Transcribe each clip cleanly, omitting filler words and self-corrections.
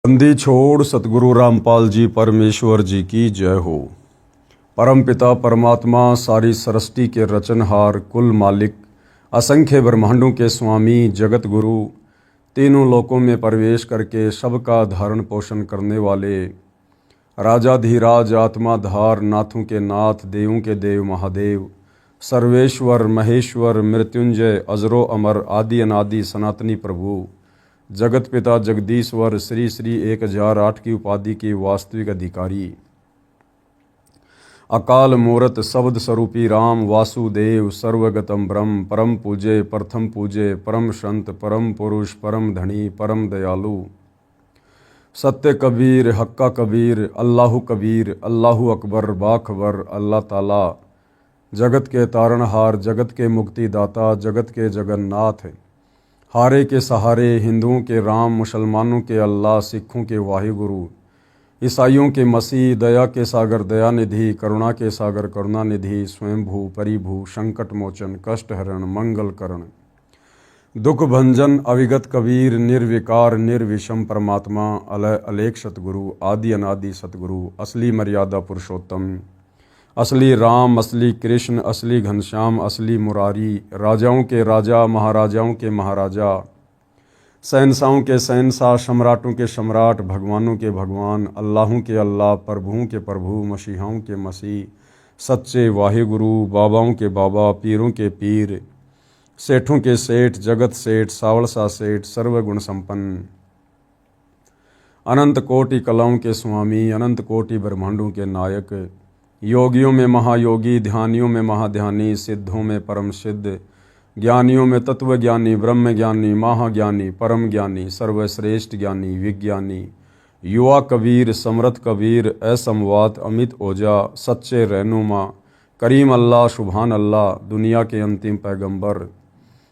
बंदी छोड़ सतगुरु रामपाल जी परमेश्वर जी की जय हो। परम पिता परमात्मा सारी सृष्टि के रचनहार कुल मालिक असंख्य ब्रह्मांडों के स्वामी जगत गुरु तीनों लोकों में प्रवेश करके सबका धारण पोषण करने वाले राजाधिराज आत्माधार नाथों के नाथ देवों के देव महादेव सर्वेश्वर महेश्वर मृत्युंजय अजरो अमर आदि अनादि सनातनी प्रभु जगत पिता जगदीश्वर श्री श्री 1008 की उपाधि के वास्तविक अधिकारी अकाल मूरत शब्द स्वरूपी राम वासुदेव सर्वगतम ब्रह्म परम पूजे प्रथम पूजे परम संत परम पुरुष परम धनी परम दयालु सत्य कबीर हक्का कबीर अल्लाहु कबीर अल्लाहु अकबर बाखबर अल्लाह ताला जगत के तारणहार जगत के मुक्तिदाता जगत के जगन्नाथ हारे के सहारे हिंदुओं के राम मुसलमानों के अल्लाह सिखों के वाहिगुरु ईसाइयों के मसीह दया के सागर दयानिधि करुणा के सागर करुणानिधि स्वयंभू परिभू संकट मोचन कष्ट हरण मंगल करण दुख भंजन अविगत कबीर निर्विकार निर्विषम परमात्मा अलय अलेख सतगुरु आदि अनादि सतगुरु असली मर्यादा पुरुषोत्तम असली राम असली कृष्ण असली घनश्याम असली मुरारी राजाओं के राजा महाराजाओं के महाराजा शहंशाहों के शहंशाह सम्राटों के सम्राट भगवानों के भगवान अल्लाहों के अल्लाह प्रभुओं के प्रभु मसीहाओं के मसीह सच्चे वाहिगुरु बाबाओं के बाबा पीरों के पीर सेठों के सेठ जगत सेठ सावलसा सेठ सर्वगुण संपन्न अनंत कोटि कलाओं के स्वामी अनंत कोटि ब्रह्मांडों के नायक योगियों में महायोगी ध्यानियों में महाध्यानी सिद्धों में परम सिद्ध ज्ञानियों में तत्वज्ञानी ब्रह्म ज्ञानी महाज्ञानी परम ज्ञानी सर्वश्रेष्ठ ज्ञानी विज्ञानी युवा कबीर समर्थ कबीर असमवात अमित ओजा सच्चे रहनुमा करीम अल्लाह सुभान अल्लाह दुनिया के अंतिम पैगंबर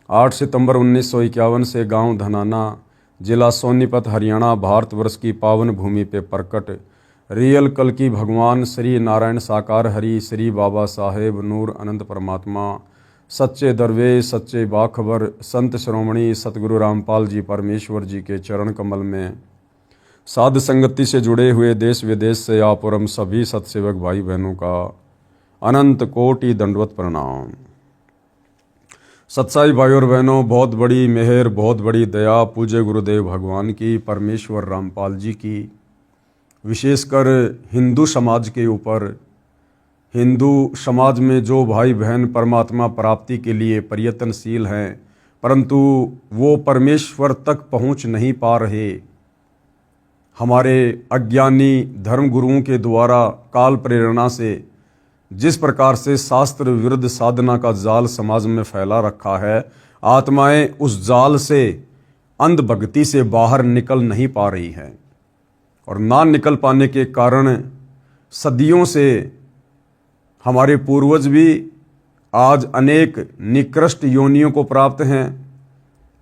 8 सितंबर 1951 से गांव धनाना जिला सोनीपत हरियाणा भारतवर्ष की पावन भूमि पे प्रकट रियल कल की भगवान श्री नारायण साकार हरि श्री बाबा साहेब नूर अनंत परमात्मा सच्चे दरवेश सच्चे बाखबर संत श्रोमणी सतगुरु रामपाल जी परमेश्वर जी के चरण कमल में साध संगति से जुड़े हुए देश विदेश से आप और हम सभी सतसेवक भाई बहनों का अनंत कोटि दंडवत प्रणाम। सत्साई भाई और बहनों, बहुत बड़ी मेहर बहुत बड़ी दया पूज्य गुरुदेव भगवान की परमेश्वर रामपाल जी की विशेषकर हिंदू समाज के ऊपर हिंदू समाज में जो भाई बहन परमात्मा प्राप्ति के लिए प्रयत्नशील हैं परंतु वो परमेश्वर तक पहुंच नहीं पा रहे, हमारे अज्ञानी धर्मगुरुओं के द्वारा काल प्रेरणा से जिस प्रकार से शास्त्र विरुद्ध साधना का जाल समाज में फैला रखा है, आत्माएं उस जाल से अंधभक्ति से बाहर निकल नहीं पा रही हैं और ना निकल पाने के कारण सदियों से हमारे पूर्वज भी आज अनेक निकृष्ट योनियों को प्राप्त हैं।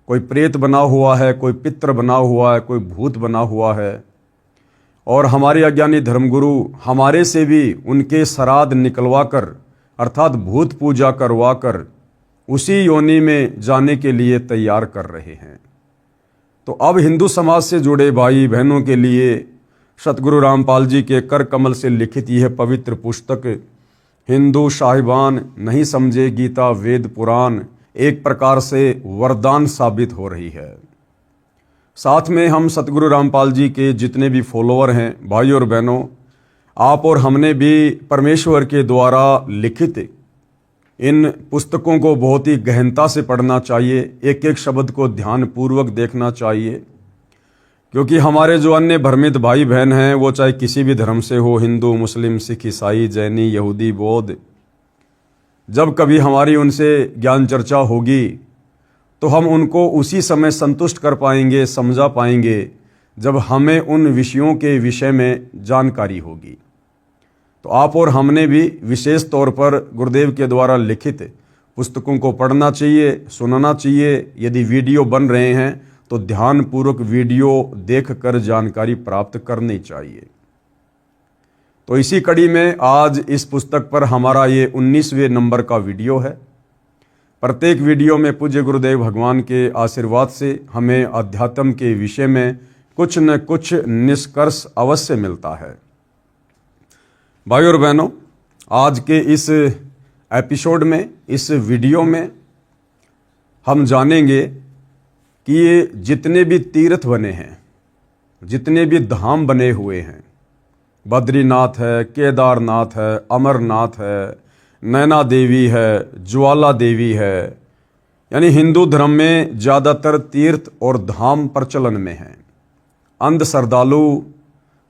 कोई प्रेत बना हुआ है, कोई पितर बना हुआ है, कोई भूत बना हुआ है और हमारे अज्ञानी धर्मगुरु हमारे से भी उनके श्राद्ध निकलवा कर अर्थात भूत पूजा करवा कर उसी योनि में जाने के लिए तैयार कर रहे हैं। तो अब हिंदू समाज से जुड़े भाई बहनों के लिए सतगुरु रामपाल जी के कर कमल से लिखित यह पवित्र पुस्तक हिंदू साहिबान नहीं समझे गीता वेद पुराण एक प्रकार से वरदान साबित हो रही है। साथ में हम सतगुरु रामपाल जी के जितने भी फॉलोअर हैं भाई और बहनों, आप और हमने भी परमेश्वर के द्वारा लिखित इन पुस्तकों को बहुत ही गहनता से पढ़ना चाहिए, एक एक शब्द को ध्यानपूर्वक देखना चाहिए, क्योंकि हमारे जो अन्य भ्रमित भाई बहन हैं वो चाहे किसी भी धर्म से हो, हिंदू मुस्लिम सिख ईसाई जैनी यहूदी बौद्ध, जब कभी हमारी उनसे ज्ञान चर्चा होगी तो हम उनको उसी समय संतुष्ट कर पाएंगे, समझा पाएंगे जब हमें उन विषयों के विषय में जानकारी होगी। तो आप और हमने भी विशेष तौर पर गुरुदेव के द्वारा लिखित पुस्तकों को पढ़ना चाहिए, सुनना चाहिए। यदि वीडियो बन रहे हैं तो ध्यानपूर्वक वीडियो देखकर जानकारी प्राप्त करनी चाहिए। तो इसी कड़ी में आज इस पुस्तक पर हमारा ये 19वें नंबर का वीडियो है। प्रत्येक वीडियो में पूज्य गुरुदेव भगवान के आशीर्वाद से हमें अध्यात्म के विषय में कुछ न कुछ निष्कर्ष अवश्य मिलता है। भाइयों और बहनों, आज के इस एपिसोड में, इस वीडियो में हम जानेंगे कि ये जितने भी तीर्थ बने हैं, जितने भी धाम बने हुए हैं, बद्रीनाथ है, केदारनाथ है, अमरनाथ है, नैना देवी है, ज्वाला देवी है, यानी हिंदू धर्म में ज़्यादातर तीर्थ और धाम प्रचलन में हैं। अंध श्रद्धालु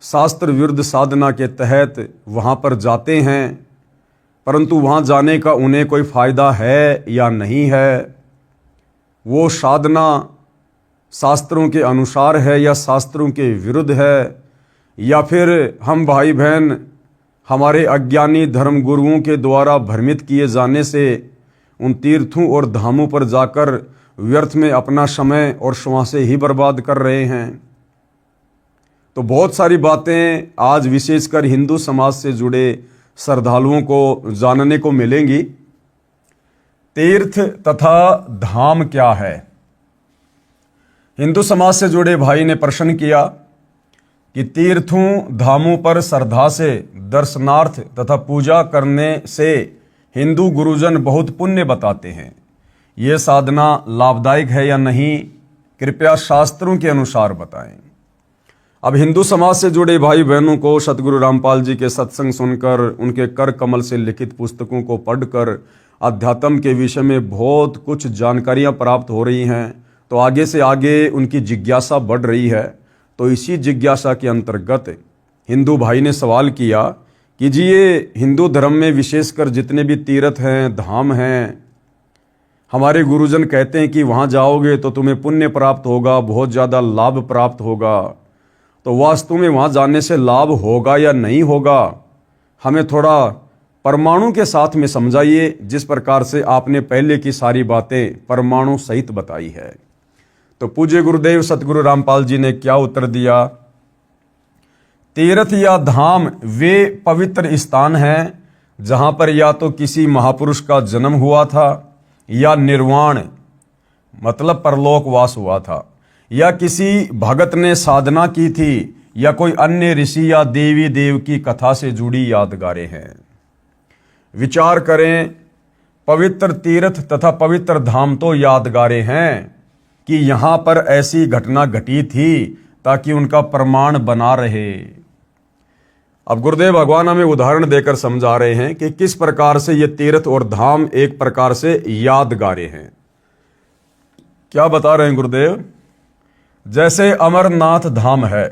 शास्त्र विरुद्ध साधना के तहत वहाँ पर जाते हैं, परंतु वहाँ जाने का उन्हें कोई फ़ायदा है या नहीं है, वो साधना शास्त्रों के अनुसार है या शास्त्रों के विरुद्ध है, या फिर हम भाई बहन हमारे अज्ञानी धर्म गुरुओं के द्वारा भ्रमित किए जाने से उन तीर्थों और धामों पर जाकर व्यर्थ में अपना समय और श्वासें ही बर्बाद कर रहे हैं। तो बहुत सारी बातें आज विशेषकर हिंदू समाज से जुड़े श्रद्धालुओं को जानने को मिलेंगी। तीर्थ तथा धाम क्या है? हिंदू समाज से जुड़े भाई ने प्रश्न किया कि तीर्थों धामों पर श्रद्धा से दर्शनार्थ तथा पूजा करने से हिंदू गुरुजन बहुत पुण्य बताते हैं। ये साधना लाभदायक है या नहीं, कृपया शास्त्रों के अनुसार बताएं। अब हिंदू समाज से जुड़े भाई बहनों को सतगुरु रामपाल जी के सत्संग सुनकर, उनके कर कमल से लिखित पुस्तकों को पढ़कर अध्यात्म के विषय में बहुत कुछ जानकारियां प्राप्त हो रही हैं, तो आगे से आगे उनकी जिज्ञासा बढ़ रही है। तो इसी जिज्ञासा के अंतर्गत हिंदू भाई ने सवाल किया कि जी ये हिंदू धर्म में विशेषकर जितने भी तीर्थ हैं, धाम हैं, हमारे गुरुजन कहते हैं कि वहाँ जाओगे तो तुम्हें पुण्य प्राप्त होगा, बहुत ज़्यादा लाभ प्राप्त होगा। तो वास्तव में वहाँ जाने से लाभ होगा या नहीं होगा, हमें थोड़ा परमाणु के साथ में समझाइए, जिस प्रकार से आपने पहले की सारी बातें परमाणु सहित बताई है। तो पूज्य गुरुदेव सतगुरु रामपाल जी ने क्या उत्तर दिया? तीर्थ या धाम वे पवित्र स्थान हैं जहां पर या तो किसी महापुरुष का जन्म हुआ था, या निर्वाण मतलब परलोकवास हुआ था, या किसी भगत ने साधना की थी, या कोई अन्य ऋषि या देवी देव की कथा से जुड़ी यादगारें हैं। विचार करें, पवित्र तीर्थ तथा पवित्र धाम तो यादगारें हैं कि यहाँ पर ऐसी घटना घटी थी ताकि उनका प्रमाण बना रहे। अब गुरुदेव भगवान हमें उदाहरण देकर समझा रहे हैं कि किस प्रकार से ये तीर्थ और धाम एक प्रकार से यादगारें हैं। क्या बता रहे हैं गुरुदेव? जैसे अमरनाथ धाम है,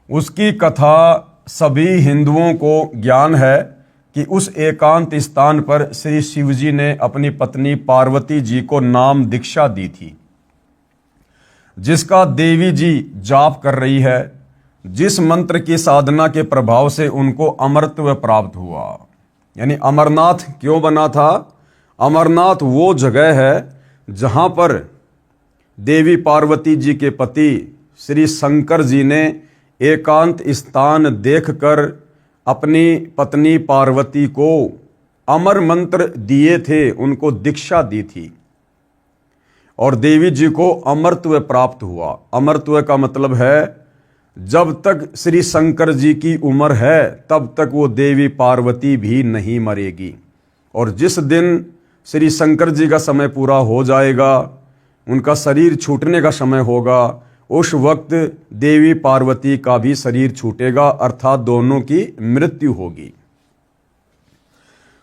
उसकी कथा सभी हिंदुओं को ज्ञान है कि उस एकांत स्थान पर श्री शिवजी ने अपनी पत्नी पार्वती जी को नाम दीक्षा दी थी, जिसका देवी जी जाप कर रही है, जिस मंत्र की साधना के प्रभाव से उनको अमरत्व प्राप्त हुआ। यानी अमरनाथ क्यों बना था? अमरनाथ वो जगह है जहां पर देवी पार्वती जी के पति श्री शंकर जी ने एकांत स्थान देखकर अपनी पत्नी पार्वती को अमर मंत्र दिए थे, उनको दीक्षा दी थी, और देवी जी को अमरत्व प्राप्त हुआ। अमरत्व का मतलब है जब तक श्री शंकर जी की उम्र है तब तक वो देवी पार्वती भी नहीं मरेगी, और जिस दिन श्री शंकर जी का समय पूरा हो जाएगा, उनका शरीर छूटने का समय होगा, उस वक्त देवी पार्वती का भी शरीर छूटेगा, अर्थात दोनों की मृत्यु होगी।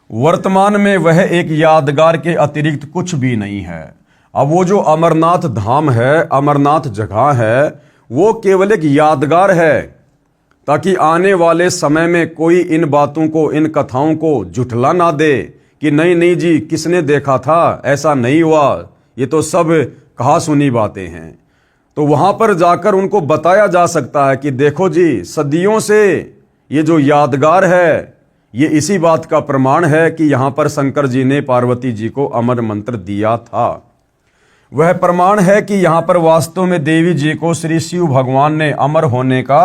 वर्तमान में वह एक यादगार के अतिरिक्त कुछ भी नहीं है। अब वो जो अमरनाथ धाम है, अमरनाथ जगह है, वो केवल एक यादगार है, ताकि आने वाले समय में कोई इन बातों को, इन कथाओं को झुठला ना दे कि नहीं नहीं जी किसने देखा था, ऐसा नहीं हुआ, ये तो सब कहा सुनी बातें हैं। तो वहां पर जाकर उनको बताया जा सकता है कि देखो जी, सदियों से ये जो यादगार है, ये इसी बात का प्रमाण है कि यहां पर शंकर जी ने पार्वती जी को अमर मंत्र दिया था। वह प्रमाण है कि यहां पर वास्तव में देवी जी को श्री शिव भगवान ने अमर होने का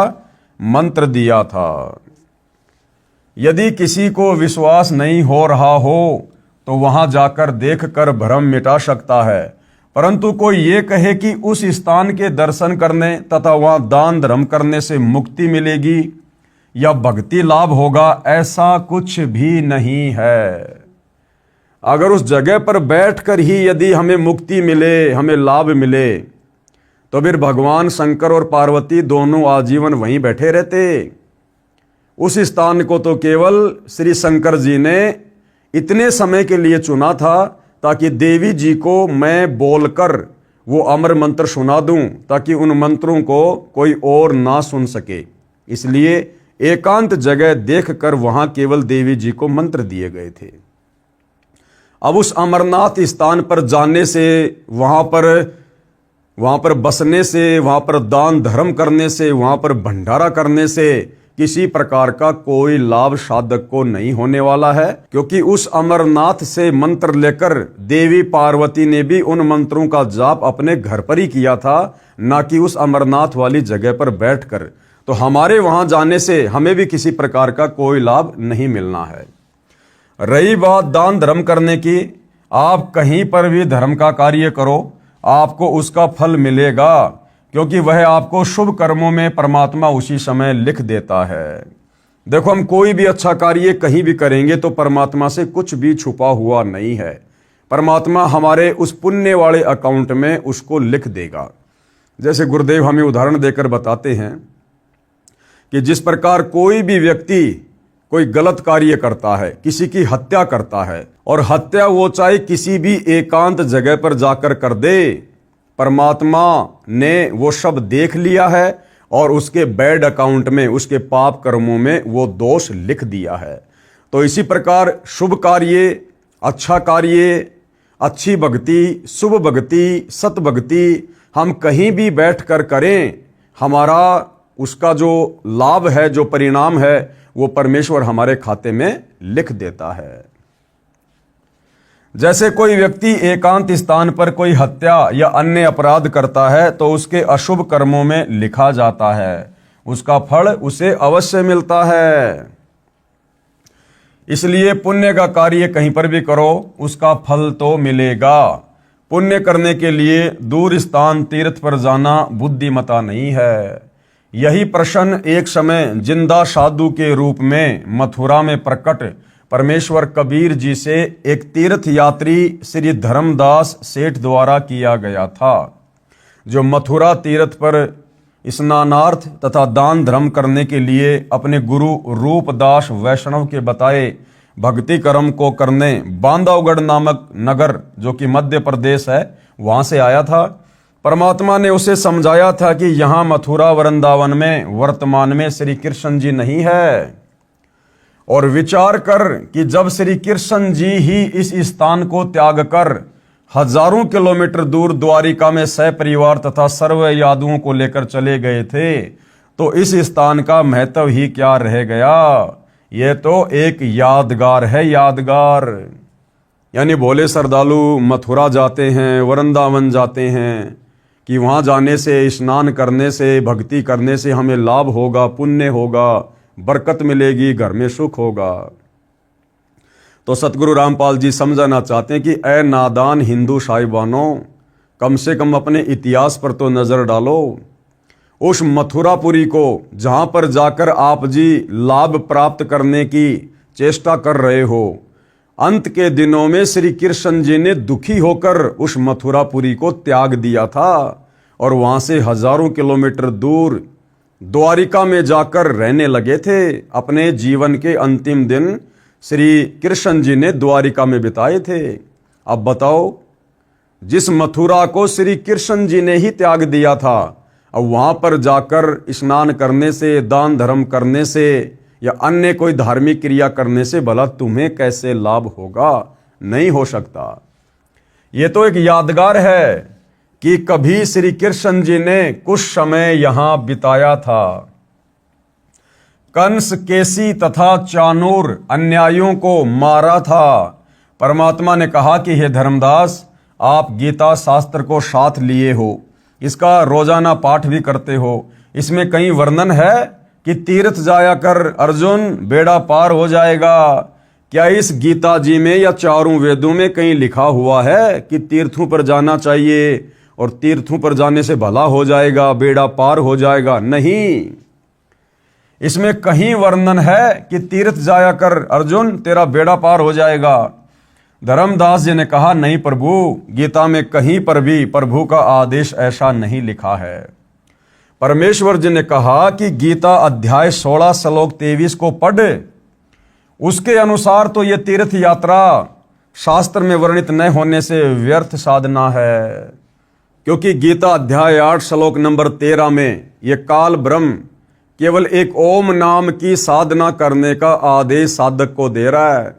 मंत्र दिया था। यदि किसी को विश्वास नहीं हो रहा हो तो वहां जाकर देखकर भ्रम मिटा सकता है, परंतु कोई ये कहे कि उस स्थान के दर्शन करने तथा वहां दान धर्म करने से मुक्ति मिलेगी या भक्ति लाभ होगा, ऐसा कुछ भी नहीं है। अगर उस जगह पर बैठकर ही यदि हमें मुक्ति मिले, हमें लाभ मिले, तो फिर भगवान शंकर और पार्वती दोनों आजीवन वहीं बैठे रहते। उस स्थान को तो केवल श्री शंकर जी ने इतने समय के लिए चुना था ताकि देवी जी को मैं बोलकर वो अमर मंत्र सुना दूं, ताकि उन मंत्रों को कोई और ना सुन सके। इसलिए एकांत जगह देखकर वहां केवल देवी जी को मंत्र दिए गए थे। अब उस अमरनाथ स्थान पर जाने से, वहां पर बसने से, वहां पर दान धर्म करने से, वहां पर भंडारा करने से किसी प्रकार का कोई लाभ साधक को नहीं होने वाला है, क्योंकि उस अमरनाथ से मंत्र लेकर देवी पार्वती ने भी उन मंत्रों का जाप अपने घर पर ही किया था, ना कि उस अमरनाथ वाली जगह पर बैठकर। तो हमारे वहां जाने से हमें भी किसी प्रकार का कोई लाभ नहीं मिलना है। रही बात दान धर्म करने की, आप कहीं पर भी धर्म का कार्य करो, आपको उसका फल मिलेगा, क्योंकि वह आपको शुभ कर्मों में परमात्मा उसी समय लिख देता है। देखो, हम कोई भी अच्छा कार्य कहीं भी करेंगे तो परमात्मा से कुछ भी छुपा हुआ नहीं है। परमात्मा हमारे उस पुण्य वाले अकाउंट में उसको लिख देगा। जैसे गुरुदेव हमें उदाहरण देकर बताते हैं कि जिस प्रकार कोई भी व्यक्ति कोई गलत कार्य करता है, किसी की हत्या करता है, और हत्या वो चाहे किसी भी एकांत जगह पर जाकर कर दे, परमात्मा ने वो सब देख लिया है और उसके बैड अकाउंट में, उसके पाप कर्मों में वो दोष लिख दिया है। तो इसी प्रकार शुभ कार्य, अच्छा कार्य, अच्छी भक्ति, शुभ भक्ति, सत भक्ति हम कहीं भी बैठकर करें, हमारा उसका जो लाभ है, जो परिणाम है, वो परमेश्वर हमारे खाते में लिख देता है। जैसे कोई व्यक्ति एकांत स्थान पर कोई हत्या या अन्य अपराध करता है तो उसके अशुभ कर्मों में लिखा जाता है, उसका फल उसे अवश्य मिलता है। इसलिए पुण्य का कार्य कहीं पर भी करो, उसका फल तो मिलेगा। पुण्य करने के लिए दूर स्थान तीर्थ पर जाना बुद्धिमता नहीं है। यही प्रश्न एक समय जिंदा साधु के रूप में मथुरा में प्रकट परमेश्वर कबीर जी से एक तीर्थ यात्री श्री धर्मदास सेठ द्वारा किया गया था, जो मथुरा तीर्थ पर स्नानार्थ तथा दान धर्म करने के लिए अपने गुरु रूपदास वैष्णव के बताए भक्ति कर्म को करने बांधवगढ़ नामक नगर, जो कि मध्य प्रदेश है, वहां से आया था। परमात्मा ने उसे समझाया था कि यहाँ मथुरा वृंदावन में वर्तमान में श्री कृष्ण जी नहीं है, और विचार कर कि जब श्री कृष्ण जी ही इस स्थान को त्याग कर हजारों किलोमीटर दूर द्वारिका में सपरिवार तथा सर्व यादुओं को लेकर चले गए थे, तो इस स्थान का महत्व ही क्या रह गया। यह तो एक यादगार है, यादगार। यानी भोले श्रद्धालु मथुरा जाते हैं, वृंदावन जाते हैं कि वहां जाने से, स्नान करने से, भक्ति करने से हमें लाभ होगा, पुण्य होगा, बरकत मिलेगी, घर में सुख होगा। तो सतगुरु रामपाल जी समझाना चाहते हैं कि ऐ नादान हिंदू साहिबानों, कम से कम अपने इतिहास पर तो नजर डालो। उस मथुरापुरी को जहां पर जाकर आप जी लाभ प्राप्त करने की चेष्टा कर रहे हो, अंत के दिनों में श्री कृष्ण जी ने दुखी होकर उस मथुरापुरी को त्याग दिया था और वहां से हजारों किलोमीटर दूर द्वारिका में जाकर रहने लगे थे। अपने जीवन के अंतिम दिन श्री कृष्ण जी ने द्वारिका में बिताए थे। अब बताओ, जिस मथुरा को श्री कृष्ण जी ने ही त्याग दिया था, अब वहां पर जाकर स्नान करने से, दान धर्म करने से या अन्य कोई धार्मिक क्रिया करने से भला तुम्हें कैसे लाभ होगा? नहीं हो सकता। ये तो एक यादगार है कि कभी श्री कृष्ण जी ने कुछ समय यहां बिताया था। कंस, केसी तथा चाणूर अन्यायियों को मारा था। परमात्मा ने कहा कि हे धर्मदास, आप गीता शास्त्र को साथ लिए हो, इसका रोजाना पाठ भी करते हो, इसमें कहीं वर्णन है कि तीर्थ जाया कर अर्जुन, बेड़ा पार हो जाएगा? क्या इस गीता जी में या चारों वेदों में कहीं लिखा हुआ है कि तीर्थों पर जाना चाहिए और तीर्थों पर जाने से भला हो जाएगा, बेड़ा पार हो जाएगा? नहीं, इसमें कहीं वर्णन है कि तीर्थ जाया कर अर्जुन, तेरा बेड़ा पार हो जाएगा। धर्मदास जी ने कहा, नहीं प्रभु, गीता में कहीं पर भी प्रभु का आदेश ऐसा नहीं लिखा है। परमेश्वर जी ने कहा कि गीता अध्याय 16 श्लोक 23 को पढ़, उसके अनुसार तो ये तीर्थ यात्रा शास्त्र में वर्णित न होने से व्यर्थ साधना है। क्योंकि गीता अध्याय 8 श्लोक नंबर 13 में ये काल ब्रह्म केवल एक ओम नाम की साधना करने का आदेश साधक को दे रहा है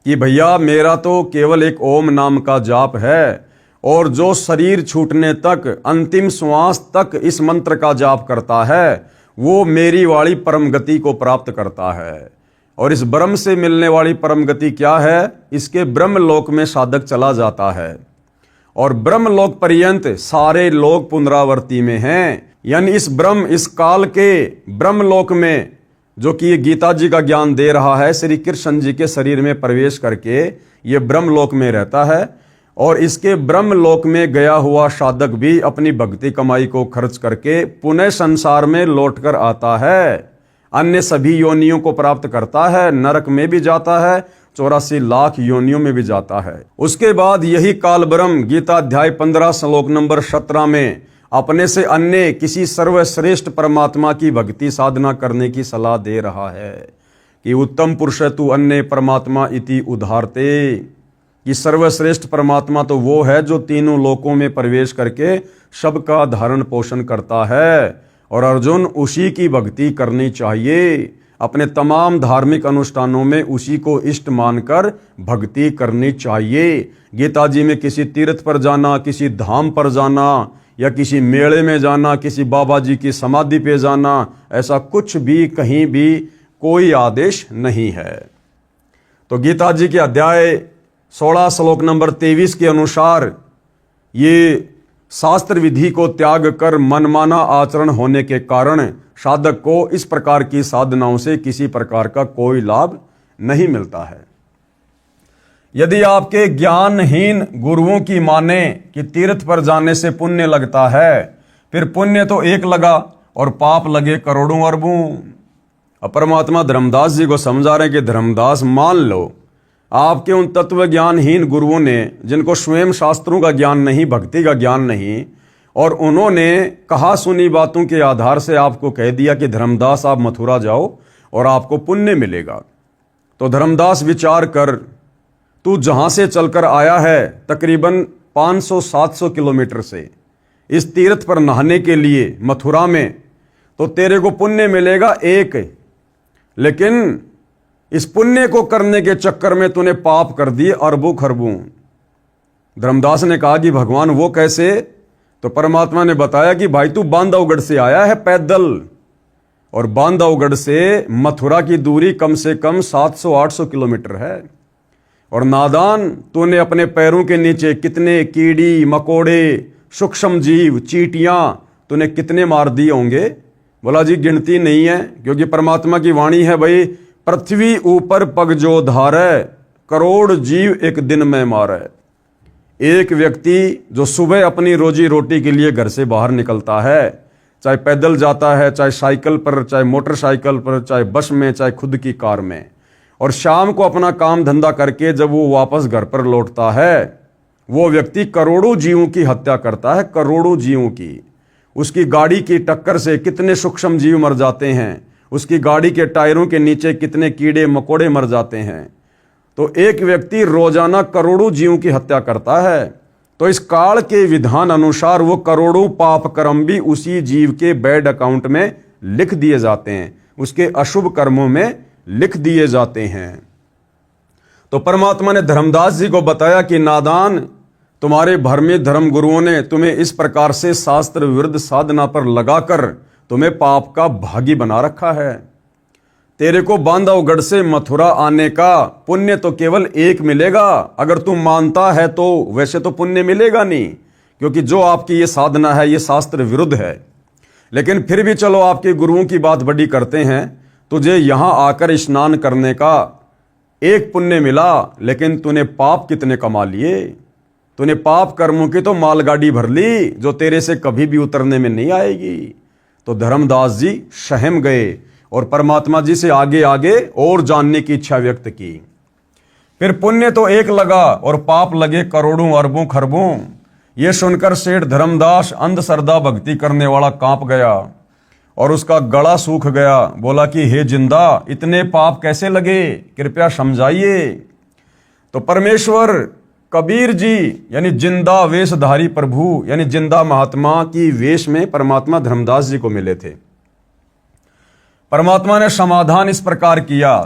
कि भैया मेरा तो केवल एक ओम नाम का जाप है, और जो शरीर छूटने तक, अंतिम श्वास तक इस मंत्र का जाप करता है वो मेरी वाली परम गति को प्राप्त करता है। और इस ब्रह्म से मिलने वाली परम गति क्या है? इसके ब्रह्म लोक में साधक चला जाता है, और ब्रह्म लोक पर्यंत सारे लोग पुनरावर्ती में हैं। यानी इस ब्रह्म, इस काल के ब्रह्म लोक में जो कि ये गीता जी का ज्ञान दे रहा है, श्री कृष्ण जी के शरीर में प्रवेश करके ये ब्रह्म लोक में रहता है। और इसके ब्रह्म लोक में गया हुआ साधक भी अपनी भक्ति कमाई को खर्च करके पुनः संसार में लौटकर आता है, अन्य सभी योनियों को प्राप्त करता है, नरक में भी जाता है, 84 लाख योनियों में भी जाता है। उसके बाद यही काल ब्रह्म गीता अध्याय 15 श्लोक नंबर 17 में अपने से अन्य किसी सर्वश्रेष्ठ परमात्मा की भक्ति साधना करने की सलाह दे रहा है कि उत्तम पुरुष तु अन्य परमात्मा इति उद्धारते, कि सर्वश्रेष्ठ परमात्मा तो वो है जो तीनों लोकों में प्रवेश करके सबका धारण पोषण करता है, और अर्जुन उसी की भक्ति करनी चाहिए। अपने तमाम धार्मिक अनुष्ठानों में उसी को इष्ट मानकर भक्ति करनी चाहिए। गीता जी में किसी तीर्थ पर जाना, किसी धाम पर जाना, या किसी मेले में जाना, किसी बाबा जी की समाधि पे जाना, ऐसा कुछ भी कहीं भी कोई आदेश नहीं है। तो गीता जी के अध्याय 16 श्लोक नंबर 23 के अनुसार ये शास्त्र विधि को त्याग कर मनमाना आचरण होने के कारण साधक को इस प्रकार की साधनाओं से किसी प्रकार का कोई लाभ नहीं मिलता है। यदि आपके ज्ञानहीन गुरुओं की माने कि तीर्थ पर जाने से पुण्य लगता है, फिर पुण्य तो एक लगा और पाप लगे करोड़ों अरबों। परमात्मा धर्मदास जी को समझा रहे हैं कि धर्मदास, मान लो आपके उन तत्व ज्ञानहीन गुरुओं ने, जिनको स्वयं शास्त्रों का ज्ञान नहीं, भक्ति का ज्ञान नहीं, और उन्होंने कहा सुनी बातों के आधार से आपको कह दिया कि धर्मदास आप मथुरा जाओ और आपको पुण्य मिलेगा। तो धर्मदास विचार कर, तू जहां से चलकर आया है तकरीबन 500-700 किलोमीटर से इस तीर्थ पर नहाने के लिए मथुरा में, तो तेरे को पुण्य मिलेगा एक, लेकिन इस पुण्य को करने के चक्कर में तूने पाप कर दिए अरबों खरबों। धर्मदास ने कहा कि भगवान वो कैसे? तो परमात्मा ने बताया कि भाई तू बांधवगढ़ से आया है पैदल, और बांधवगढ़ से मथुरा की दूरी कम से कम 700-800 किलोमीटर है, और नादान तूने अपने पैरों के नीचे कितने कीड़ी मकोड़े, सूक्ष्म जीव, चींटियां तूने कितने मार दिए होंगे? बोला जी गिनती नहीं है, क्योंकि परमात्मा की वाणी है, भाई पृथ्वी ऊपर पग जो धारे, करोड़ जीव एक दिन में मारे। एक व्यक्ति जो सुबह अपनी रोजी रोटी के लिए घर से बाहर निकलता है, चाहे पैदल जाता है, चाहे साइकिल पर, चाहे मोटरसाइकिल पर, चाहे बस में, चाहे खुद की कार में, और शाम को अपना काम धंधा करके जब वो वापस घर पर लौटता है, वो व्यक्ति करोड़ों जीवों की हत्या करता है, करोड़ों जीवों की। उसकी गाड़ी की टक्कर से कितने सूक्ष्म जीव मर जाते हैं, उसकी गाड़ी के टायरों के नीचे कितने कीड़े मकोड़े मर जाते हैं। तो एक व्यक्ति रोजाना करोड़ों जीवों की हत्या करता है। तो इस काल के विधान अनुसार वो करोड़ों पाप कर्म भी उसी जीव के बैड अकाउंट में लिख दिए जाते हैं, उसके अशुभ कर्मों में लिख दिए जाते हैं। तो परमात्मा ने धर्मदास जी को बताया कि नादान, तुम्हारे भ्रमित धर्म गुरुओं ने तुम्हें इस प्रकार से शास्त्र विरुद्ध साधना पर लगाकर तुम्हें पाप का भागी बना रखा है। तेरे को बांधवगढ़ से मथुरा आने का पुण्य तो केवल एक मिलेगा, अगर तुम मानता है तो। वैसे तो पुण्य मिलेगा नहीं, क्योंकि जो आपकी ये साधना है ये शास्त्र विरुद्ध है। लेकिन फिर भी चलो आपके गुरुओं की बात बड़ी करते हैं, तुझे यहाँ आकर स्नान करने का एक पुण्य मिला, लेकिन तूने पाप कितने कमा लिए। तूने पाप कर्मों की तो मालगाड़ी भर ली जो तेरे से कभी भी उतरने में नहीं आएगी। तो धर्मदास जी सहम गए और परमात्मा जी से आगे आगे और जानने की इच्छा व्यक्त की। फिर पुण्य तो एक लगा और पाप लगे करोड़ों अरबों खरबों। ये सुनकर सेठ धर्मदास अंधश्रद्धा भक्ति करने वाला कांप गया और उसका गला सूख गया। बोला कि हे जिंदा, इतने पाप कैसे लगे, कृपया समझाइए। तो परमेश्वर कबीर जी यानी जिंदा वेशधारी प्रभु यानी जिंदा महात्मा की वेश में परमात्मा धर्मदास जी को मिले थे। परमात्मा ने समाधान इस प्रकार किया,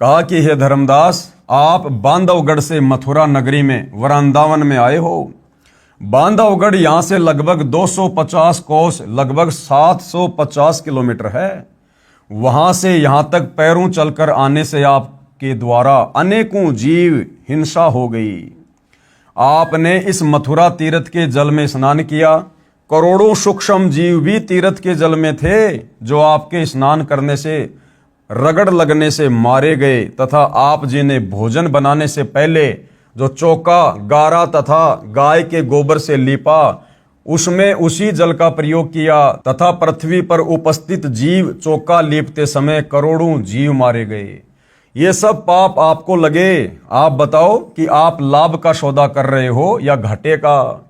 कहा कि हे धर्मदास, आप बांधवगढ़ से मथुरा नगरी में वृंदावन में आए हो। बांधवगढ़ यहां से लगभग 250 कोस लगभग 750 किलोमीटर है। वहां से यहां तक पैरों चलकर आने से आपके द्वारा अनेकों जीव हिंसा हो गई। आपने इस मथुरा तीर्थ के जल में स्नान किया। करोड़ों सूक्ष्म जीव भी तीर्थ के जल में थे जो आपके स्नान करने से रगड़ लगने से मारे गए, तथा आप जी ने भोजन बनाने से पहले जो चौका गारा तथा गाय के गोबर से लीपा उसमें उसी जल का प्रयोग किया, तथा पृथ्वी पर उपस्थित जीव चौका लीपते समय करोड़ों जीव मारे गए। ये सब पाप आपको लगे। आप बताओ कि आप लाभ का सौदा कर रहे हो या घाटे का।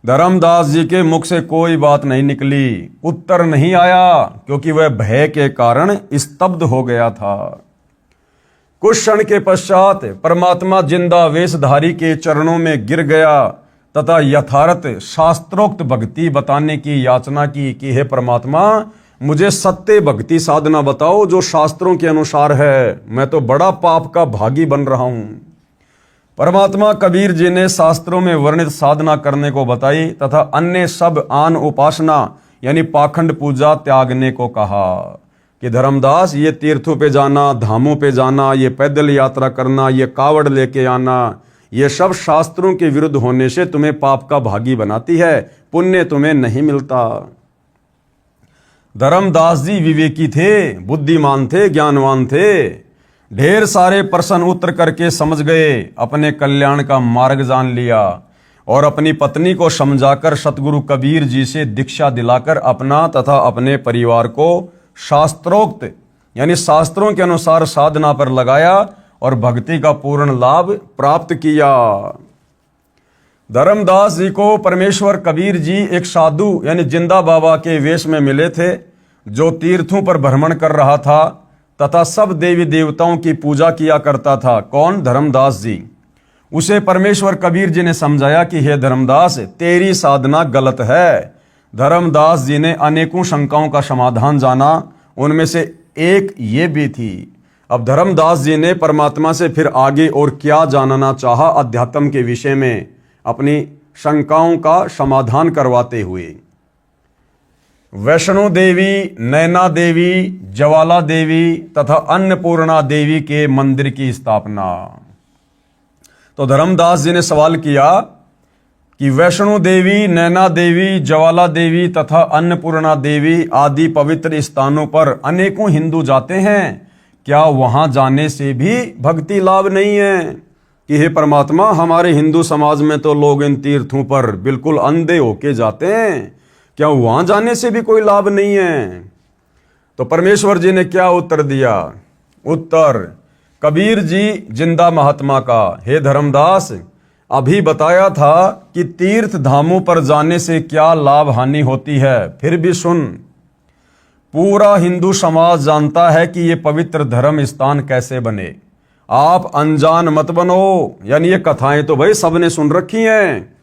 धर्मदास जी के मुख से कोई बात नहीं निकली, उत्तर नहीं आया, क्योंकि वह भय के कारण स्तब्ध हो गया था। कुछ क्षण के पश्चात परमात्मा जिंदा वेशधारी के चरणों में गिर गया तथा यथार्थ शास्त्रोक्त भक्ति बताने की याचना की कि हे परमात्मा, मुझे सत्य भक्ति साधना बताओ जो शास्त्रों के अनुसार है। मैं तो बड़ा पाप का भागी बन रहा हूं। परमात्मा कबीर जी ने शास्त्रों में वर्णित साधना करने को बताई तथा अन्य सब आन उपासना यानी पाखंड पूजा त्यागने को कहा कि धर्मदास, ये तीर्थों पे जाना, धामों पे जाना, ये पैदल यात्रा करना, ये कावड़ लेके आना, ये सब शास्त्रों के विरुद्ध होने से तुम्हें पाप का भागी बनाती है, पुण्य तुम्हें नहीं मिलता। धर्मदास जी विवेकी थे, बुद्धिमान थे, ज्ञानवान थे। ढेर सारे प्रश्न उत्तर करके समझ गए, अपने कल्याण का मार्ग जान लिया और अपनी पत्नी को समझाकर सतगुरु कबीर जी से दीक्षा दिलाकर अपना तथा अपने परिवार को शास्त्रोक्त यानी शास्त्रों के अनुसार साधना पर लगाया और भक्ति का पूर्ण लाभ प्राप्त किया। धर्मदास जी को परमेश्वर कबीर जी एक साधु यानी जिंदा बाबा के वेश में मिले थे जो तीर्थों पर भ्रमण कर रहा था तथा सब देवी देवताओं की पूजा किया करता था। कौन? धर्मदास जी। उसे परमेश्वर कबीर जी ने समझाया कि हे धर्मदास, तेरी साधना गलत है। धर्मदास जी ने अनेकों शंकाओं का समाधान जाना, उनमें से एक ये भी थी। अब धर्मदास जी ने परमात्मा से फिर आगे और क्या जानना चाहा अध्यात्म के विषय में, अपनी शंकाओं का समाधान करवाते हुए। वैष्णो देवी, नैना देवी, ज्वाला देवी तथा अन्नपूर्णा देवी के मंदिर की स्थापना। तो धर्मदास जी ने सवाल किया कि वैष्णो देवी, नैना देवी, ज्वाला देवी तथा अन्नपूर्णा देवी आदि पवित्र स्थानों पर अनेकों हिंदू जाते हैं, क्या वहां जाने से भी भक्ति लाभ नहीं है? कि हे परमात्मा, हमारे हिंदू समाज में तो लोग इन तीर्थों पर बिल्कुल अंधे होके जाते हैं, क्या वहां जाने से भी कोई लाभ नहीं है? तो परमेश्वर जी ने क्या उत्तर दिया? उत्तर कबीर जी जिंदा महात्मा का, हे धर्मदास, अभी बताया था कि तीर्थ धामों पर जाने से क्या लाभ हानि होती है, फिर भी सुन। पूरा हिंदू समाज जानता है कि ये पवित्र धर्म स्थान कैसे बने। आप अनजान मत बनो। यानी ये कथाएं तो भाई सबने सुन रखी हैं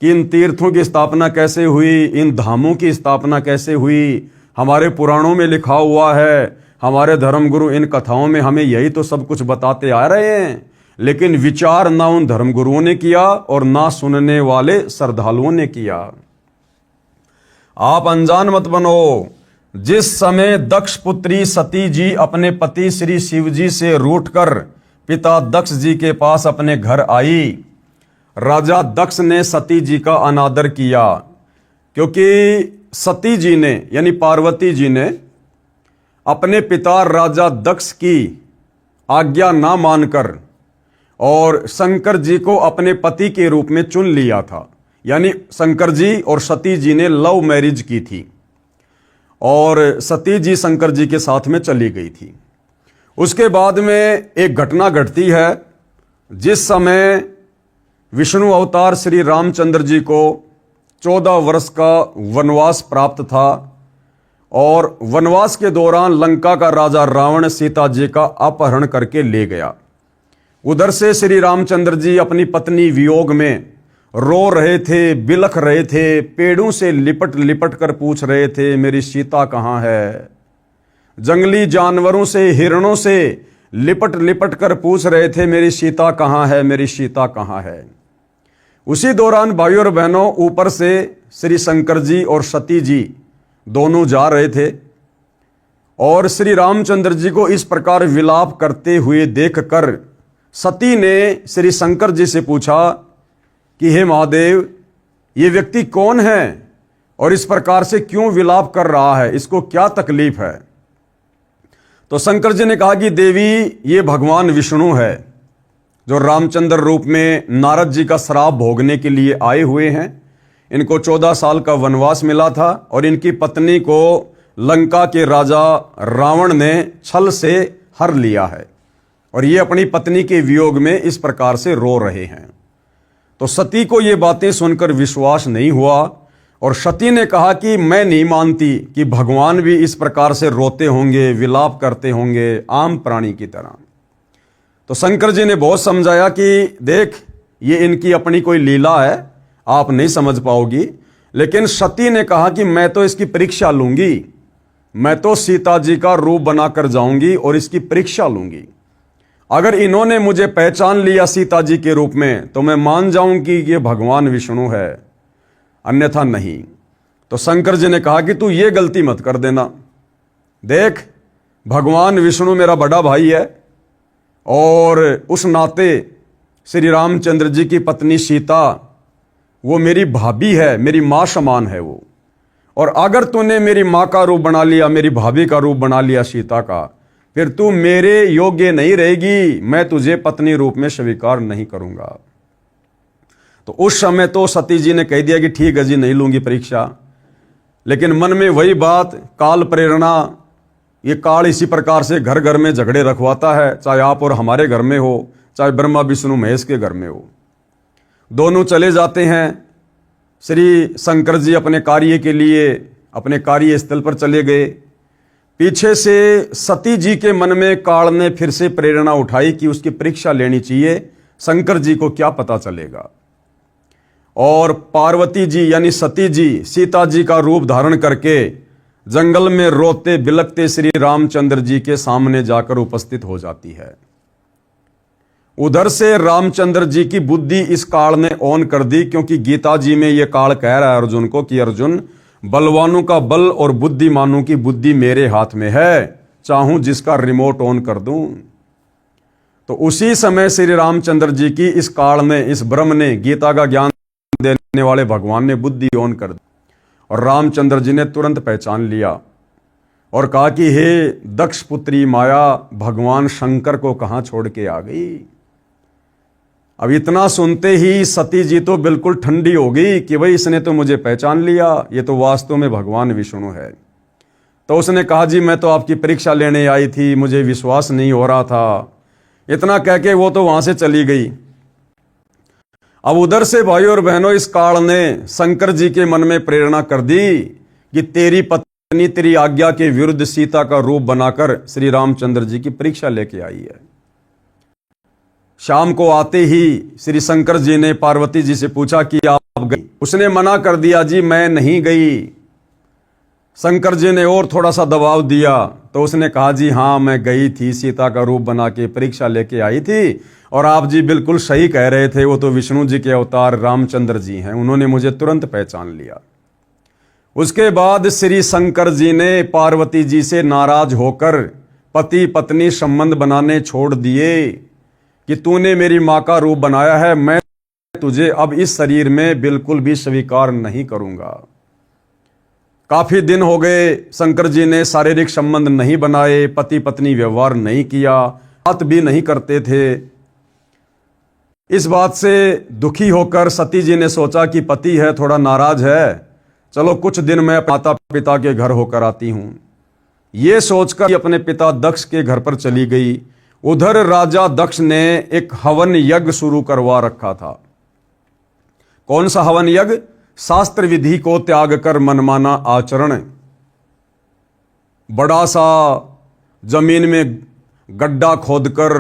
कि इन तीर्थों की स्थापना कैसे हुई, इन धामों की स्थापना कैसे हुई, हमारे पुराणों में लिखा हुआ है। हमारे धर्मगुरु इन कथाओं में हमें यही तो सब कुछ बताते आ रहे हैं, लेकिन विचार ना उन धर्मगुरुओं ने किया और ना सुनने वाले श्रद्धालुओं ने किया। आप अनजान मत बनो। जिस समय दक्ष पुत्री सती जी अपने पति श्री शिव जी से रूठकर पिता दक्ष जी के पास अपने घर आई, राजा दक्ष ने सती जी का अनादर किया, क्योंकि सती जी ने यानी पार्वती जी ने अपने पिता राजा दक्ष की आज्ञा ना मानकर और शंकर जी को अपने पति के रूप में चुन लिया था। यानी शंकर जी और सती जी ने लव मैरिज की थी और सती जी शंकर जी के साथ में चली गई थी। उसके बाद में एक घटना घटती है, जिस समय विष्णु अवतार श्री रामचंद्र जी को 14 वर्ष का वनवास प्राप्त था और वनवास के दौरान लंका का राजा रावण सीता जी का अपहरण करके ले गया। उधर से श्री रामचंद्र जी अपनी पत्नी वियोग में रो रहे थे, बिलख रहे थे, पेड़ों से लिपट लिपट कर पूछ रहे थे मेरी सीता कहाँ है। जंगली जानवरों से, हिरणों से लिपट लिपट कर पूछ रहे थे मेरी सीता कहाँ है, मेरी सीता कहाँ है। उसी दौरान भाइयों और बहनों, ऊपर से श्री शंकर जी और सती जी दोनों जा रहे थे और श्री रामचंद्र जी को इस प्रकार विलाप करते हुए देखकर सती ने श्री शंकर जी से पूछा कि हे महादेव, ये व्यक्ति कौन है और इस प्रकार से क्यों विलाप कर रहा है, इसको क्या तकलीफ है। तो शंकर जी ने कहा कि देवी, ये भगवान विष्णु है जो रामचंद्र रूप में नारद जी का श्राप भोगने के लिए आए हुए हैं। इनको 14 साल का वनवास मिला था और इनकी पत्नी को लंका के राजा रावण ने छल से हर लिया है और ये अपनी पत्नी के वियोग में इस प्रकार से रो रहे हैं। तो सती को ये बातें सुनकर विश्वास नहीं हुआ और सती ने कहा कि मैं नहीं मानती कि भगवान भी इस प्रकार से रोते होंगे, विलाप करते होंगे आम प्राणी की तरह। तो शंकर जी ने बहुत समझाया कि देख, ये इनकी अपनी कोई लीला है, आप नहीं समझ पाओगी। लेकिन सती ने कहा कि मैं तो इसकी परीक्षा लूंगी, मैं तो सीता जी का रूप बनाकर जाऊंगी और इसकी परीक्षा लूंगी। अगर इन्होंने मुझे पहचान लिया सीता जी के रूप में तो मैं मान जाऊंगी कि ये भगवान विष्णु है, अन्यथा नहीं। तो शंकर जी ने कहा कि तू ये गलती मत कर देना। देख, भगवान विष्णु मेरा बड़ा भाई है और उस नाते श्री रामचंद्र जी की पत्नी सीता वो मेरी भाभी है, मेरी माँ समान है वो। और अगर तूने मेरी माँ का रूप बना लिया, मेरी भाभी का रूप बना लिया सीता का, फिर तू मेरे योग्य नहीं रहेगी, मैं तुझे पत्नी रूप में स्वीकार नहीं करूंगा। तो उस समय तो सती जी ने कह दिया कि ठीक है जी, नहीं लूंगी परीक्षा। लेकिन मन में वही बात, काल प्रेरणा, ये काल इसी प्रकार से घर घर में झगड़े रखवाता है, चाहे आप और हमारे घर में हो, चाहे ब्रह्मा विष्णु महेश के घर में हो। दोनों चले जाते हैं। श्री शंकर जी अपने कार्य के लिए अपने कार्य स्थल पर चले गए। पीछे से सती जी के मन में काल ने फिर से प्रेरणा उठाई कि उसकी परीक्षा लेनी चाहिए, शंकर जी को क्या पता चलेगा। और पार्वती जी यानी सती जी सीता जी का रूप धारण करके जंगल में रोते बिलखते श्री रामचंद्र जी के सामने जाकर उपस्थित हो जाती है। उधर से रामचंद्र जी की बुद्धि इस काल ने ऑन कर दी, क्योंकि गीता जी में यह काल कह रहा है अर्जुन को कि अर्जुन, बलवानों का बल और बुद्धिमानों की बुद्धि मेरे हाथ में है, चाहूं जिसका रिमोट ऑन कर दूं। तो उसी समय श्री रामचंद्र जी की इस काल ने, इस ब्रह्म ने, गीता का ज्ञान देने वाले भगवान ने बुद्धि ऑन कर दी और रामचंद्र जी ने तुरंत पहचान लिया और कहा कि हे दक्ष पुत्री माया, भगवान शंकर को कहां छोड़ के आ गई। अब इतना सुनते ही सती जी तो बिल्कुल ठंडी हो गई कि भाई इसने तो मुझे पहचान लिया, ये तो वास्तव में भगवान विष्णु है। तो उसने कहा जी मैं तो आपकी परीक्षा लेने आई थी, मुझे विश्वास नहीं हो रहा था। इतना कह के वो तो वहां से चली गई। अब उधर से भाइयों और बहनों, इस काल ने शंकर जी के मन में प्रेरणा कर दी कि तेरी पत्नी तेरी आज्ञा के विरुद्ध सीता का रूप बनाकर श्री रामचंद्र जी की परीक्षा लेके आई है। शाम को आते ही श्री शंकर जी ने पार्वती जी से पूछा कि आप गई? उसने मना कर दिया जी मैं नहीं गई। शंकर जी ने और थोड़ा सा दबाव दिया तो उसने कहा जी हाँ मैं गई थी, सीता का रूप बना के परीक्षा लेके आई थी और आप जी बिल्कुल सही कह रहे थे, वो तो विष्णु जी के अवतार रामचंद्र जी हैं, उन्होंने मुझे तुरंत पहचान लिया। उसके बाद श्री शंकर जी ने पार्वती जी से नाराज होकर पति पत्नी संबंध बनाने छोड़ दिए कि तूने मेरी माँ का रूप बनाया है, मैं तुझे अब इस शरीर में बिल्कुल भी स्वीकार नहीं करूंगा। काफी दिन हो गए, शंकर जी ने शारीरिक संबंध नहीं बनाए, पति पत्नी व्यवहार नहीं किया, बात भी नहीं करते थे। इस बात से दुखी होकर सती जी ने सोचा कि पति है थोड़ा नाराज है, चलो कुछ दिन मैं माता पिता के घर होकर आती हूं। ये सोचकर अपने पिता दक्ष के घर पर चली गई। उधर राजा दक्ष ने एक हवन यज्ञ शुरू करवा रखा था। कौन सा हवन यज्ञ? शास्त्र विधि को त्याग कर मनमाना आचरण। बड़ा सा जमीन में गड्ढा खोदकर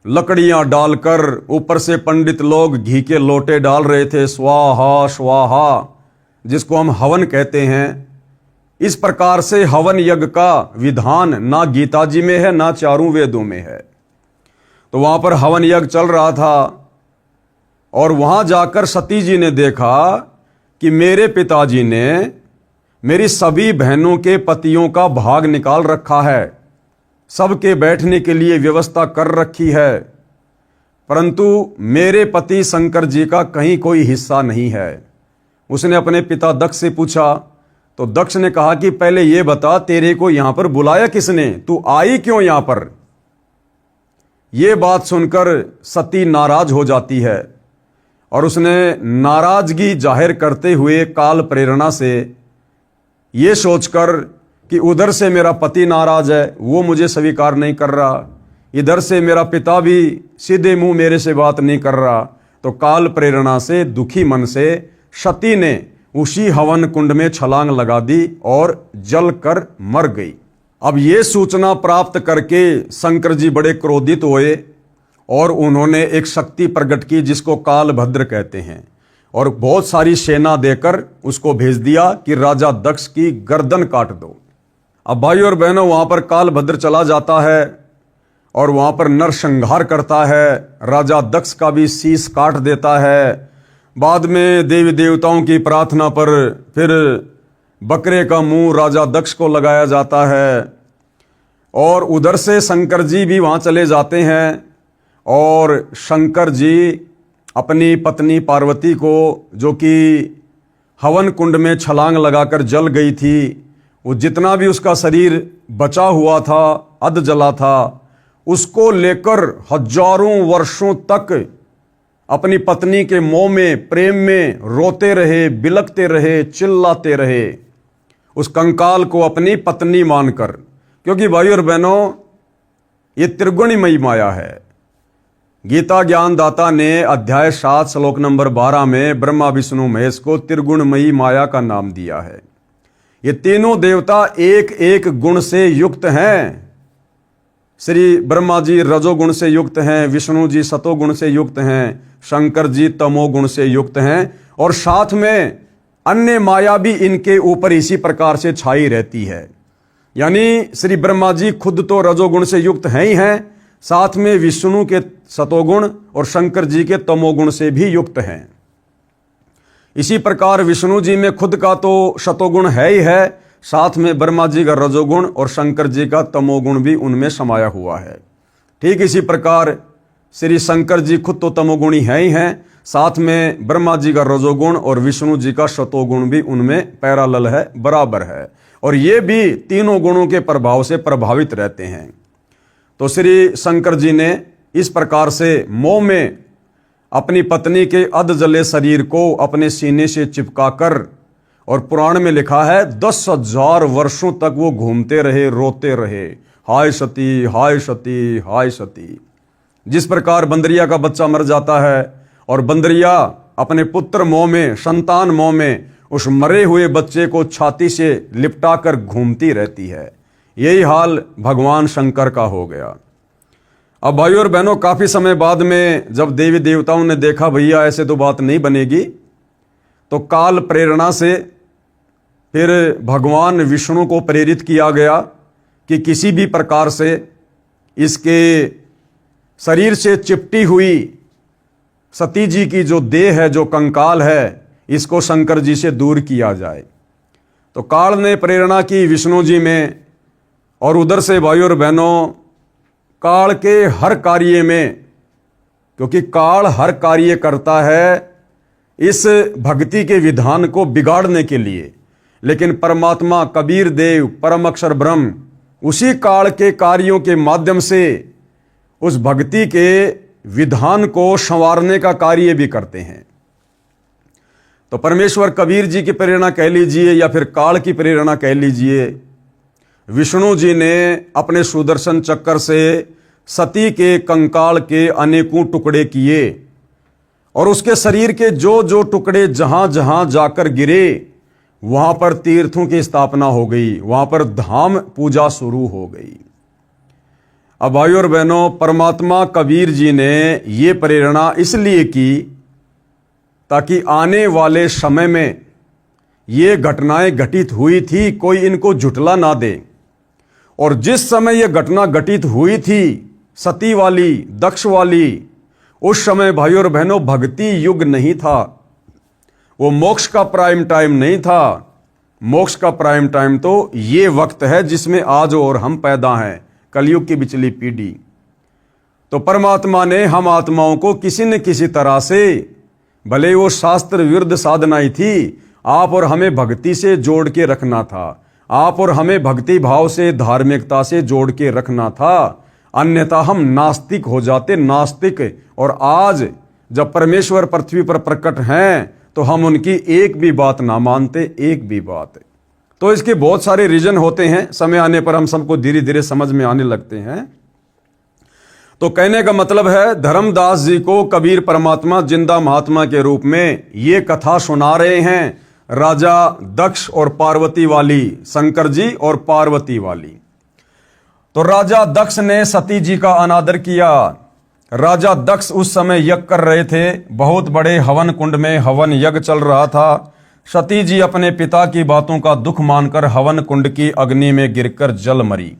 लकड़ियां डालकर ऊपर से पंडित लोग घी के लोटे डाल रहे थे, स्वाहा स्वाहा, जिसको हम हवन कहते हैं। इस प्रकार से हवन यज्ञ का विधान ना गीता जी में है ना चारों वेदों में है। तो वहां पर हवन यज्ञ चल रहा था और वहां जाकर सती जी ने देखा कि मेरे पिताजी ने मेरी सभी बहनों के पतियों का भाग निकाल रखा है, सबके बैठने के लिए व्यवस्था कर रखी है, परंतु मेरे पति शंकर जी का कहीं कोई हिस्सा नहीं है। उसने अपने पिता दक्ष से पूछा तो दक्ष ने कहा कि पहले ये बता, तेरे को यहां पर बुलाया किसने, तू आई क्यों यहां पर? यह बात सुनकर सती नाराज हो जाती है और उसने नाराजगी जाहिर करते हुए काल प्रेरणा से ये सोचकर कि उधर से मेरा पति नाराज है, वो मुझे स्वीकार नहीं कर रहा, इधर से मेरा पिता भी सीधे मुंह मेरे से बात नहीं कर रहा, तो काल प्रेरणा से दुखी मन से सती ने उसी हवन कुंड में छलांग लगा दी और जल कर मर गई। अब ये सूचना प्राप्त करके शंकर जी बड़े क्रोधित हुए और उन्होंने एक शक्ति प्रकट की जिसको कालभद्र कहते हैं, और बहुत सारी सेना देकर उसको भेज दिया कि राजा दक्ष की गर्दन काट दो। अब भाई और बहनों, वहां पर कालभद्र चला जाता है और वहां पर नरसंहार करता है, राजा दक्ष का भी शीश काट देता है। बाद में देवी देवताओं की प्रार्थना पर फिर बकरे का मुंह राजा दक्ष को लगाया जाता है और उधर से शंकर जी भी वहां चले जाते हैं और शंकर जी अपनी पत्नी पार्वती को, जो कि हवन कुंड में छलांग लगाकर जल गई थी, वो जितना भी उसका शरीर बचा हुआ था, अध जला था, उसको लेकर हजारों वर्षों तक अपनी पत्नी के मोह में, प्रेम में रोते रहे, बिलखते रहे, चिल्लाते रहे, उस कंकाल को अपनी पत्नी मानकर। क्योंकि भाई और बहनों, ये त्रिगुणमयी माया है। गीता ज्ञानदाता ने अध्याय 7 श्लोक नंबर 12 में ब्रह्मा विष्णु महेश को त्रिगुणमयी माया का नाम दिया है। ये तीनों देवता एक एक गुण से युक्त हैं। श्री ब्रह्मा जी रजोगुण से युक्त हैं, विष्णु जी सतोगुण से युक्त हैं, शंकर जी तमोगुण से युक्त हैं, और साथ में अन्य माया भी इनके ऊपर इसी प्रकार से छाई रहती है। यानी श्री ब्रह्मा जी खुद तो रजोगुण से युक्त हैं ही हैं, साथ में विष्णु के सतोगुण और शंकर जी के तमोगुण से भी युक्त हैं। इसी प्रकार विष्णु जी में खुद का तो सतोगुण है ही है, साथ में ब्रह्मा जी का रजोगुण और शंकर जी का तमोगुण भी उनमें समाया हुआ है। ठीक इसी प्रकार श्री शंकर जी खुद तो तमोगुणी हैं ही हैं, साथ में ब्रह्मा जी का रजोगुण और विष्णु जी का सतोगुण भी उनमें पैरेलल है, बराबर है, और ये भी तीनों गुणों के प्रभाव से प्रभावित रहते हैं। तो श्री शंकर जी ने इस प्रकार से मोह में अपनी पत्नी के अध जले शरीर को अपने सीने से चिपकाकर, और पुराण में लिखा है 10,000 वर्षों तक वो घूमते रहे, रोते रहे, हाय सती हाय सती हाय सती। जिस प्रकार बंदरिया का बच्चा मर जाता है और बंदरिया अपने पुत्र मोह में, संतान मोह में उस मरे हुए बच्चे को छाती से लिपटा कर घूमती रहती है, यही हाल भगवान शंकर का हो गया। अब भाइयों और बहनों, काफी समय बाद में जब देवी देवताओं ने देखा भैया ऐसे तो बात नहीं बनेगी, तो काल प्रेरणा से फिर भगवान विष्णु को प्रेरित किया गया कि किसी भी प्रकार से इसके शरीर से चिपटी हुई सती जी की जो देह है, जो कंकाल है, इसको शंकर जी से दूर किया जाए। तो काल ने प्रेरणा की विष्णु जी में, और उधर से भाइयों और बहनों, काल के हर कार्य में, क्योंकि काल हर कार्य करता है इस भक्ति के विधान को बिगाड़ने के लिए, लेकिन परमात्मा कबीर देव परम अक्षर ब्रह्म उसी काल के कार्यों के माध्यम से उस भक्ति के विधान को संवारने का कार्य भी करते हैं। तो परमेश्वर कबीर जी की प्रेरणा कह लीजिए या फिर काल की प्रेरणा कह लीजिए, विष्णु जी ने अपने सुदर्शन चक्कर से सती के कंकाल के अनेकों टुकड़े किए और उसके शरीर के जो जो टुकड़े जहां जहां जाकर गिरे वहां पर तीर्थों की स्थापना हो गई, वहां पर धाम पूजा शुरू हो गई। अब भाइयों और बहनों, परमात्मा कबीर जी ने ये प्रेरणा इसलिए की ताकि आने वाले समय में ये घटनाएं घटित हुई थी, कोई इनको झुटला ना दे। और जिस समय ये घटना घटित हुई थी सती वाली, दक्ष वाली, उस समय भाइयों और बहनों भक्ति युग नहीं था, वो मोक्ष का प्राइम टाइम नहीं था। मोक्ष का प्राइम टाइम तो ये वक्त है जिसमें आज और हम पैदा हैं, कलयुग की बिचली पीढ़ी। तो परमात्मा ने हम आत्माओं को किसी न किसी तरह से, भले वो शास्त्र विरुद्ध साधनाएं थी, आप और हमें भक्ति से जोड़ के रखना था, आप और हमें भक्ति भाव से, धार्मिकता से जोड़ के रखना था, अन्यथा हम नास्तिक हो जाते, नास्तिक। और आज जब परमेश्वर पृथ्वी पर प्रकट हैं तो हम उनकी एक भी बात ना मानते, एक भी बात। तो इसके बहुत सारे रीजन होते हैं, समय आने पर हम सबको धीरे धीरे समझ में आने लगते हैं। तो कहने का मतलब है धर्मदास जी को कबीर परमात्मा जिंदा महात्मा के रूप में ये कथा सुना रहे हैं, राजा दक्ष और पार्वती वाली, शंकर जी और पार्वती वाली। तो राजा दक्ष ने सती जी का अनादर किया। राजा दक्ष उस समय यज्ञ कर रहे थे, बहुत बड़े हवन कुंड में हवन यज्ञ चल रहा था। सती जी अपने पिता की बातों का दुख मानकर हवन कुंड की अग्नि में गिरकर जल मरी।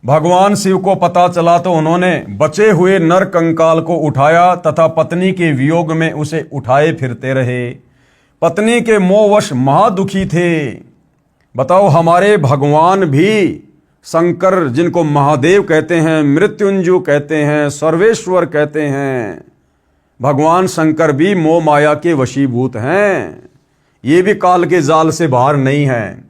भगवान शिव को पता चला तो उन्होंने बचे हुए नर कंकाल को उठाया तथा पत्नी के वियोग में उसे उठाए फिरते रहे। पत्नी के मोहवश महादुखी थे। बताओ, हमारे भगवान भी शंकर, जिनको महादेव कहते हैं, मृत्युंजय कहते हैं, सर्वेश्वर कहते हैं, भगवान शंकर भी मोह माया के वशीभूत हैं। ये भी काल के जाल से बाहर नहीं है।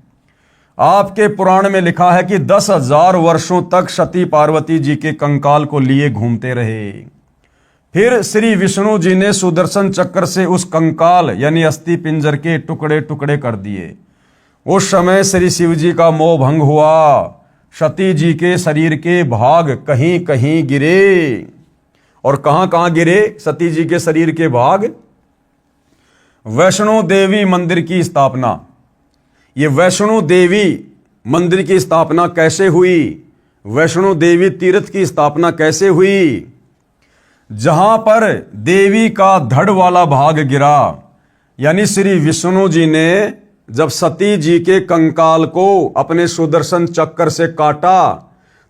आपके पुराण में लिखा है कि 10,000 वर्षों तक सती पार्वती जी के कंकाल को लिए घूमते रहे। फिर श्री विष्णु जी ने सुदर्शन चक्र से उस कंकाल यानी अस्थि पिंजर के टुकड़े टुकड़े कर दिए। उस समय श्री शिव जी का मोह भंग हुआ। सती जी के शरीर के भाग कहीं कहीं गिरे। और कहां कहां गिरे सती जी के शरीर के भाग? वैष्णो देवी मंदिर की स्थापना। ये वैष्णो देवी मंदिर की स्थापना कैसे हुई? वैष्णो देवी तीर्थ की स्थापना कैसे हुई? जहां पर देवी का धड़ वाला भाग गिरा, यानी श्री विष्णु जी ने जब सती जी के कंकाल को अपने सुदर्शन चक्र से काटा,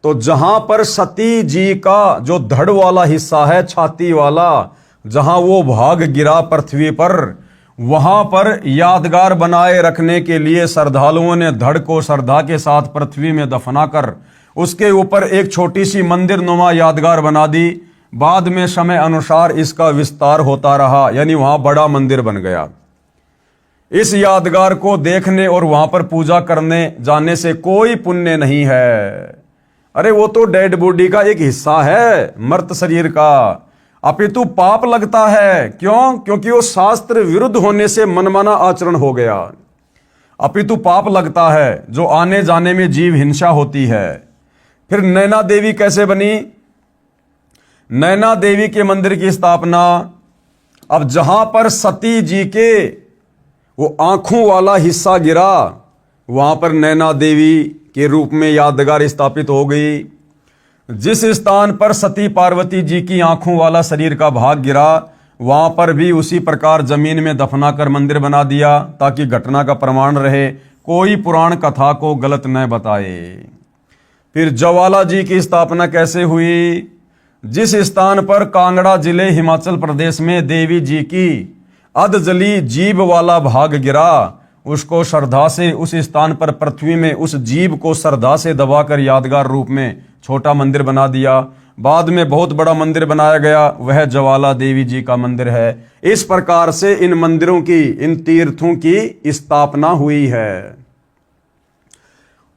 तो जहां पर सती जी का जो धड़ वाला हिस्सा है, छाती वाला, जहां वो भाग गिरा पृथ्वी पर, वहां पर यादगार बनाए रखने के लिए श्रद्धालुओं ने धड़ को श्रद्धा के साथ पृथ्वी में दफनाकर उसके ऊपर एक छोटी सी मंदिर नुमा यादगार बना दी। बाद में समय अनुसार इसका विस्तार होता रहा, यानी वहां बड़ा मंदिर बन गया। इस यादगार को देखने और वहां पर पूजा करने जाने से कोई पुण्य नहीं है। अरे वो तो डेड बॉडी का एक हिस्सा है, मर्त शरीर का, अपितु पाप लगता है। क्यों? क्योंकि वो शास्त्र विरुद्ध होने से मनमाना आचरण हो गया। अपितु पाप लगता है जो आने जाने में जीव हिंसा होती है। फिर नैना देवी कैसे बनी? नैना देवी के मंदिर की स्थापना। अब जहां पर सती जी के वो आंखों वाला हिस्सा गिरा, वहां पर नैना देवी के रूप में यादगार स्थापित हो गई। जिस स्थान पर सती पार्वती जी की आंखों वाला शरीर का भाग गिरा, वहां पर भी उसी प्रकार जमीन में दफना कर मंदिर बना दिया ताकि घटना का प्रमाण रहे, कोई पुराण कथा को गलत न बताए। फिर ज्वाला जी की स्थापना कैसे हुई? जिस स्थान पर कांगड़ा जिले हिमाचल प्रदेश में देवी जी की अधजली जीभ वाला भाग गिरा, उसको श्रद्धा से उस स्थान पर पृथ्वी में उस जीभ को श्रद्धा से दबाकर यादगार रूप में छोटा मंदिर बना दिया। बाद में बहुत बड़ा मंदिर बनाया गया, वह ज्वाला देवी जी का मंदिर है। इस प्रकार से इन मंदिरों की, इन तीर्थों की स्थापना हुई है।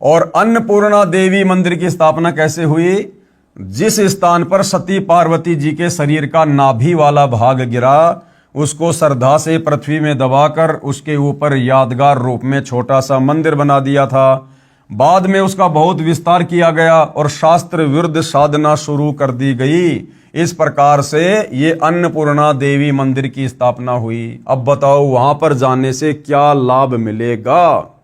और अन्नपूर्णा देवी मंदिर की स्थापना कैसे हुई? जिस स्थान पर सती पार्वती जी के शरीर का नाभि वाला भाग गिरा, उसको श्रद्धा से पृथ्वी में दबाकर उसके ऊपर यादगार रूप में छोटा सा मंदिर बना दिया था। बाद में उसका बहुत विस्तार किया गया और शास्त्र विरुद्ध साधना शुरू कर दी गई। इस प्रकार से ये अन्नपूर्णा देवी मंदिर की स्थापना हुई। अब बताओ वहां पर जाने से क्या लाभ मिलेगा?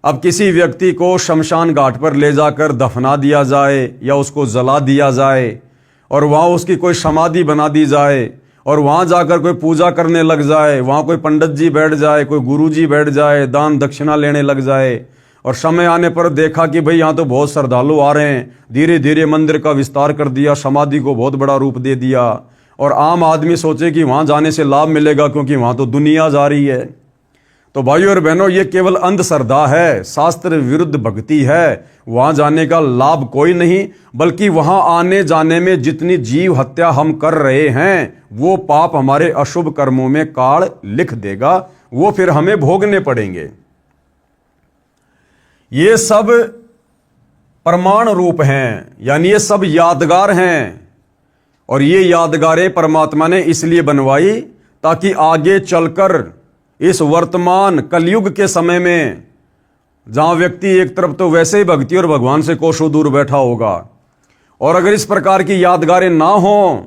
अब किसी व्यक्ति को शमशान घाट पर ले जाकर दफना दिया जाए या उसको जला दिया जाए और वहां उसकी कोई समाधि बना दी जाए और वहां जाकर कोई पूजा करने लग जाए, वहां कोई पंडित जी बैठ जाए, कोई गुरु जी बैठ जाए, दान दक्षिणा लेने लग जाए और समय आने पर देखा कि भाई यहाँ तो बहुत श्रद्धालु आ रहे हैं, धीरे धीरे मंदिर का विस्तार कर दिया, समाधि को बहुत बड़ा रूप दे दिया और आम आदमी सोचे कि वहां जाने से लाभ मिलेगा क्योंकि वहां तो दुनिया जा रही है। तो भाइयों और बहनों, ये केवल अंधश्रद्धा है, शास्त्र विरुद्ध भक्ति है। वहां जाने का लाभ कोई नहीं, बल्कि वहां आने जाने में जितनी जीव हत्या हम कर रहे हैं वो पाप हमारे अशुभ कर्मों में काल लिख देगा, वो फिर हमें भोगने पड़ेंगे। ये सब प्रमाण रूप हैं, यानी ये सब यादगार हैं और ये यादगारें परमात्मा ने इसलिए बनवाई ताकि आगे चलकर इस वर्तमान कलयुग के समय में जहां व्यक्ति एक तरफ तो वैसे ही भक्ति और भगवान से कोसों दूर बैठा होगा और अगर इस प्रकार की यादगारें ना हो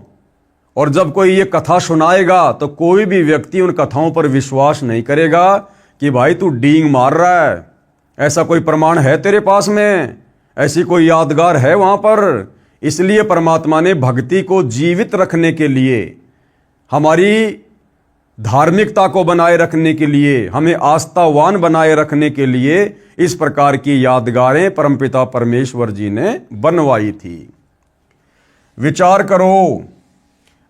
और जब कोई ये कथा सुनाएगा तो कोई भी व्यक्ति उन कथाओं पर विश्वास नहीं करेगा कि भाई तू डींग मार रहा है, ऐसा कोई प्रमाण है तेरे पास में, ऐसी कोई यादगार है वहां पर। इसलिए परमात्मा ने भक्ति को जीवित रखने के लिए, हमारी धार्मिकता को बनाए रखने के लिए, हमें आस्थावान बनाए रखने के लिए इस प्रकार की यादगारें परमपिता परमेश्वर जी ने बनवाई थी। विचार करो,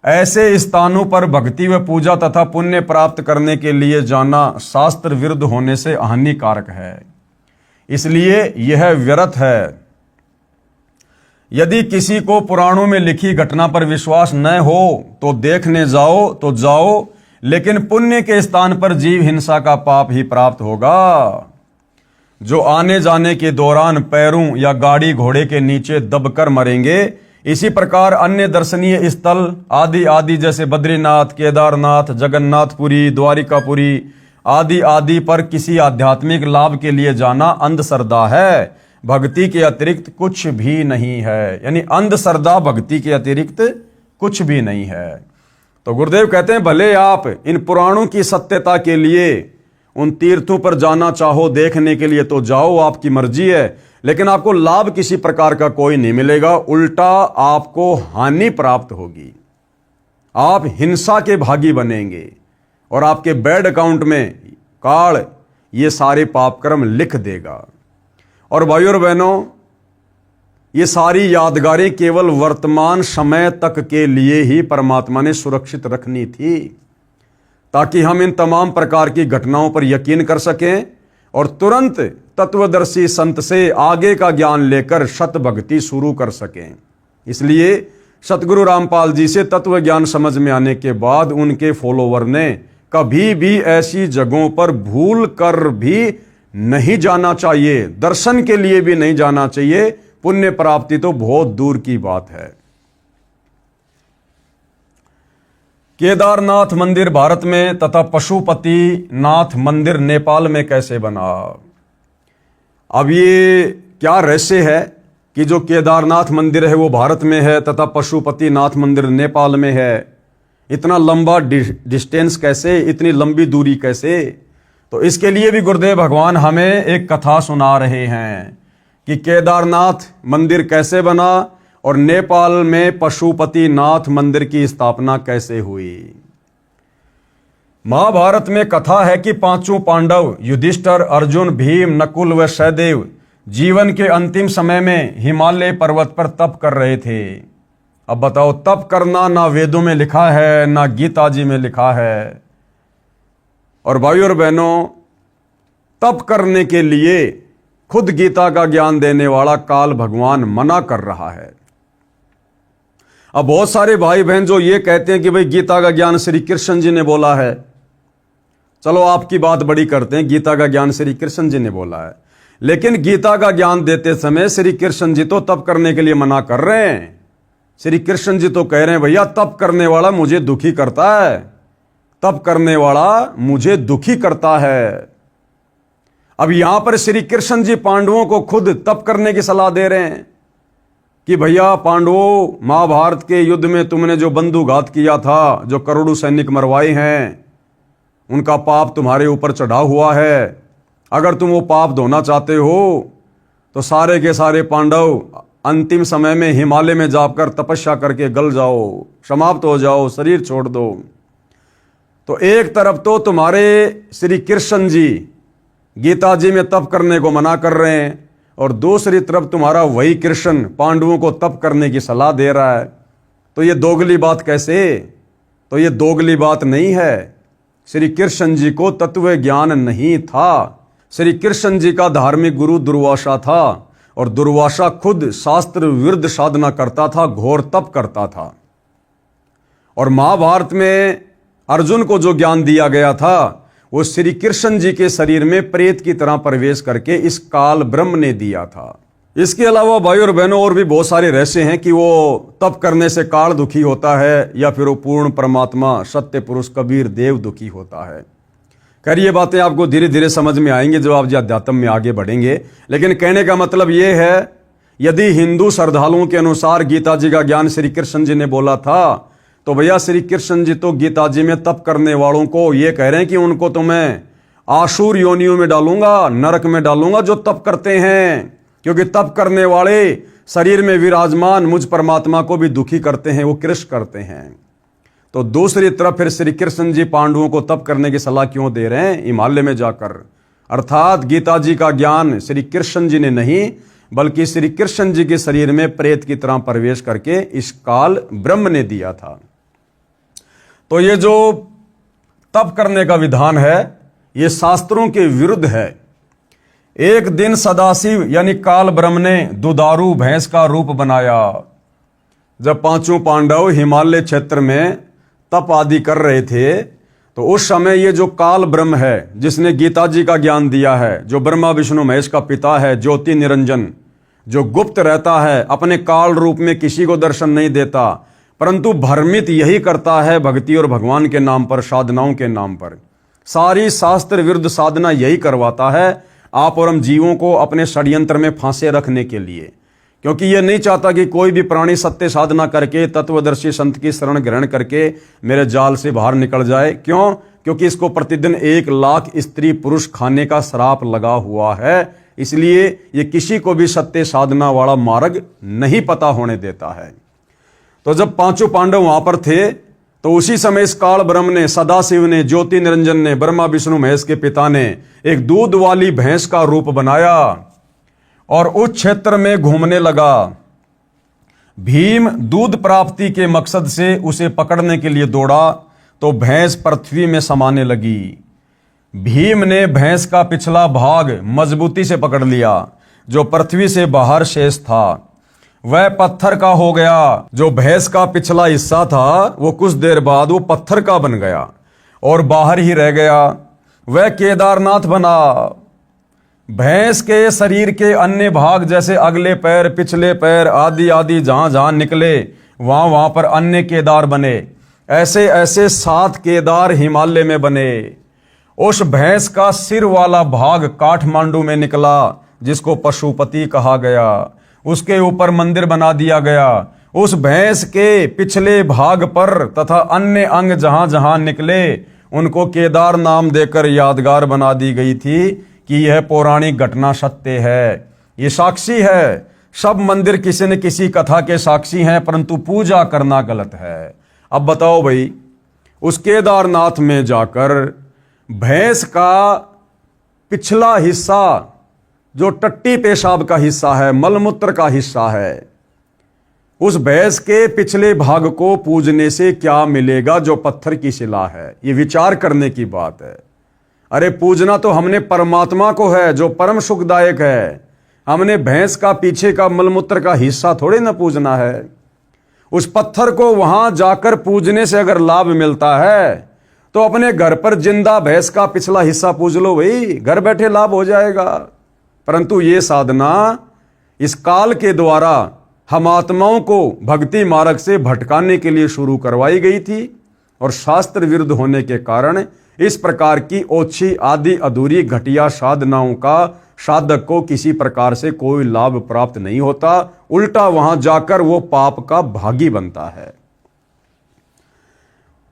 ऐसे स्थानों पर भक्ति व पूजा तथा पुण्य प्राप्त करने के लिए जाना शास्त्र विरुद्ध होने से हानिकारक है, इसलिए यह व्यर्थ है। यदि किसी को पुराणों में लिखी घटना पर विश्वास न हो तो देखने जाओ तो जाओ, लेकिन पुण्य के स्थान पर जीव हिंसा का पाप ही प्राप्त होगा। जो आने जाने के दौरान पैरों या गाड़ी घोड़े के नीचे दबकर मरेंगे, इसी प्रकार अन्य दर्शनीय स्थल आदि आदि जैसे बद्रीनाथ, केदारनाथ, जगन्नाथपुरी, द्वारिकापुरी आदि आदि पर किसी आध्यात्मिक लाभ के लिए जाना अंधश्रद्धा है, भक्ति के अतिरिक्त कुछ भी नहीं है। यानी अंधश्रद्धा भक्ति के अतिरिक्त कुछ भी नहीं है। तो गुरुदेव कहते हैं भले आप इन पुराणों की सत्यता के लिए उन तीर्थों पर जाना चाहो देखने के लिए तो जाओ, आपकी मर्जी है, लेकिन आपको लाभ किसी प्रकार का कोई नहीं मिलेगा, उल्टा आपको हानि प्राप्त होगी। आप हिंसा के भागी बनेंगे और आपके बैड अकाउंट में काल ये सारे पाप कर्म लिख देगा। और भाइयों और बहनों, ये सारी यादगारें केवल वर्तमान समय तक के लिए ही परमात्मा ने सुरक्षित रखनी थी, ताकि हम इन तमाम प्रकार की घटनाओं पर यकीन कर सकें और तुरंत तत्वदर्शी संत से आगे का ज्ञान लेकर शत भक्ति शुरू कर सकें। इसलिए सतगुरु रामपाल जी से तत्व ज्ञान समझ में आने के बाद उनके फॉलोवर ने कभी भी ऐसी जगहों पर भूल कर भी नहीं जाना चाहिए, दर्शन के लिए भी नहीं जाना चाहिए, पुण्य प्राप्ति तो बहुत दूर की बात है। केदारनाथ मंदिर भारत में तथा पशुपति नाथ मंदिर नेपाल में कैसे बना? अब ये क्या रहस्य है कि जो केदारनाथ मंदिर है वो भारत में है तथा पशुपति नाथ मंदिर नेपाल में है? इतना लंबा डिस्टेंस कैसे, इतनी लंबी दूरी कैसे? तो इसके लिए भी गुरुदेव भगवान हमें एक कथा सुना रहे हैं कि केदारनाथ मंदिर कैसे बना और नेपाल में पशुपति नाथ मंदिर की स्थापना कैसे हुई। महाभारत में कथा है कि पांचों पांडव युधिष्ठिर, अर्जुन, भीम, नकुल व सहदेव जीवन के अंतिम समय में हिमालय पर्वत पर तप कर रहे थे। अब बताओ, तप करना ना वेदों में लिखा है ना गीता जी में लिखा है। और भाइयों और बहनों, तप करने के लिए खुद गीता का ज्ञान देने वाला काल भगवान मना कर रहा है। अब बहुत सारे भाई बहन जो ये कहते हैं कि भाई गीता का ज्ञान श्री कृष्ण जी ने बोला है, चलो आपकी बात बड़ी करते हैं, गीता का ज्ञान श्री कृष्ण जी ने बोला है, लेकिन गीता का ज्ञान देते समय श्री कृष्ण जी तो तप करने के लिए मना कर रहे हैं। श्री कृष्ण जी तो कह रहे हैं भैया तप करने वाला मुझे दुखी करता है, तप करने वाला मुझे दुखी करता है। अब यहां पर श्री कृष्ण जी पांडवों को खुद तप करने की सलाह दे रहे हैं कि भैया पांडवों, महाभारत के युद्ध में तुमने जो बंधुघात किया था, जो करोड़ों सैनिक मरवाए हैं, उनका पाप तुम्हारे ऊपर चढ़ा हुआ है। अगर तुम वो पाप धोना चाहते हो तो सारे के सारे पांडव अंतिम समय में हिमालय में जाकर तपस्या करके गल जाओ, समाप्त हो जाओ, शरीर छोड़ दो। तो एक तरफ तो तुम्हारे श्री कृष्ण जी गीता जी में तप करने को मना कर रहे हैं और दूसरी तरफ तुम्हारा वही कृष्ण पांडवों को तप करने की सलाह दे रहा है। तो ये दोगली बात कैसे? तो ये दोगली बात नहीं है। श्री कृष्ण जी को तत्व ज्ञान नहीं था। श्री कृष्ण जी का धार्मिक गुरु दुर्वासा था और दुर्वासा खुद शास्त्र विरुद्ध साधना करता था, घोर तप करता था। और महाभारत में अर्जुन को जो ज्ञान दिया गया था वो श्री कृष्ण जी के शरीर में प्रेत की तरह प्रवेश करके इस काल ब्रह्म ने दिया था। इसके अलावा भाई और बहनों और भी बहुत सारे रहस्य हैं कि वो तप करने से काल दुखी होता है या फिर वो पूर्ण परमात्मा सत्य पुरुष कबीर देव दुखी होता है। खैर ये बातें आपको धीरे धीरे समझ में आएंगे जब आप अध्यात्म में आगे बढ़ेंगे। लेकिन कहने का मतलब ये है, यदि हिंदू श्रद्धालुओं के अनुसार गीता जी का ज्ञान श्री कृष्ण जी ने बोला था, तो भैया श्री कृष्ण जी तो गीता जी में तप करने वालों को ये कह रहे हैं कि उनको तो मैं आसुर योनियों में डालूंगा, नरक में डालूंगा जो तप करते हैं, क्योंकि तप करने वाले शरीर में विराजमान मुझ परमात्मा को भी दुखी करते हैं, वो कृष्ण करते हैं। तो दूसरी तरफ फिर श्री कृष्ण जी पांडवों को तप करने की सलाह क्यों दे रहे हैं? हिमालय में जाकर। अर्थात गीता जी का ज्ञान श्री कृष्ण जी ने नहीं बल्कि श्री कृष्ण जी के शरीर में प्रेत की तरह प्रवेश करके इस काल ब्रह्म ने दिया था। तो ये जो तप करने का विधान है ये शास्त्रों के विरुद्ध है। एक दिन सदाशिव यानी काल ब्रह्म ने दुधारू भैंस का रूप बनाया। जब पांचों पांडव हिमालय क्षेत्र में तप आदि कर रहे थे तो उस समय ये जो काल ब्रह्म है जिसने गीता जी का ज्ञान दिया है, जो ब्रह्मा विष्णु महेश का पिता है, ज्योति निरंजन, जो गुप्त रहता है, अपने काल रूप में किसी को दर्शन नहीं देता, परंतु भ्रमित यही करता है भक्ति और भगवान के नाम पर, साधनाओं के नाम पर। सारी शास्त्र विरुद्ध साधना यही करवाता है आप और हम जीवों को अपने षड्यंत्र में फांसे रखने के लिए, क्योंकि ये नहीं चाहता कि कोई भी प्राणी सत्य साधना करके तत्वदर्शी संत की शरण ग्रहण करके मेरे जाल से बाहर निकल जाए। क्यों? क्योंकि इसको प्रतिदिन 1 लाख स्त्री पुरुष खाने का श्राप लगा हुआ है। इसलिए ये किसी को भी सत्य साधना वाला मार्ग नहीं पता होने देता है। तो जब पांचों पांडव वहां पर थे तो उसी समय इस काल ब्रह्म ने, सदाशिव ने, ज्योति निरंजन ने, ब्रह्मा विष्णु महेश के पिता ने एक दूध वाली भैंस का रूप बनाया और उस क्षेत्र में घूमने लगा। भीम दूध प्राप्ति के मकसद से उसे पकड़ने के लिए दौड़ा तो भैंस पृथ्वी में समाने लगी। भीम ने भैंस का पिछला भाग मजबूती से पकड़ लिया, जो पृथ्वी से बाहर शेष था वह पत्थर का हो गया। जो भैंस का पिछला हिस्सा था वो कुछ देर बाद वो पत्थर का बन गया और बाहर ही रह गया। वह केदारनाथ बना। भैंस के शरीर के अन्य भाग जैसे अगले पैर, पिछले पैर आदि आदि जहां जहां निकले वहां वहां पर अन्य केदार बने। ऐसे ऐसे 7 केदार हिमालय में बने। उस भैंस का सिर वाला भाग काठमांडू में निकला जिसको पशुपति कहा गया। उसके ऊपर मंदिर बना दिया गया। उस भैंस के पिछले भाग पर तथा अन्य अंग जहां जहां निकले उनको केदार नाम देकर यादगार बना दी गई थी कि यह पौराणिक घटना सत्य है, ये साक्षी है। सब मंदिर किसी न किसी कथा के साक्षी हैं, परंतु पूजा करना गलत है। अब बताओ भाई, उस केदारनाथ में जाकर भैंस का पिछला हिस्सा जो टट्टी पेशाब का हिस्सा है, मलमूत्र का हिस्सा है, उस भैंस के पिछले भाग को पूजने से क्या मिलेगा जो पत्थर की शिला है? ये विचार करने की बात है। अरे पूजना तो हमने परमात्मा को है जो परम सुखदायक है। हमने भैंस का पीछे का मलमूत्र का हिस्सा थोड़े ना पूजना है। उस पत्थर को वहां जाकर पूजने से अगर लाभ मिलता है तो अपने घर पर जिंदा भैंस का पिछला हिस्सा पूज लो भाई, घर बैठे लाभ हो जाएगा। परंतु ये साधना इस काल के द्वारा हम आत्माओं को भक्ति मार्ग से भटकाने के लिए शुरू करवाई गई थी और शास्त्र विरुद्ध होने के कारण इस प्रकार की ओछी आदि अधूरी घटिया साधनाओं का साधक को किसी प्रकार से कोई लाभ प्राप्त नहीं होता, उल्टा वहां जाकर वो पाप का भागी बनता है।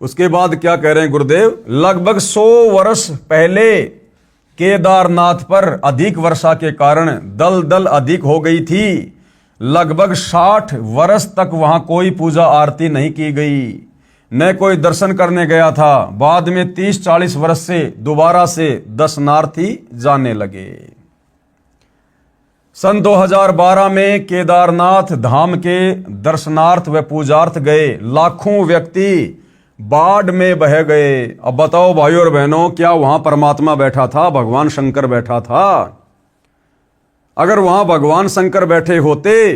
उसके बाद क्या कह रहे हैं गुरुदेव, लगभग 100 वर्ष पहले केदारनाथ पर अधिक वर्षा के कारण दलदल अधिक हो गई थी। लगभग 60 वर्ष तक वहां कोई पूजा आरती नहीं की गई, न कोई दर्शन करने गया था। बाद में 30-40 वर्ष से दोबारा से दर्शनार्थी जाने लगे। सन 2012 में केदारनाथ धाम के दर्शनार्थ व पूजार्थ गए लाखों व्यक्ति बाढ़ में बह गए। अब बताओ भाइयों और बहनों, क्या वहां परमात्मा बैठा था, भगवान शंकर बैठा था? अगर वहां भगवान शंकर बैठे होते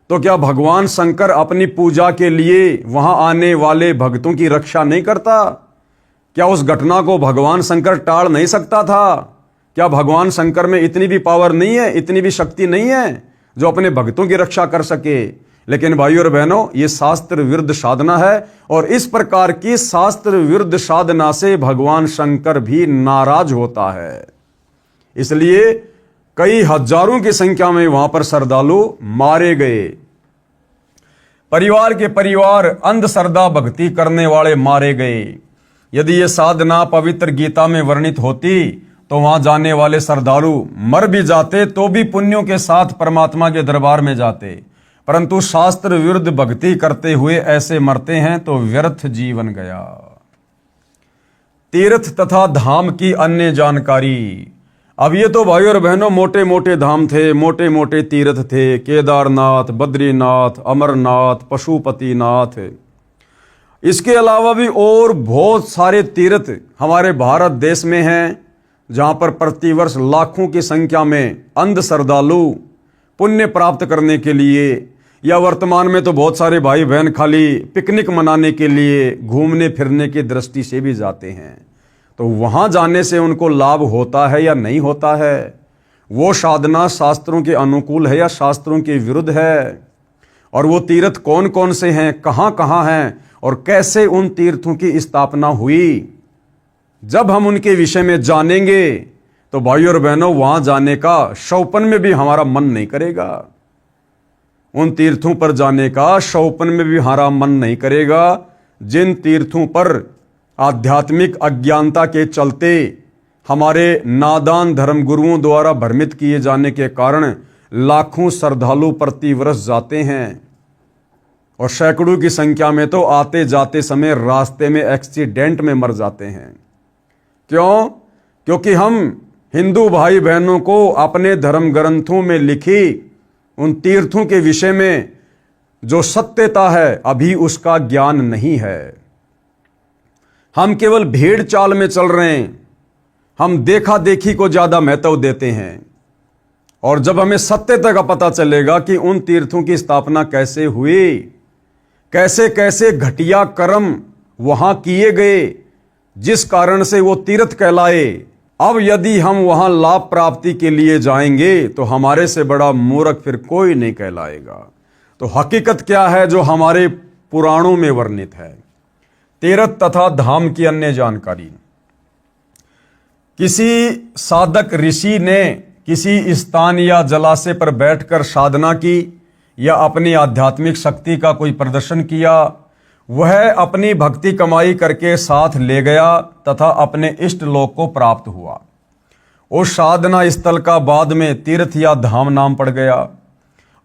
तो क्या भगवान शंकर अपनी पूजा के लिए वहां आने वाले भक्तों की रक्षा नहीं करता? क्या उस घटना को भगवान शंकर टाल नहीं सकता था? क्या भगवान शंकर में इतनी भी पावर नहीं है, इतनी भी शक्ति नहीं है जो अपने भक्तों की रक्षा कर सके? लेकिन भाइयों और बहनों, ये शास्त्र विरुद्ध साधना है और इस प्रकार की शास्त्र विरुद्ध साधना से भगवान शंकर भी नाराज होता है। इसलिए कई हजारों की संख्या में वहां पर श्रद्धालु मारे गए। परिवार के परिवार अंधश्रद्धा भक्ति करने वाले मारे गए। यदि ये साधना पवित्र गीता में वर्णित होती तो वहां जाने वाले श्रद्धालु मर भी जाते तो भी पुण्यों के साथ परमात्मा के दरबार में जाते, परंतु शास्त्र विरुद्ध भक्ति करते हुए ऐसे मरते हैं तो व्यर्थ जीवन गया। तीर्थ तथा धाम की अन्य जानकारी। अब ये तो भाइयों और बहनों मोटे मोटे धाम थे, मोटे मोटे तीर्थ थे, केदारनाथ, बद्रीनाथ, अमरनाथ, पशुपतिनाथ। इसके अलावा भी और बहुत सारे तीर्थ हमारे भारत देश में हैं, जहां पर प्रतिवर्ष लाखों की संख्या में अंध श्रद्धालु पुण्य प्राप्त करने के लिए या वर्तमान में तो बहुत सारे भाई बहन खाली पिकनिक मनाने के लिए घूमने फिरने की दृष्टि से भी जाते हैं। तो वहां जाने से उनको लाभ होता है या नहीं होता है? वो साधना शास्त्रों के अनुकूल है या शास्त्रों के विरुद्ध है? और वो तीर्थ कौन कौन से हैं, कहां कहां हैं और कैसे उन तीर्थों की स्थापना हुई? जब हम उनके विषय में जानेंगे तो भाइयों और बहनों, वहां जाने का शौपन में भी हमारा मन नहीं करेगा। उन तीर्थों पर जाने का शौपन में भी हमारा मन नहीं करेगा जिन तीर्थों पर आध्यात्मिक अज्ञानता के चलते हमारे नादान धर्म गुरुओं द्वारा भ्रमित किए जाने के कारण लाखों श्रद्धालु प्रतिवर्ष जाते हैं और सैकड़ों की संख्या में तो आते जाते समय रास्ते में एक्सीडेंट में मर जाते हैं। क्यों? क्योंकि हम हिंदू भाई बहनों को अपने धर्म ग्रंथों में लिखी उन तीर्थों के विषय में जो सत्यता है अभी उसका ज्ञान नहीं है। हम केवल भेड़ चाल में चल रहे हैं, हम देखा देखी को ज्यादा महत्व देते हैं। और जब हमें सत्यता का पता चलेगा कि उन तीर्थों की स्थापना कैसे हुई, कैसे कैसे घटिया कर्म वहां किए गए जिस कारण से वो तीर्थ कहलाए, अब यदि हम वहां लाभ प्राप्ति के लिए जाएंगे तो हमारे से बड़ा मूर्ख फिर कोई नहीं कहलाएगा। तो हकीकत क्या है जो हमारे पुराणों में वर्णित है? तीर्थ तथा धाम की अन्य जानकारी। किसी साधक ऋषि ने किसी स्थान या जलाशय पर बैठकर साधना की या अपनी आध्यात्मिक शक्ति का कोई प्रदर्शन किया, वह अपनी भक्ति कमाई करके साथ ले गया तथा अपने इष्ट लोक को प्राप्त हुआ। उस साधना स्थल का बाद में तीर्थ या धाम नाम पड़ गया।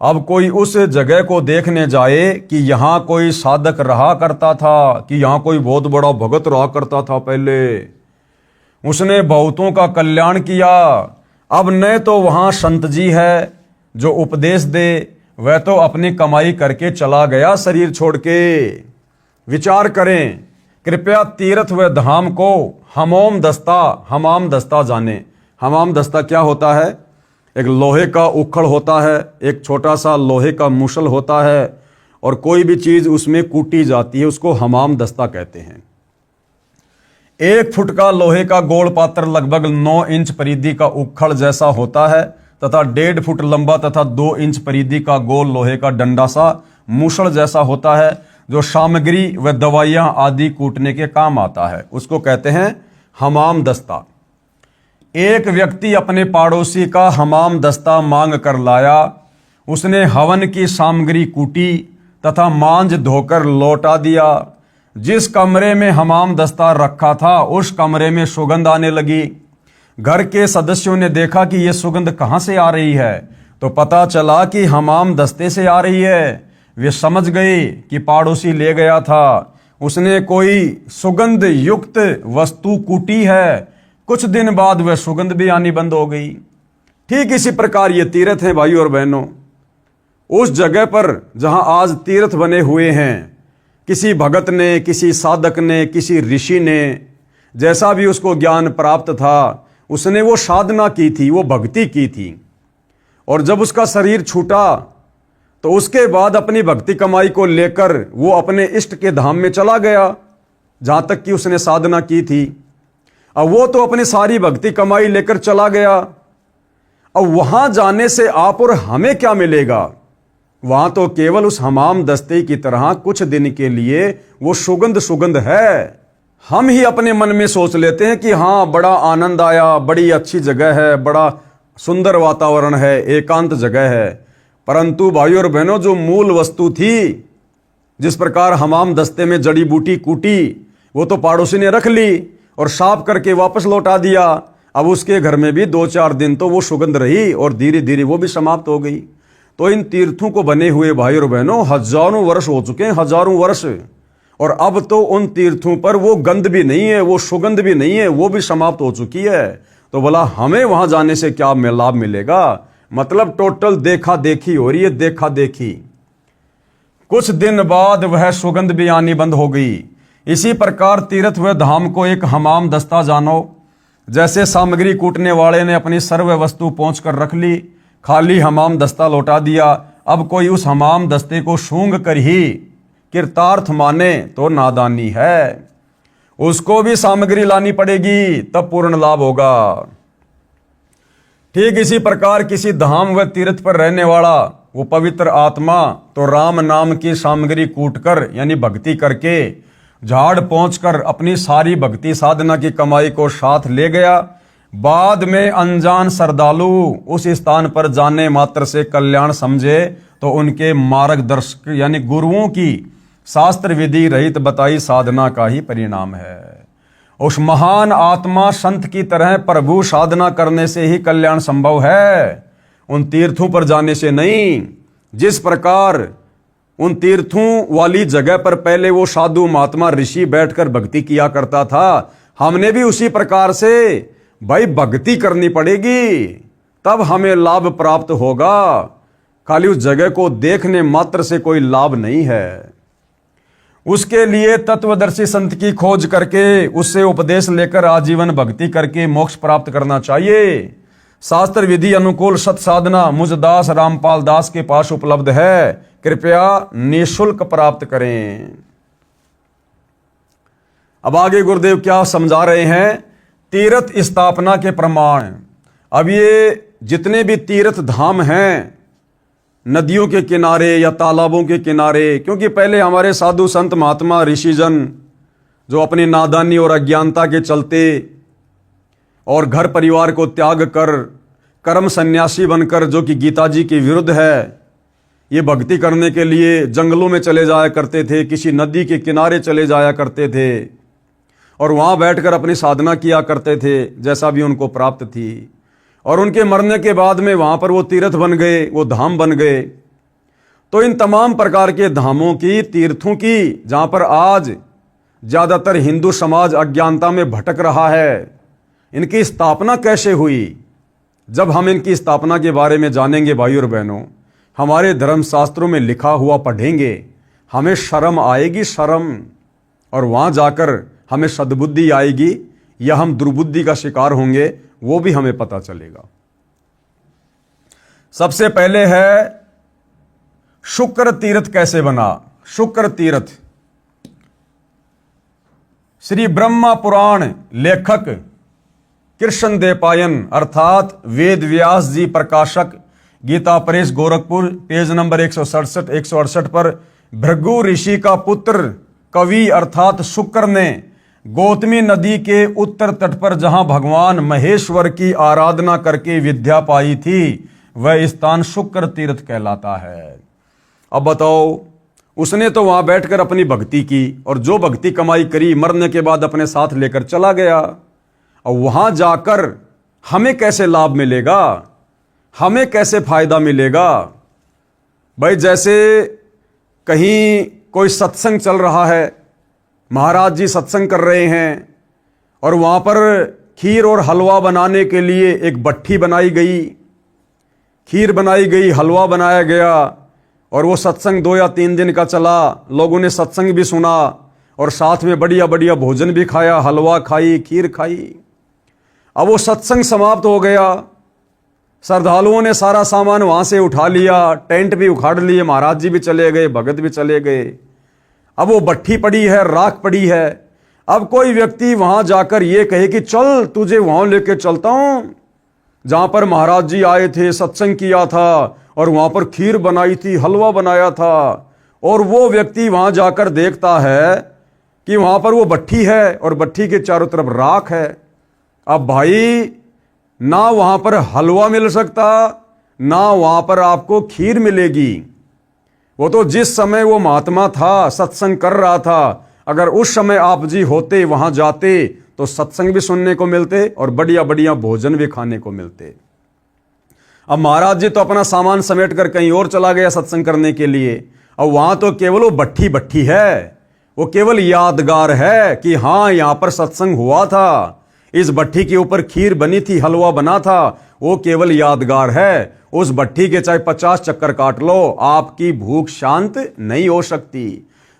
अब कोई उस जगह को देखने जाए कि यहाँ कोई साधक रहा करता था, कि यहाँ कोई बहुत बड़ा भगत रहा करता था पहले, उसने बहुतों का कल्याण किया। अब न तो वहाँ संत जी है जो उपदेश दे, वह तो अपनी कमाई करके चला गया शरीर छोड़ के। विचार करें, कृपया तीर्थ व धाम को हमाम दस्ता जाने। हमाम दस्ता क्या होता है? एक लोहे का उखड़ होता है, एक छोटा सा लोहे का मूसल होता है और कोई भी चीज उसमें कूटी जाती है, उसको हमाम दस्ता कहते हैं। 1 फुट का लोहे का गोल पात्र लगभग 9 इंच परिधि का उखड़ जैसा होता है तथा 1.5 फुट लंबा तथा 2 इंच परिधि का गोल लोहे का डंडा सा मूसल जैसा होता है, जो सामग्री व दवाइयां आदि कूटने के काम आता है। उसको कहते हैं हमाम दस्ता। एक व्यक्ति अपने पड़ोसी का हमाम दस्ता मांग कर लाया। उसने हवन की सामग्री कूटी तथा मांझ धोकर लौटा दिया। जिस कमरे में हमाम दस्ता रखा था उस कमरे में सुगंध आने लगी। घर के सदस्यों ने देखा कि यह सुगंध कहां से आ रही है, तो पता चला कि हमाम दस्ते से आ रही है। वे समझ गए कि पड़ोसी ले गया था, उसने कोई सुगंध युक्त वस्तु कूटी है। कुछ दिन बाद वह सुगंध भी आनी बंद हो गई। ठीक इसी प्रकार ये तीर्थ हैं भाइयों और बहनों। उस जगह पर जहां आज तीर्थ बने हुए हैं, किसी भगत ने, किसी साधक ने, किसी ऋषि ने, जैसा भी उसको ज्ञान प्राप्त था, उसने वो साधना की थी, वो भक्ति की थी। और जब उसका शरीर छूटा तो उसके बाद अपनी भक्ति कमाई को लेकर वो अपने इष्ट के धाम में चला गया, जहां तक कि उसने साधना की थी। अब वो तो अपनी सारी भक्ति कमाई लेकर चला गया। अब वहां जाने से आप और हमें क्या मिलेगा? वहां तो केवल उस हमाम दस्ते की तरह कुछ दिन के लिए वो सुगंध है। हम ही अपने मन में सोच लेते हैं कि हाँ, बड़ा आनंद आया, बड़ी अच्छी जगह है, बड़ा सुंदर वातावरण है, एकांत जगह है। परंतु भाइयों और बहनों, जो मूल वस्तु थी, जिस प्रकार हमाम दस्ते में जड़ी बूटी कूटी, वो तो पड़ोसी ने रख ली और साफ करके वापस लौटा दिया। अब उसके घर में भी 2-4 दिन तो वो सुगंध रही और धीरे धीरे वो भी समाप्त हो गई। तो इन तीर्थों को बने हुए भाइयों और बहनों हजारों वर्ष हो चुके हैं, हजारों वर्ष। और अब तो उन तीर्थों पर वो गंध भी नहीं है, वो सुगंध भी नहीं है, वो भी समाप्त हो चुकी है। तो बोला हमें वहां जाने से क्या लाभ मिलेगा? मतलब टोटल देखा देखी हो रही है, देखा देखी। कुछ दिन बाद वह सुगंध भी आनी बंद हो गई। इसी प्रकार तीर्थ व धाम को एक हमाम दस्ता जानो। जैसे सामग्री कूटने वाले ने अपनी सर्व वस्तु पहुंच कर रख ली, खाली हमाम दस्ता लौटा दिया। अब कोई उस हमाम दस्ते को सूंघ कर ही कृतार्थ माने तो नादानी है। उसको भी सामग्री लानी पड़ेगी, तब पूर्ण लाभ होगा। ठीक इसी प्रकार किसी धाम व तीर्थ पर रहने वाला वो पवित्र आत्मा तो राम नाम की सामग्री कूटकर यानी भक्ति करके झाड़ पहुंचकर अपनी सारी भक्ति साधना की कमाई को साथ ले गया। बाद में अनजान श्रद्धालु उस स्थान पर जाने मात्र से कल्याण समझे तो उनके मार्गदर्शक यानी गुरुओं की शास्त्र विधि रहित बताई साधना का ही परिणाम है। उस महान आत्मा संत की तरह प्रभु साधना करने से ही कल्याण संभव है, उन तीर्थों पर जाने से नहीं। जिस प्रकार उन तीर्थों वाली जगह पर पहले वो साधु महात्मा ऋषि बैठकर भक्ति किया करता था, हमने भी उसी प्रकार से भाई भक्ति करनी पड़ेगी, तब हमें लाभ प्राप्त होगा। खाली उस जगह को देखने मात्र से कोई लाभ नहीं है। उसके लिए तत्वदर्शी संत की खोज करके उससे उपदेश लेकर आजीवन भक्ति करके मोक्ष प्राप्त करना चाहिए। शास्त्र विधि अनुकूल सत साधना मुझ दास रामपाल दास के पास उपलब्ध है, कृपया निःशुल्क प्राप्त करें। अब आगे गुरुदेव क्या समझा रहे हैं? तीर्थ स्थापना के प्रमाण। अब ये जितने भी तीर्थ धाम हैं नदियों के किनारे या तालाबों के किनारे, क्योंकि पहले हमारे साधु संत महात्मा ऋषिजन जो अपनी नादानी और अज्ञानता के चलते और घर परिवार को त्याग कर कर्म सन्यासी बनकर, जो कि गीता जी के विरुद्ध है, ये भक्ति करने के लिए जंगलों में चले जाया करते थे, किसी नदी के किनारे चले जाया करते थे और वहां बैठकर अपनी साधना किया करते थे जैसा भी उनको प्राप्त थी। और उनके मरने के बाद में वहां पर वो तीर्थ बन गए, वो धाम बन गए। तो इन तमाम प्रकार के धामों की, तीर्थों की, जहां पर आज ज्यादातर हिंदू समाज अज्ञानता में भटक रहा है, इनकी स्थापना कैसे हुई? जब हम इनकी स्थापना के बारे में जानेंगे भाइयों और बहनों, हमारे धर्मशास्त्रों में लिखा हुआ पढ़ेंगे, हमें शर्म आएगी, शर्म। और वहां जाकर हमें सद्बुद्धि आएगी या हम दुर्बुद्धि का शिकार होंगे, वो भी हमें पता चलेगा। सबसे पहले है शुक्र तीर्थ कैसे बना। शुक्र तीर्थ श्री ब्रह्मा पुराण लेखक कृष्ण देपायन अर्थात वेद व्यास जी प्रकाशक, गीता प्रेस गोरखपुर, पेज नंबर 167 168 पर भृगु ऋषि का पुत्र कवि अर्थात शुक्र ने गौतमी नदी के उत्तर तट पर जहां भगवान महेश्वर की आराधना करके विद्या पाई थी, वह स्थान शुक्र तीर्थ कहलाता है। अब बताओ, उसने तो वहां बैठकर अपनी भक्ति की और जो भक्ति कमाई करी मरने के बाद अपने साथ लेकर चला गया। और वहां जाकर हमें कैसे लाभ मिलेगा, हमें कैसे फायदा मिलेगा? भाई जैसे कहीं कोई सत्संग चल रहा है, महाराज जी सत्संग कर रहे हैं और वहां पर खीर और हलवा बनाने के लिए एक भट्ठी बनाई गई, खीर बनाई गई, हलवा बनाया गया और वो सत्संग 2 या 3 दिन का चला। लोगों ने सत्संग भी सुना और साथ में बढ़िया बढ़िया भोजन भी खाया, हलवा खाई, खीर खाई। अब वो सत्संग समाप्त हो गया, श्रद्धालुओं ने सारा सामान वहां से उठा लिया, टेंट भी उखाड़ लिए, महाराज जी भी चले गए, भगत भी चले गए। अब वो भट्ठी पड़ी है, राख पड़ी है। अब कोई व्यक्ति वहां जाकर ये कहे कि चल तुझे वहां लेके चलता हूं जहां पर महाराज जी आए थे, सत्संग किया था और वहां पर खीर बनाई थी, हलवा बनाया था। और वो व्यक्ति वहां जाकर देखता है कि वहां पर वो भट्ठी है और भट्ठी के चारों तरफ राख है। अब भाई ना वहां पर हलवा मिल सकता, ना वहां पर आपको खीर मिलेगी। वो तो जिस समय वो महात्मा था, सत्संग कर रहा था, अगर उस समय आप जी होते, वहां जाते, तो सत्संग भी सुनने को मिलते और बढ़िया बढ़िया भोजन भी खाने को मिलते। अब महाराज जी तो अपना सामान समेट कर कहीं और चला गया सत्संग करने के लिए। अब वहां तो केवल वो भट्ठी भट्ठी है, वो केवल यादगार है कि हां यहां पर सत्संग हुआ था, इस भट्ठी के ऊपर खीर बनी थी, हलवा बना था, वो केवल यादगार है। उस भट्ठी के चाहे 50 चक्कर काट लो, आपकी भूख शांत नहीं हो सकती।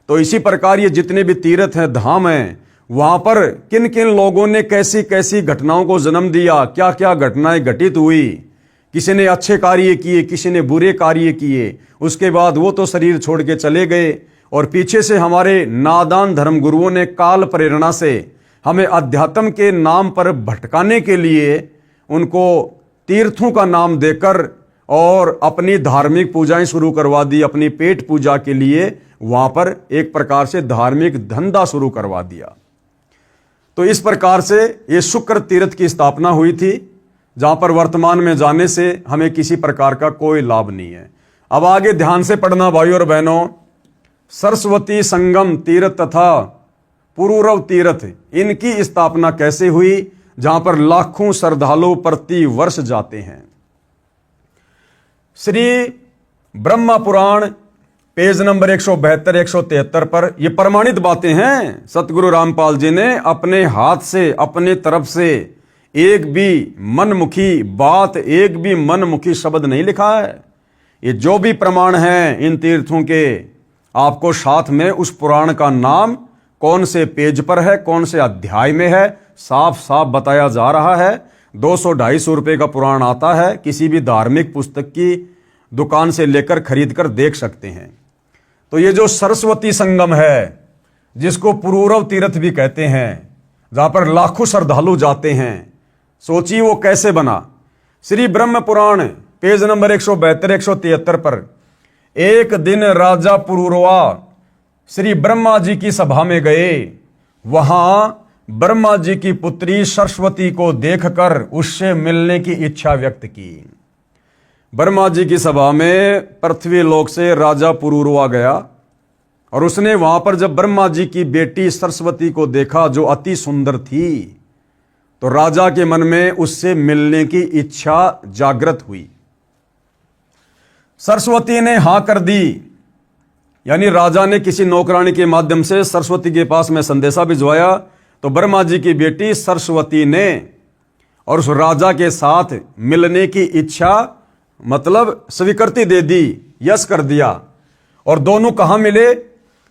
तो इसी प्रकार ये जितने भी तीर्थ हैं, धाम हैं, वहां पर किन किन लोगों ने कैसी कैसी घटनाओं को जन्म दिया, क्या क्या घटनाएं घटित हुई, किसी ने अच्छे कार्य किए, किसी ने बुरे कार्य किए, उसके बाद वो तो शरीर छोड़ के चले गए और पीछे से हमारे नादान धर्मगुरुओं ने काल प्रेरणा से हमें अध्यात्म के नाम पर भटकाने के लिए उनको तीर्थों का नाम देकर और अपनी धार्मिक पूजाएं शुरू करवा दी, अपनी पेट पूजा के लिए वहां पर एक प्रकार से धार्मिक धंधा शुरू करवा दिया। तो इस प्रकार से ये शुक्र तीर्थ की स्थापना हुई थी, जहां पर वर्तमान में जाने से हमें किसी प्रकार का कोई लाभ नहीं है। अब आगे ध्यान से पढ़ना भाइयों और बहनों। सरस्वती संगम तीर्थ तथा पुरूरव तीर्थ, इनकी स्थापना कैसे हुई, जहां पर लाखों श्रद्धालु प्रति वर्ष जाते हैं। श्री ब्रह्मा पुराण पेज नंबर 172 173 पर ये प्रमाणित बातें हैं। सतगुरु रामपाल जी ने अपने हाथ से, अपने तरफ से एक भी मनमुखी बात, एक भी मनमुखी शब्द नहीं लिखा है। ये जो भी प्रमाण हैं इन तीर्थों के, आपको साथ में उस पुराण का नाम कौन से पेज पर है, कौन से अध्याय में है, साफ साफ बताया जा रहा है। 200-250 रुपए का पुराण आता है, किसी भी धार्मिक पुस्तक की दुकान से लेकर खरीद कर देख सकते हैं। तो ये जो सरस्वती संगम है, जिसको पुरूरव तीर्थ भी कहते हैं, जहां पर लाखों श्रद्धालु जाते हैं, सोचिए वो कैसे बना। श्री ब्रह्म पुराण पेज नंबर 172 173 पर एक दिन राजा पुरूरवा श्री ब्रह्मा जी की सभा में गए। वहां ब्रह्मा जी की पुत्री सरस्वती को देखकर उससे मिलने की इच्छा व्यक्त की। ब्रह्मा जी की सभा में पृथ्वी लोक से राजा पुरूरवा गया और उसने वहां पर जब ब्रह्मा जी की बेटी सरस्वती को देखा, जो अति सुंदर थी, तो राजा के मन में उससे मिलने की इच्छा जागृत हुई। सरस्वती ने हां कर दी, यानी राजा ने किसी नौकरानी के माध्यम से सरस्वती के पास में संदेशा भिजवाया। तो ब्रह्मा जी की बेटी सरस्वती ने और उस राजा के साथ मिलने की इच्छा मतलब स्वीकृति दे दी, यस कर दिया। और दोनों कहां मिले?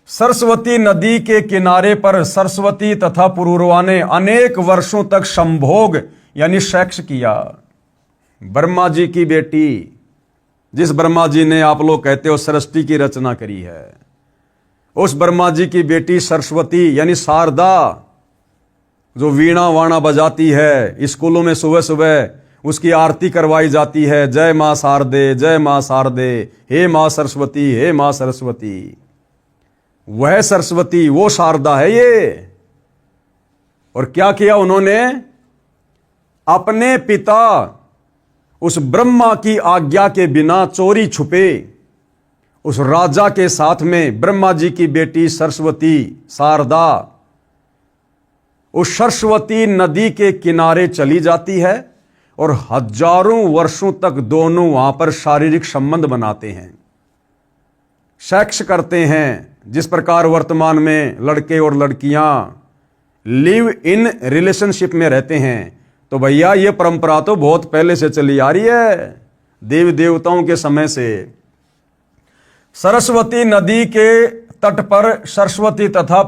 सरस्वती नदी के किनारे पर सरस्वती तथा पुरूरवा ने अनेक वर्षों तक संभोग यानी सेक्स किया। ब्रह्मा जी की बेटी, जिस ब्रह्मा जी ने आप लोग कहते हो सृष्टि की रचना करी है, उस ब्रह्मा जी की बेटी सरस्वती यानी शारदा, जो वीणा वाणा बजाती है, स्कूलों में सुबह सुबह उसकी आरती करवाई जाती है, जय मां शारदे, जय मां शारदे, हे मां सरस्वती, हे मां सरस्वती। वह सरस्वती, वो शारदा है ये। और क्या किया उन्होंने? अपने पिता उस ब्रह्मा की आज्ञा के बिना चोरी छुपे उस राजा के साथ में ब्रह्मा जी की बेटी सरस्वती शारदा उस सरस्वती नदी के किनारे चली जाती है और हजारों वर्षों तक दोनों वहां पर शारीरिक संबंध बनाते हैं, सेक्स करते हैं। जिस प्रकार वर्तमान में लड़के और लड़कियां लिव इन रिलेशनशिप में रहते हैं, तो भैया ये परंपरा तो बहुत पहले से चली आ रही है, देवी देवताओं के समय से। सरस्वती नदी के तट पर सरस्वती तथा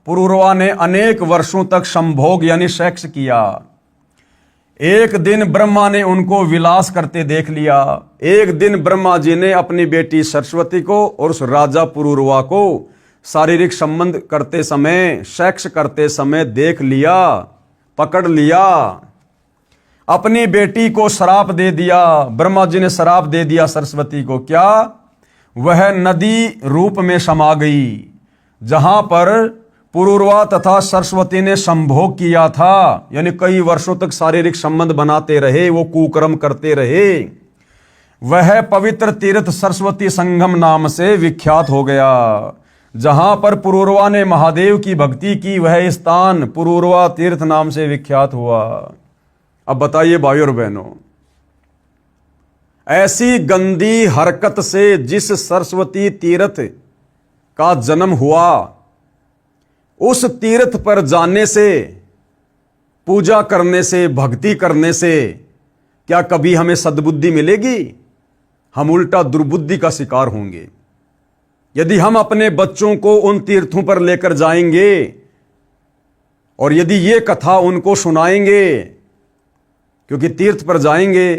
पुरूरवा ने अनेक वर्षों तक संभोग यानी सेक्स किया। एक दिन ब्रह्मा ने उनको विलास करते देख लिया। एक दिन ब्रह्मा जी ने अपनी बेटी सरस्वती को और उस राजा पुरूरवा को शारीरिक संबंध करते समय, सेक्स करते समय देख लिया, पकड़ लिया। अपनी बेटी को श्राप दे दिया। ब्रह्मा जी ने श्राप दे दिया सरस्वती को। क्या? वह नदी रूप में समा गई जहां पर पुरूरवा तथा सरस्वती ने संभोग किया था, यानी कई वर्षों तक शारीरिक संबंध बनाते रहे, वो कुकर्म करते रहे। वह पवित्र तीर्थ सरस्वती संगम नाम से विख्यात हो गया। जहां पर पुरूरवा ने महादेव की भक्ति की, वह स्थान पुरूरवा तीर्थ नाम से विख्यात हुआ। अब बताइए भाइयों और बहनों, ऐसी गंदी हरकत से जिस सरस्वती तीर्थ का जन्म हुआ, उस तीर्थ पर जाने से, पूजा करने से, भक्ति करने से क्या कभी हमें सद्बुद्धि मिलेगी? हम उल्टा दुर्बुद्धि का शिकार होंगे। यदि हम अपने बच्चों को उन तीर्थों पर लेकर जाएंगे और यदि ये कथा उनको सुनाएंगे, क्योंकि तीर्थ पर जाएंगे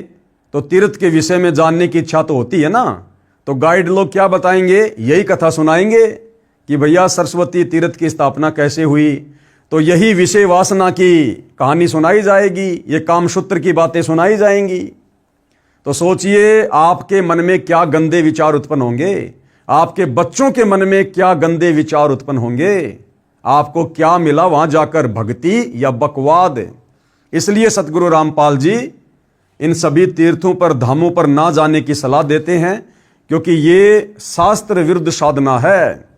तो तीर्थ के विषय में जानने की इच्छा तो होती है ना, तो गाइड लोग क्या बताएंगे? यही कथा सुनाएंगे कि भैया सरस्वती तीर्थ की स्थापना कैसे हुई, तो यही विषय वासना की कहानी सुनाई जाएगी, ये कामसूत्र की बातें सुनाई जाएंगी। तो सोचिए आपके मन में क्या गंदे विचार उत्पन्न होंगे, आपके बच्चों के मन में क्या गंदे विचार उत्पन्न होंगे। आपको क्या मिला वहां जाकर, भक्ति या बकवाद? इसलिए सतगुरु रामपाल जी इन सभी तीर्थों पर, धामों पर ना जाने की सलाह देते हैं, क्योंकि ये शास्त्र विरुद्ध साधना है।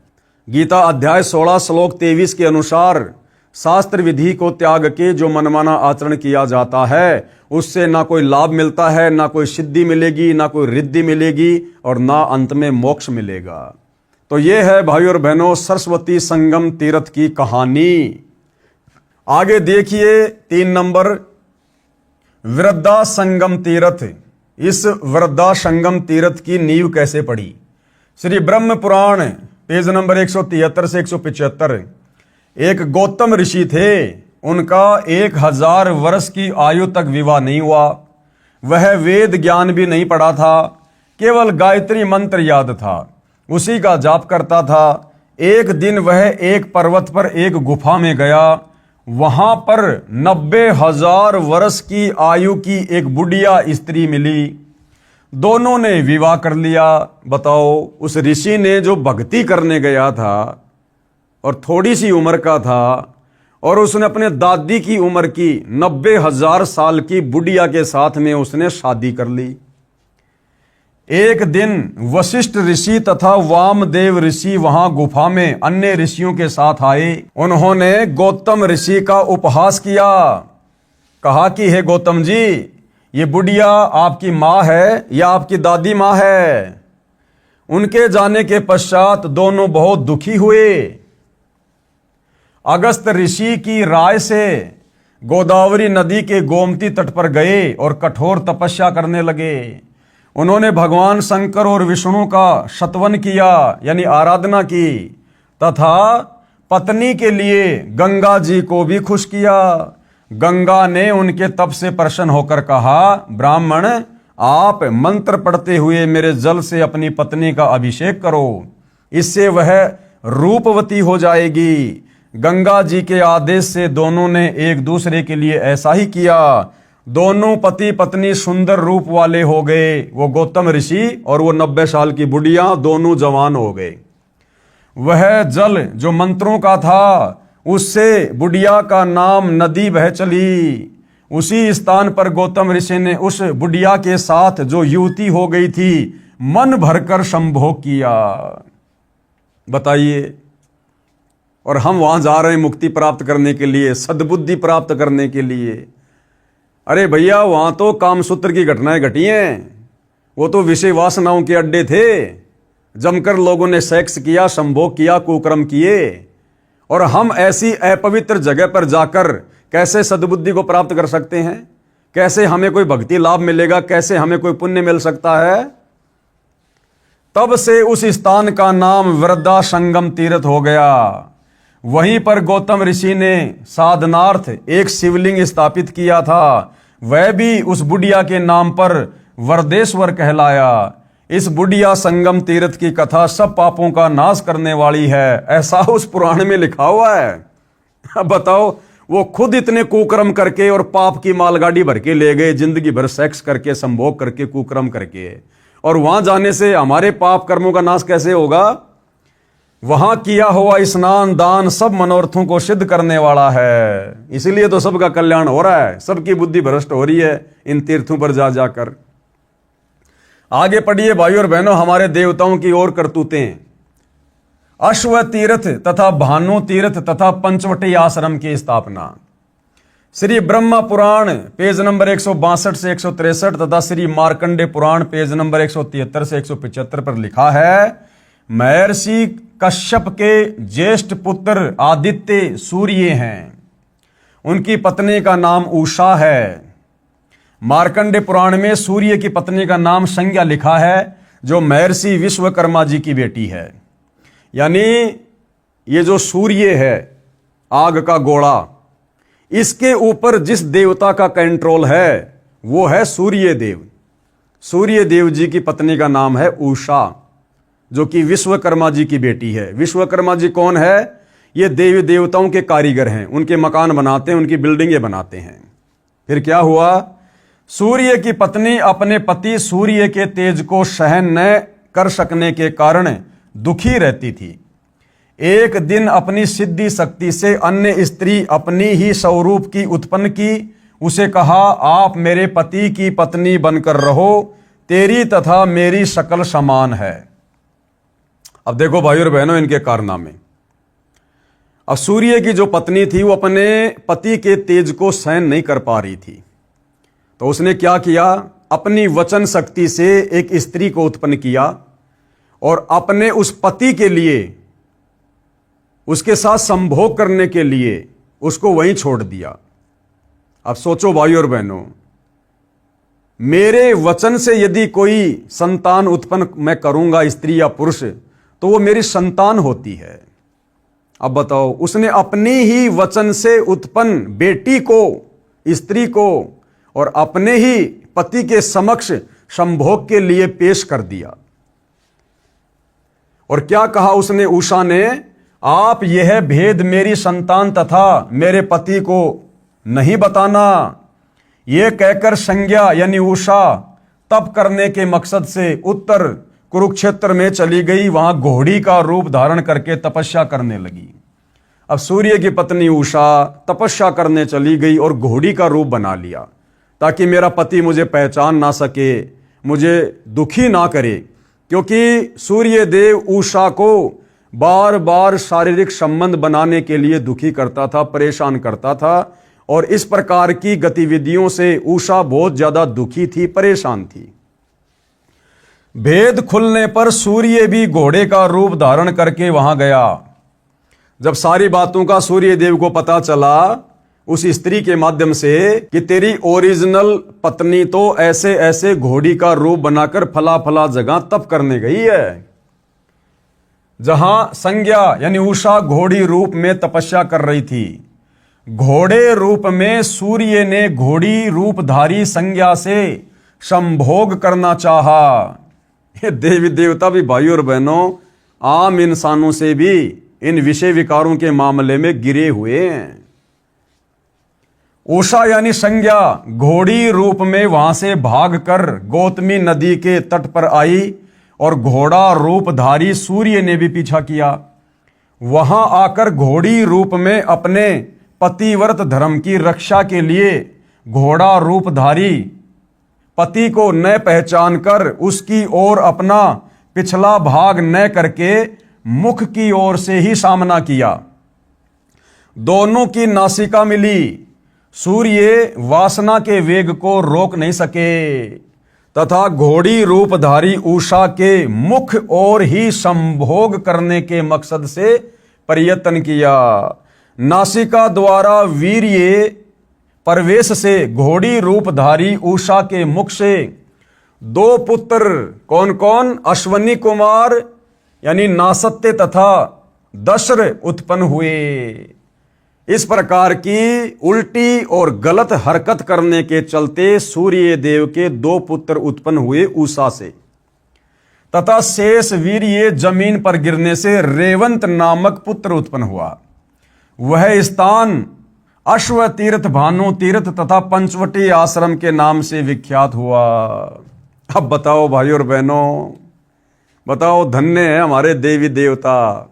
गीता अध्याय 16 श्लोक 23 के अनुसार शास्त्र विधि को त्याग के जो मनमाना आचरण किया जाता है, उससे ना कोई लाभ मिलता है, ना कोई सिद्धि मिलेगी, ना कोई रिद्धि मिलेगी और ना अंत में मोक्ष मिलेगा। तो ये है भाइयों और बहनों सरस्वती संगम तीर्थ की कहानी। आगे देखिए 3 नंबर, वृद्धा संगम तीर्थ। इस वृद्धा संगम तीर्थ की नींव कैसे पड़ी? श्री ब्रह्म पुराण पेज नंबर 173 से 175। एक गौतम ऋषि थे, उनका 1000 वर्ष की आयु तक विवाह नहीं हुआ। वह वेद ज्ञान भी नहीं पढ़ा था, केवल गायत्री मंत्र याद था, उसी का जाप करता था। एक दिन वह एक पर्वत पर एक गुफा में गया। वहां पर 90,000 वर्ष की आयु की एक बुढ़िया स्त्री मिली। दोनों ने विवाह कर लिया। बताओ, उस ऋषि ने जो भक्ति करने गया था और थोड़ी सी उम्र का था, और उसने अपने दादी की उम्र की 90,000 साल की बुढ़िया के साथ में उसने शादी कर ली। एक दिन वशिष्ठ ऋषि तथा वामदेव ऋषि वहां गुफा में अन्य ऋषियों के साथ आए। उन्होंने गौतम ऋषि का उपहास किया। कहा कि हे गौतम जी, ये बुढ़िया आपकी माँ है या आपकी दादी माँ है? उनके जाने के पश्चात दोनों बहुत दुखी हुए। अगस्त ऋषि की राय से गोदावरी नदी के गोमती तट पर गए और कठोर तपस्या करने लगे। उन्होंने भगवान शंकर और विष्णु का शतवन किया, यानी आराधना की, तथा पत्नी के लिए गंगा जी को भी खुश किया। गंगा ने उनके तप से प्रसन्न होकर कहा, ब्राह्मण, आप मंत्र पढ़ते हुए मेरे जल से अपनी पत्नी का अभिषेक करो, इससे वह रूपवती हो जाएगी। गंगा जी के आदेश से दोनों ने एक दूसरे के लिए ऐसा ही किया। दोनों पति पत्नी सुंदर रूप वाले हो गए, वो गौतम ऋषि और वो 90 साल की बुढ़िया, दोनों जवान हो गए। वह जल जो मंत्रों का था, उससे बुढ़िया का नाम नदी बह चली। उसी स्थान पर गौतम ऋषि ने उस बुढ़िया के साथ जो युवती हो गई थी, मन भरकर संभोग किया। बताइए, और हम वहां जा रहे हैं मुक्ति प्राप्त करने के लिए, सद्बुद्धि प्राप्त करने के लिए। अरे भैया, वहां तो कामसूत्र की घटनाएं घटी हैं, वो तो विषय वासनाओं के अड्डे थे। जमकर लोगों ने सेक्स किया, संभोग किया, कुकर्म किए। और हम ऐसी अपवित्र जगह पर जाकर कैसे सद्बुद्धि को प्राप्त कर सकते हैं? कैसे हमें कोई भक्ति लाभ मिलेगा? कैसे हमें कोई पुण्य मिल सकता है? तब से उस स्थान का नाम वृद्धा संगम तीर्थ हो गया। वहीं पर गौतम ऋषि ने साधनार्थ एक शिवलिंग स्थापित किया था, वह भी उस बुढ़िया के नाम पर वरदेश्वर कहलाया। इस बुढ़िया संगम तीर्थ की कथा सब पापों का नाश करने वाली है, ऐसा उस पुराण में लिखा हुआ है। अब बताओ, वो खुद इतने कुकर्म करके और पाप की मालगाड़ी भर के ले गए, जिंदगी भर सेक्स करके, संभोग करके, कुकर्म करके, और वहां जाने से हमारे पाप कर्मों का नाश कैसे होगा? वहां किया हुआ स्नान दान सब मनोरथों को सिद्ध करने वाला है। इसीलिए तो सबका कल्याण हो रहा है, सबकी बुद्धि भ्रष्ट हो रही है इन तीर्थों पर जा जाकर। आगे पढ़िए भाइयों और बहनों, हमारे देवताओं की ओर करतूतें। अश्व तीर्थ तथा भानु तीर्थ तथा पंचवटी आश्रम की स्थापना। श्री ब्रह्मा पुराण पेज नंबर 162 से 163 तथा श्री मार्कंडे पुराण पेज नंबर 173 से 175 पर लिखा है, महर्षि कश्यप के ज्येष्ठ पुत्र आदित्य सूर्य हैं। उनकी पत्नी का नाम उषा है। मार्कंडे पुराण में सूर्य की पत्नी का नाम संज्ञा लिखा है, जो महर्षि विश्वकर्मा जी की बेटी है। यानी ये जो सूर्य है, आग का गोला, इसके ऊपर जिस देवता का कंट्रोल है वो है सूर्य देव। सूर्य देव जी की पत्नी का नाम है उषा, जो कि विश्वकर्मा जी की बेटी है। विश्वकर्मा जी कौन है? ये देवी देवताओं के कारीगर हैं, उनके मकान बनाते हैं, उनकी बिल्डिंगें बनाते हैं। फिर क्या हुआ? सूर्य की पत्नी अपने पति सूर्य के तेज को सहन न कर सकने के कारण दुखी रहती थी। एक दिन अपनी सिद्धि शक्ति से अन्य स्त्री अपनी ही स्वरूप की उत्पन्न की, उसे कहा, आप मेरे पति की पत्नी बनकर रहो, तेरी तथा मेरी शक्ल समान है। अब देखो भाइयों और बहनों, इनके कारनामे। अब सूर्य की जो पत्नी थी, वो अपने पति के तेज को सहन नहीं कर पा रही थी, तो उसने क्या किया? अपनी वचन शक्ति से एक स्त्री को उत्पन्न किया और अपने उस पति के लिए, उसके साथ संभोग करने के लिए उसको वहीं छोड़ दिया। अब सोचो भाइयों और बहनों, मेरे वचन से यदि कोई संतान उत्पन्न मैं करूंगा, स्त्री या पुरुष, तो वो मेरी संतान होती है। अब बताओ, उसने अपनी ही वचन से उत्पन्न बेटी को, स्त्री को, और अपने ही पति के समक्ष संभोग के लिए पेश कर दिया। और क्या कहा उसने? उषा ने, आप यह भेद मेरी संतान तथा मेरे पति को नहीं बताना। यह कहकर संज्ञा यानी उषा तप करने के मकसद से उत्तर कुरुक्षेत्र में चली गई। वहां घोड़ी का रूप धारण करके तपस्या करने लगी। अब सूर्य की पत्नी उषा तपस्या करने चली गई और घोड़ी का रूप बना लिया, ताकि मेरा पति मुझे पहचान ना सके, मुझे दुखी ना करे, क्योंकि सूर्य देव उषा को बार बार शारीरिक संबंध बनाने के लिए दुखी करता था, परेशान करता था, और इस प्रकार की गतिविधियों से उषा बहुत ज्यादा दुखी थी, परेशान थी। भेद खुलने पर सूर्य भी घोड़े का रूप धारण करके वहां गया। जब सारी बातों का सूर्य देव को पता चला उस स्त्री के माध्यम से कि तेरी ओरिजिनल पत्नी तो ऐसे ऐसे घोड़ी का रूप बनाकर फला फला जगह तप करने गई है, जहां संज्ञा यानी उषा घोड़ी रूप में तपस्या कर रही थी, घोड़े रूप में सूर्य ने घोड़ी रूपधारी संज्ञा से संभोग करना चाहा। ये देवी देवता भी भाइयों और बहनों आम इंसानों से भी इन विषय विकारों के मामले में गिरे हुए हैं। उषा यानी संज्ञा घोड़ी रूप में वहां से भागकर गौतमी नदी के तट पर आई और घोड़ा रूपधारी सूर्य ने भी पीछा किया। वहां आकर घोड़ी रूप में अपने पतिव्रत धर्म की रक्षा के लिए घोड़ा रूपधारी पति को न पहचान कर उसकी ओर अपना पिछला भाग न करके मुख की ओर से ही सामना किया। दोनों की नासिका मिली। सूर्य वासना के वेग को रोक नहीं सके तथा घोड़ी रूपधारी उषा के मुख और ही संभोग करने के मकसद से प्रयत्न किया। नासिका द्वारा वीर्य प्रवेश से घोड़ी रूपधारी उषा के मुख से दो पुत्र कौन कौन अश्वनी कुमार यानी नासत्य तथा दशर उत्पन्न हुए। इस प्रकार की उल्टी और गलत हरकत करने के चलते सूर्य देव के दो पुत्र उत्पन्न हुए उषा से तथा शेष वीर्य जमीन पर गिरने से रेवंत नामक पुत्र उत्पन्न हुआ। वह स्थान अश्व तीर्थ, भानु तीर्थ तथा पंचवटी आश्रम के नाम से विख्यात हुआ। अब बताओ भाई और बहनों, बताओ धन्य है हमारे देवी देवता।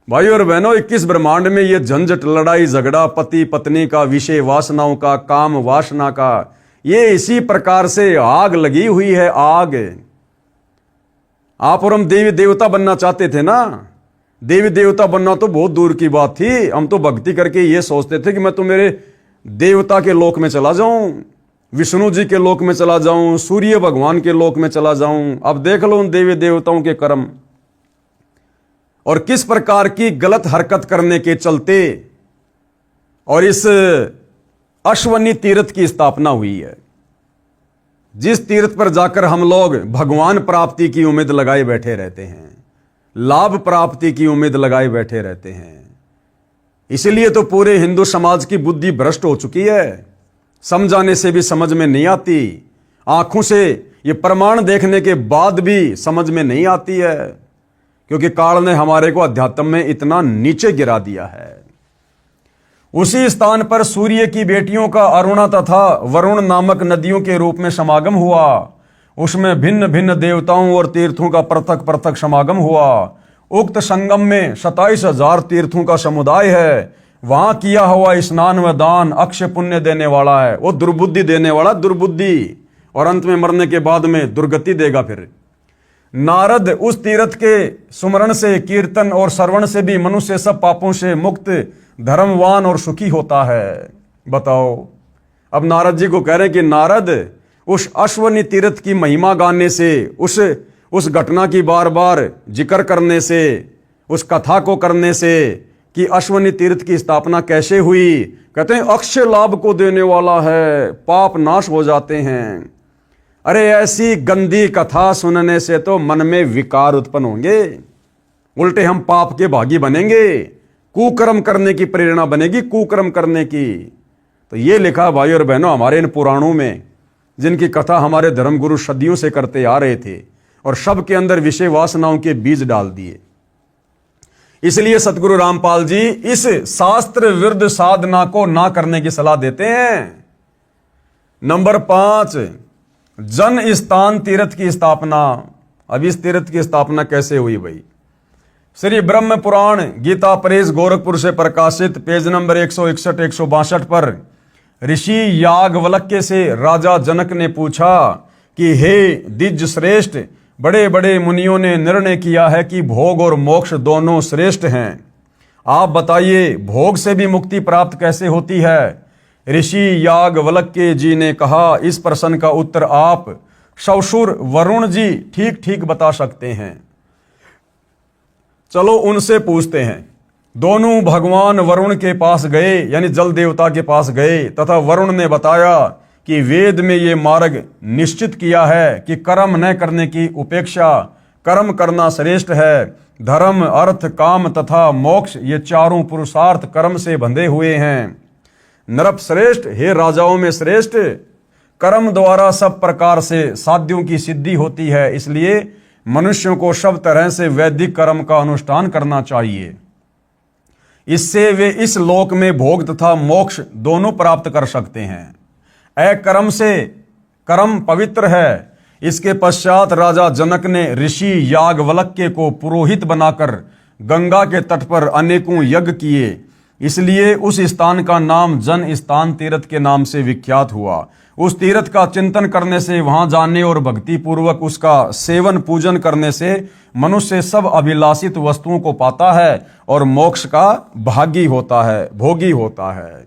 भाई और बहनों, 21 ब्रह्मांड में ये झंझट, लड़ाई झगड़ा, पति पत्नी का, विषय वासनाओं का, काम वासना का, ये इसी प्रकार से आग लगी हुई है। आग। आप और हम देवी देवता बनना चाहते थे ना। देवी देवता बनना तो बहुत दूर की बात थी। हम तो भक्ति करके ये सोचते थे कि मैं तो मेरे देवता के लोक में चला जाऊं, विष्णु जी के लोक में चला जाऊं, सूर्य भगवान के लोक में चला जाऊं। अब देख लो उन देवी देवताओं के कर्म और किस प्रकार की गलत हरकत करने के चलते और इस अश्वनी तीर्थ की स्थापना हुई है, जिस तीर्थ पर जाकर हम लोग भगवान प्राप्ति की उम्मीद लगाए बैठे रहते हैं, लाभ प्राप्ति की उम्मीद लगाए बैठे रहते हैं। इसलिए तो पूरे हिंदू समाज की बुद्धि भ्रष्ट हो चुकी है। समझाने से भी समझ में नहीं आती, आंखों से ये प्रमाण देखने के बाद भी समझ में नहीं आती है, क्योंकि काल ने हमारे को अध्यात्म में इतना नीचे गिरा दिया है। उसी स्थान पर सूर्य की बेटियों का अरुणा तथा वरुण नामक नदियों के रूप में समागम हुआ। उसमें भिन्न भिन्न देवताओं और तीर्थों का पृथक पृथक समागम हुआ। उक्त संगम में 27,000 तीर्थों का समुदाय है। वहां किया हुआ स्नान व दान अक्षय पुण्य देने वाला है। वो दुर्बुद्धि देने वाला दुर्बुद्धि, और अंत में मरने के बाद में दुर्गति देगा। फिर नारद उस तीर्थ के सुमरण से, कीर्तन और श्रवण से भी मनुष्य सब पापों से मुक्त, धर्मवान और सुखी होता है। बताओ, अब नारद जी को कह रहे हैं कि नारद उस अश्वनी तीर्थ की महिमा गाने से, उस घटना की बार बार जिक्र करने से, उस कथा को करने से कि अश्वनी तीर्थ की स्थापना कैसे हुई, कहते हैं अक्षय लाभ को देने वाला है, पाप नाश हो जाते हैं। अरे ऐसी गंदी कथा सुनने से तो मन में विकार उत्पन्न होंगे, उल्टे हम पाप के भागी बनेंगे, कुकर्म करने की प्रेरणा बनेगी, कुकर्म करने की। तो ये लिखा भाई और बहनों हमारे इन पुराणों में, जिनकी कथा हमारे धर्मगुरु सदियों से करते आ रहे थे और सब के अंदर विषय वासनाओं के बीज डाल दिए। इसलिए सतगुरु रामपाल जी इस शास्त्र विरुद्ध साधना को ना करने की सलाह देते हैं। नंबर 5, जन स्थान तीर्थ की स्थापना। अब इस तीर्थ की स्थापना कैसे हुई भाई? श्री ब्रह्म पुराण गीता प्रेस गोरखपुर से प्रकाशित पेज नंबर 161-162 पर ऋषि याज्ञवल्क्य से राजा जनक ने पूछा कि हे द्विज श्रेष्ठ, बड़े बड़े मुनियों ने निर्णय किया है कि भोग और मोक्ष दोनों श्रेष्ठ हैं। आप बताइए भोग से भी मुक्ति प्राप्त कैसे होती है? ऋषि याज्ञवल्क्य जी ने कहा, इस प्रश्न का उत्तर आप ससुर वरुण जी ठीक ठीक बता सकते हैं। चलो उनसे पूछते हैं। दोनों भगवान वरुण के पास गए, यानी जल देवता के पास गए, तथा वरुण ने बताया कि वेद में ये मार्ग निश्चित किया है कि कर्म न करने की उपेक्षा, कर्म करना श्रेष्ठ है। धर्म, अर्थ, काम तथा मोक्ष ये चारों पुरुषार्थ कर्म से बंधे हुए हैं। नरप श्रेष्ठ, हे राजाओं में श्रेष्ठ, कर्म द्वारा सब प्रकार से साध्यों की सिद्धि होती है, इसलिए मनुष्यों को सब तरह से वैदिक कर्म का अनुष्ठान करना चाहिए। इससे वे इस लोक में भोग तथा मोक्ष दोनों प्राप्त कर सकते हैं। अकर्म से कर्म पवित्र है। इसके पश्चात राजा जनक ने ऋषि याज्ञवल्क्य को पुरोहित बनाकर गंगा के तट पर अनेकों यज्ञ किए। इसलिए उस स्थान का नाम जन स्थान तीर्थ के नाम से विख्यात हुआ। उस तीर्थ का चिंतन करने से, वहां जाने और भक्ति पूर्वक उसका सेवन पूजन करने से मनुष्य सब अभिलाषित वस्तुओं को पाता है और मोक्ष का भागी होता है, भोगी होता है।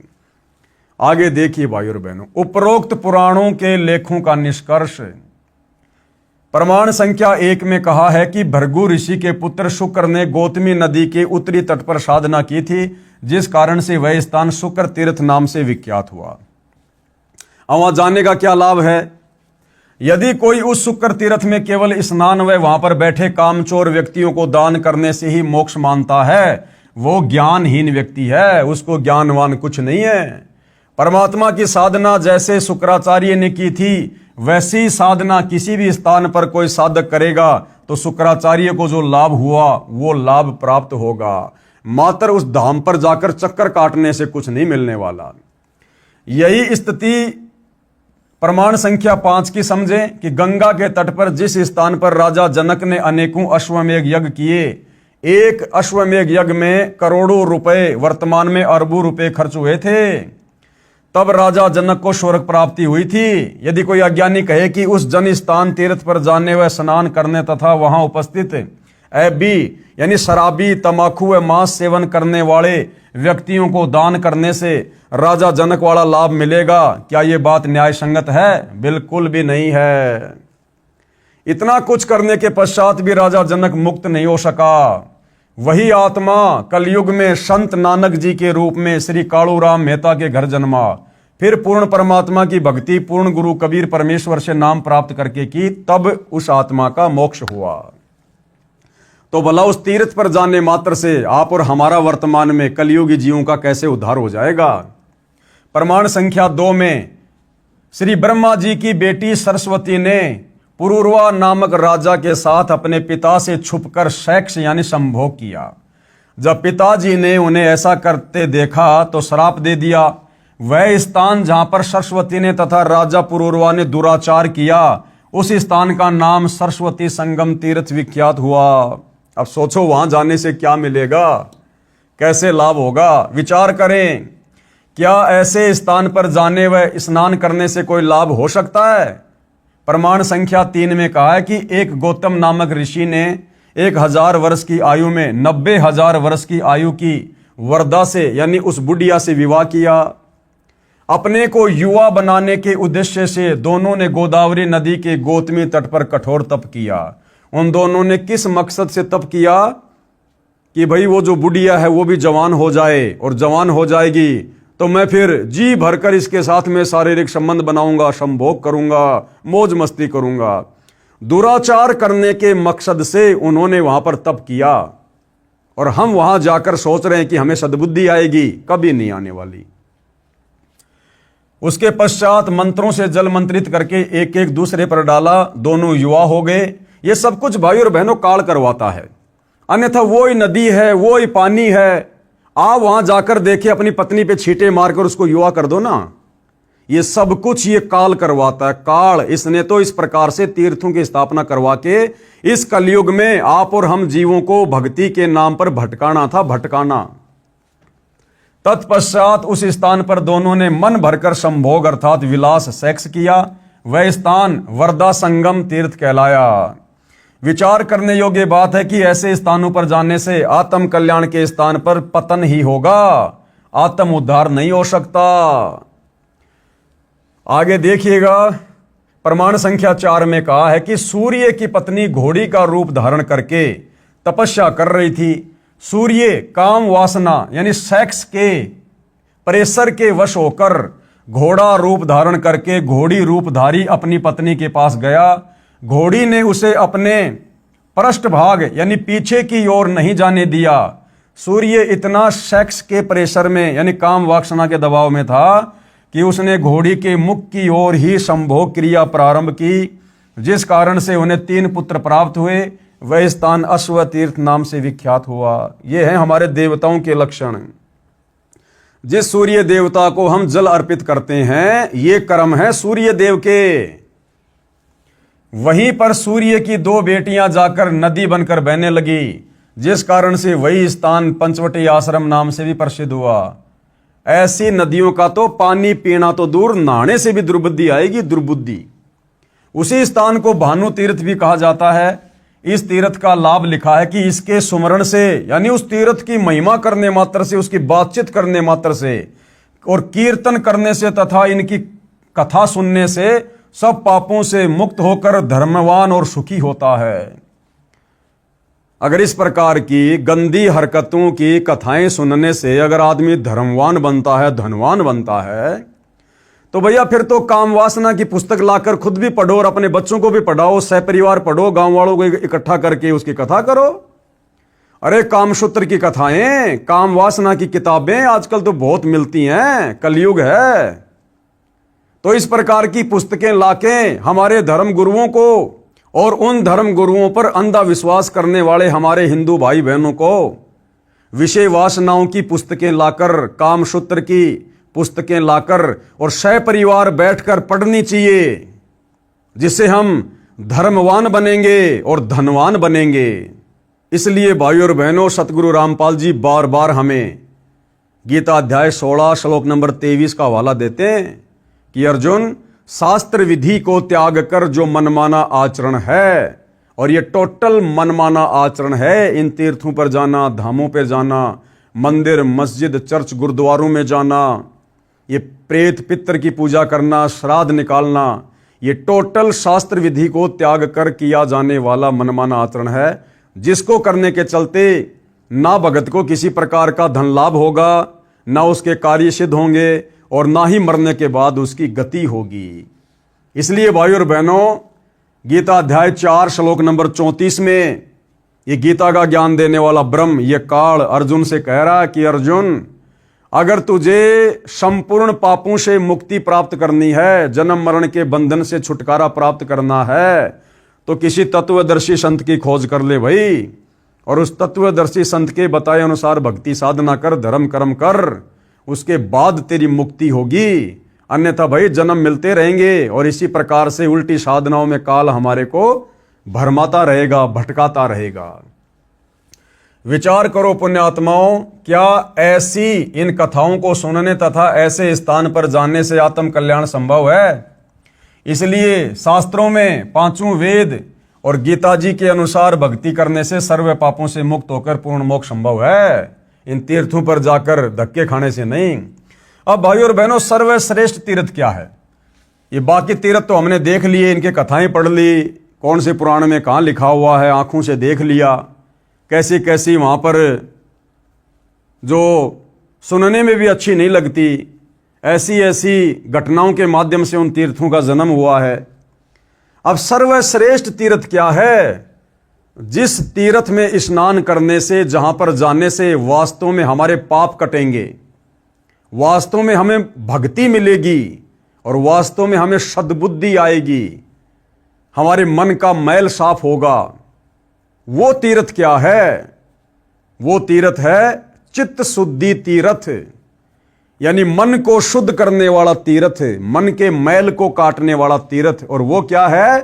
आगे देखिए भाइयों और बहनों, उपरोक्त पुराणों के लेखों का निष्कर्ष। प्रमाण संख्या 1 में कहा है कि भृगु ऋषि के पुत्र शुक्र ने गौतमी नदी के उत्तरी तट पर साधना की थी, जिस कारण से वह स्थान शुक्र तीर्थ नाम से विख्यात हुआ। अब वहां जाने का क्या लाभ है? यदि कोई उस शुक्र तीर्थ में केवल स्नान व वहां पर बैठे कामचोर व्यक्तियों को दान करने से ही मोक्ष मानता है, वो ज्ञानहीन व्यक्ति है, उसको ज्ञानवान कुछ नहीं है। परमात्मा की साधना जैसे शुक्राचार्य ने की थी, वैसी साधना किसी भी स्थान पर कोई साधक करेगा तो शुक्राचार्य को जो लाभ हुआ वो लाभ प्राप्त होगा। मात्र उस धाम पर जाकर चक्कर काटने से कुछ नहीं मिलने वाला। यही स्थिति प्रमाण संख्या 5 की समझें कि गंगा के तट पर जिस स्थान पर राजा जनक ने अनेकों अश्वमेध यज्ञ किए, एक अश्वमेध यज्ञ में करोड़ों रुपए, वर्तमान में अरबों रुपए खर्च हुए थे, तब राजा जनक को स्वर्ग प्राप्ति हुई थी। यदि कोई अज्ञानी कहे कि उस जन स्थान तीर्थ पर जाने व स्नान करने तथा वहां उपस्थित ऐबी यानी शराबी, तमाकू व मांस सेवन करने वाले व्यक्तियों को दान करने से राजा जनक वाला लाभ मिलेगा, क्या ये बात न्याय संगत है? बिल्कुल भी नहीं है। इतना कुछ करने के पश्चात भी राजा जनक मुक्त नहीं हो सका। वही आत्मा कलयुग में संत नानक जी के रूप में श्री कालूराम मेहता के घर जन्मा, फिर पूर्ण परमात्मा की भक्ति पूर्ण गुरु कबीर परमेश्वर से नाम प्राप्त करके की, तब उस आत्मा का मोक्ष हुआ। तो भला उस तीर्थ पर जाने मात्र से आप और हमारा वर्तमान में कलयुगी जीवों का कैसे उद्धार हो जाएगा? प्रमाण संख्या 2 में श्री ब्रह्मा जी की बेटी सरस्वती ने पुरूरवा नामक राजा के साथ अपने पिता से छुपकर सेक्स यानी संभोग किया। जब पिताजी ने उन्हें ऐसा करते देखा तो श्राप दे दिया। वह स्थान जहां पर सरस्वती ने तथा राजा पुरूरवा ने दुराचार किया, उस स्थान का नाम सरस्वती संगम तीर्थ विख्यात हुआ। अब सोचो वहां जाने से क्या मिलेगा, कैसे लाभ होगा? विचार करें, क्या ऐसे स्थान पर जाने व स्नान करने से कोई लाभ हो सकता है? प्रमाण संख्या 3 में कहा है कि एक गौतम नामक ऋषि ने 1000 वर्ष की आयु में 90,000 वर्ष की आयु की वरदा से यानी उस बुढ़िया से विवाह किया। अपने को युवा बनाने के उद्देश्य से दोनों ने गोदावरी नदी के गौतमी तट पर कठोर तप किया। उन दोनों ने किस मकसद से तप किया कि भाई वो जो बुढ़िया है वो भी जवान हो जाए, और जवान हो जाएगी तो मैं फिर जी भरकर इसके साथ में शारीरिक संबंध बनाऊंगा, संभोग करूंगा, मौज मस्ती करूंगा। दुराचार करने के मकसद से उन्होंने वहां पर तप किया, और हम वहां जाकर सोच रहे हैं कि हमें सद्बुद्धि आएगी, कभी नहीं आने वाली। उसके पश्चात मंत्रों से जल मंत्रित करके एक एक दूसरे पर डाला, दोनों युवा हो गए। ये सब कुछ भाई और बहनों काल करवाता है, अन्यथा वो ही नदी है, वो ही पानी है। आप वहां जाकर देखे, अपनी पत्नी पे छींटे मारकर उसको युवा कर दो ना। ये सब कुछ ये काल करवाता है, काल। इसने तो इस प्रकार से तीर्थों की स्थापना करवा के इस कलयुग में आप और हम जीवों को भक्ति के नाम पर भटकाना था, भटकाना। तत्पश्चात उस स्थान पर दोनों ने मन भरकर संभोग अर्थात विलास सेक्स किया। वह स्थान वरदा संगम तीर्थ कहलाया। विचार करने योग्य बात है कि ऐसे स्थानों पर जाने से आत्म कल्याण के स्थान पर पतन ही होगा, आत्म उद्धार नहीं हो सकता। आगे देखिएगा, प्रमाण संख्या 4 में कहा है कि सूर्य की पत्नी घोड़ी का रूप धारण करके तपस्या कर रही थी। सूर्य काम वासना यानी सेक्स के प्रेशर के वश होकर घोड़ा रूप धारण करके घोड़ी रूपधारी अपनी पत्नी के पास गया। घोड़ी ने उसे अपने पृष्ठभाग यानी पीछे की ओर नहीं जाने दिया। सूर्य इतना सेक्स के प्रेशर में यानी काम वासना के दबाव में था कि उसने घोड़ी के मुख की ओर ही संभोग क्रिया प्रारंभ की। जिस कारण से उन्हें 3 पुत्र प्राप्त हुए। वह स्थान अश्व तीर्थ नाम से विख्यात हुआ। ये है हमारे देवताओं के लक्षण। जिस सूर्य देवता को हम जल अर्पित करते हैं, ये कर्म है सूर्य देव के। वहीं पर सूर्य की 2 बेटियां जाकर नदी बनकर बहने लगी, जिस कारण से वही स्थान पंचवटी आश्रम नाम से भी प्रसिद्ध हुआ। ऐसी नदियों का तो पानी पीना तो दूर, नहाने से भी दुर्बुद्धि आएगी, दुर्बुद्धि। उसी स्थान को भानु तीर्थ भी कहा जाता है। इस तीर्थ का लाभ लिखा है कि इसके सुमरण से, यानी उस तीर्थ की महिमा करने मात्र से, उसकी बातचीत करने मात्र से और कीर्तन करने से तथा इनकी कथा सुनने से सब पापों से मुक्त होकर धर्मवान और सुखी होता है। अगर इस प्रकार की गंदी हरकतों की कथाएं सुनने से अगर आदमी धर्मवान बनता है, धनवान बनता है, तो भैया फिर तो काम वासना की पुस्तक लाकर खुद भी पढ़ो और अपने बच्चों को भी पढ़ाओ, सहपरिवार पढ़ो, गांव वालों को इकट्ठा करके उसकी कथा करो। अरे कामसूत्र की कथाएं, काम वासना की किताबें आजकल तो बहुत मिलती हैं, कलयुग है। तो इस प्रकार की पुस्तकें लाके हमारे धर्म गुरुओं को और उन धर्म गुरुओं पर अंधा विश्वास करने वाले हमारे हिंदू भाई बहनों को विषय वासनाओं की पुस्तकें लाकर, कामसूत्र की पुस्तकें लाकर और सहपरिवार बैठकर पढ़नी चाहिए, जिससे हम धर्मवान बनेंगे और धनवान बनेंगे। इसलिए भाइयों और बहनों, सतगुरु रामपाल जी बार बार हमें गीता अध्याय 16 श्लोक नंबर 23 का हवाला देते हैं कि अर्जुन, शास्त्र विधि को त्याग कर जो मनमाना आचरण है, और ये टोटल मनमाना आचरण है, इन तीर्थों पर जाना, धामों पर जाना, मंदिर मस्जिद चर्च गुरुद्वारों में जाना, ये प्रेत पितर की पूजा करना, श्राद्ध निकालना, ये टोटल शास्त्र विधि को त्याग कर किया जाने वाला मनमाना आचरण है, जिसको करने के चलते ना भगत को किसी प्रकार का धन लाभ होगा, ना उसके कार्य सिद्ध होंगे और ना ही मरने के बाद उसकी गति होगी। इसलिए भाइयों और बहनों, गीता अध्याय 4 श्लोक नंबर 34 में ये गीता का ज्ञान देने वाला ब्रह्म, ये काल अर्जुन से कह रहा है कि अर्जुन, अगर तुझे संपूर्ण पापों से मुक्ति प्राप्त करनी है, जन्म मरण के बंधन से छुटकारा प्राप्त करना है, तो किसी तत्वदर्शी संत की खोज कर ले भाई, और उस तत्वदर्शी संत के बताए अनुसार भक्ति साधना कर, धर्म कर्म कर, उसके बाद तेरी मुक्ति होगी। अन्यथा भाई जन्म मिलते रहेंगे और इसी प्रकार से उल्टी साधनाओं में काल हमारे को भरमाता रहेगा, भटकाता रहेगा। विचार करो पुण्यात्माओं, क्या ऐसी इन कथाओं को सुनने तथा ऐसे स्थान पर जाने से आत्म कल्याण संभव है? इसलिए शास्त्रों में 5 वेद और गीता जी के अनुसार भक्ति करने से सर्व पापों से मुक्त होकर पूर्ण मोक्ष संभव है, इन तीर्थों पर जाकर धक्के खाने से नहीं। अब भाइयों और बहनों, सर्वश्रेष्ठ तीर्थ क्या है? ये बाकी तीर्थ तो हमने देख लिए, इनके कथाएं पढ़ ली, कौन से पुराण में कहाँ लिखा हुआ है आंखों से देख लिया, कैसी कैसी वहाँ पर जो सुनने में भी अच्छी नहीं लगती, ऐसी ऐसी घटनाओं के माध्यम से उन तीर्थों का जन्म हुआ है। अब सर्वश्रेष्ठ तीर्थ क्या है? जिस तीर्थ में स्नान करने से, जहां पर जाने से वास्तव में हमारे पाप कटेंगे, वास्तव में हमें भक्ति मिलेगी और वास्तव में हमें सद्बुद्धि आएगी, हमारे मन का मैल साफ होगा। वो तीर्थ क्या है? वो तीर्थ है चित्त शुद्धि तीर्थ, यानी मन को शुद्ध करने वाला तीर्थ, मन के मैल को काटने वाला तीर्थ। और वो क्या है?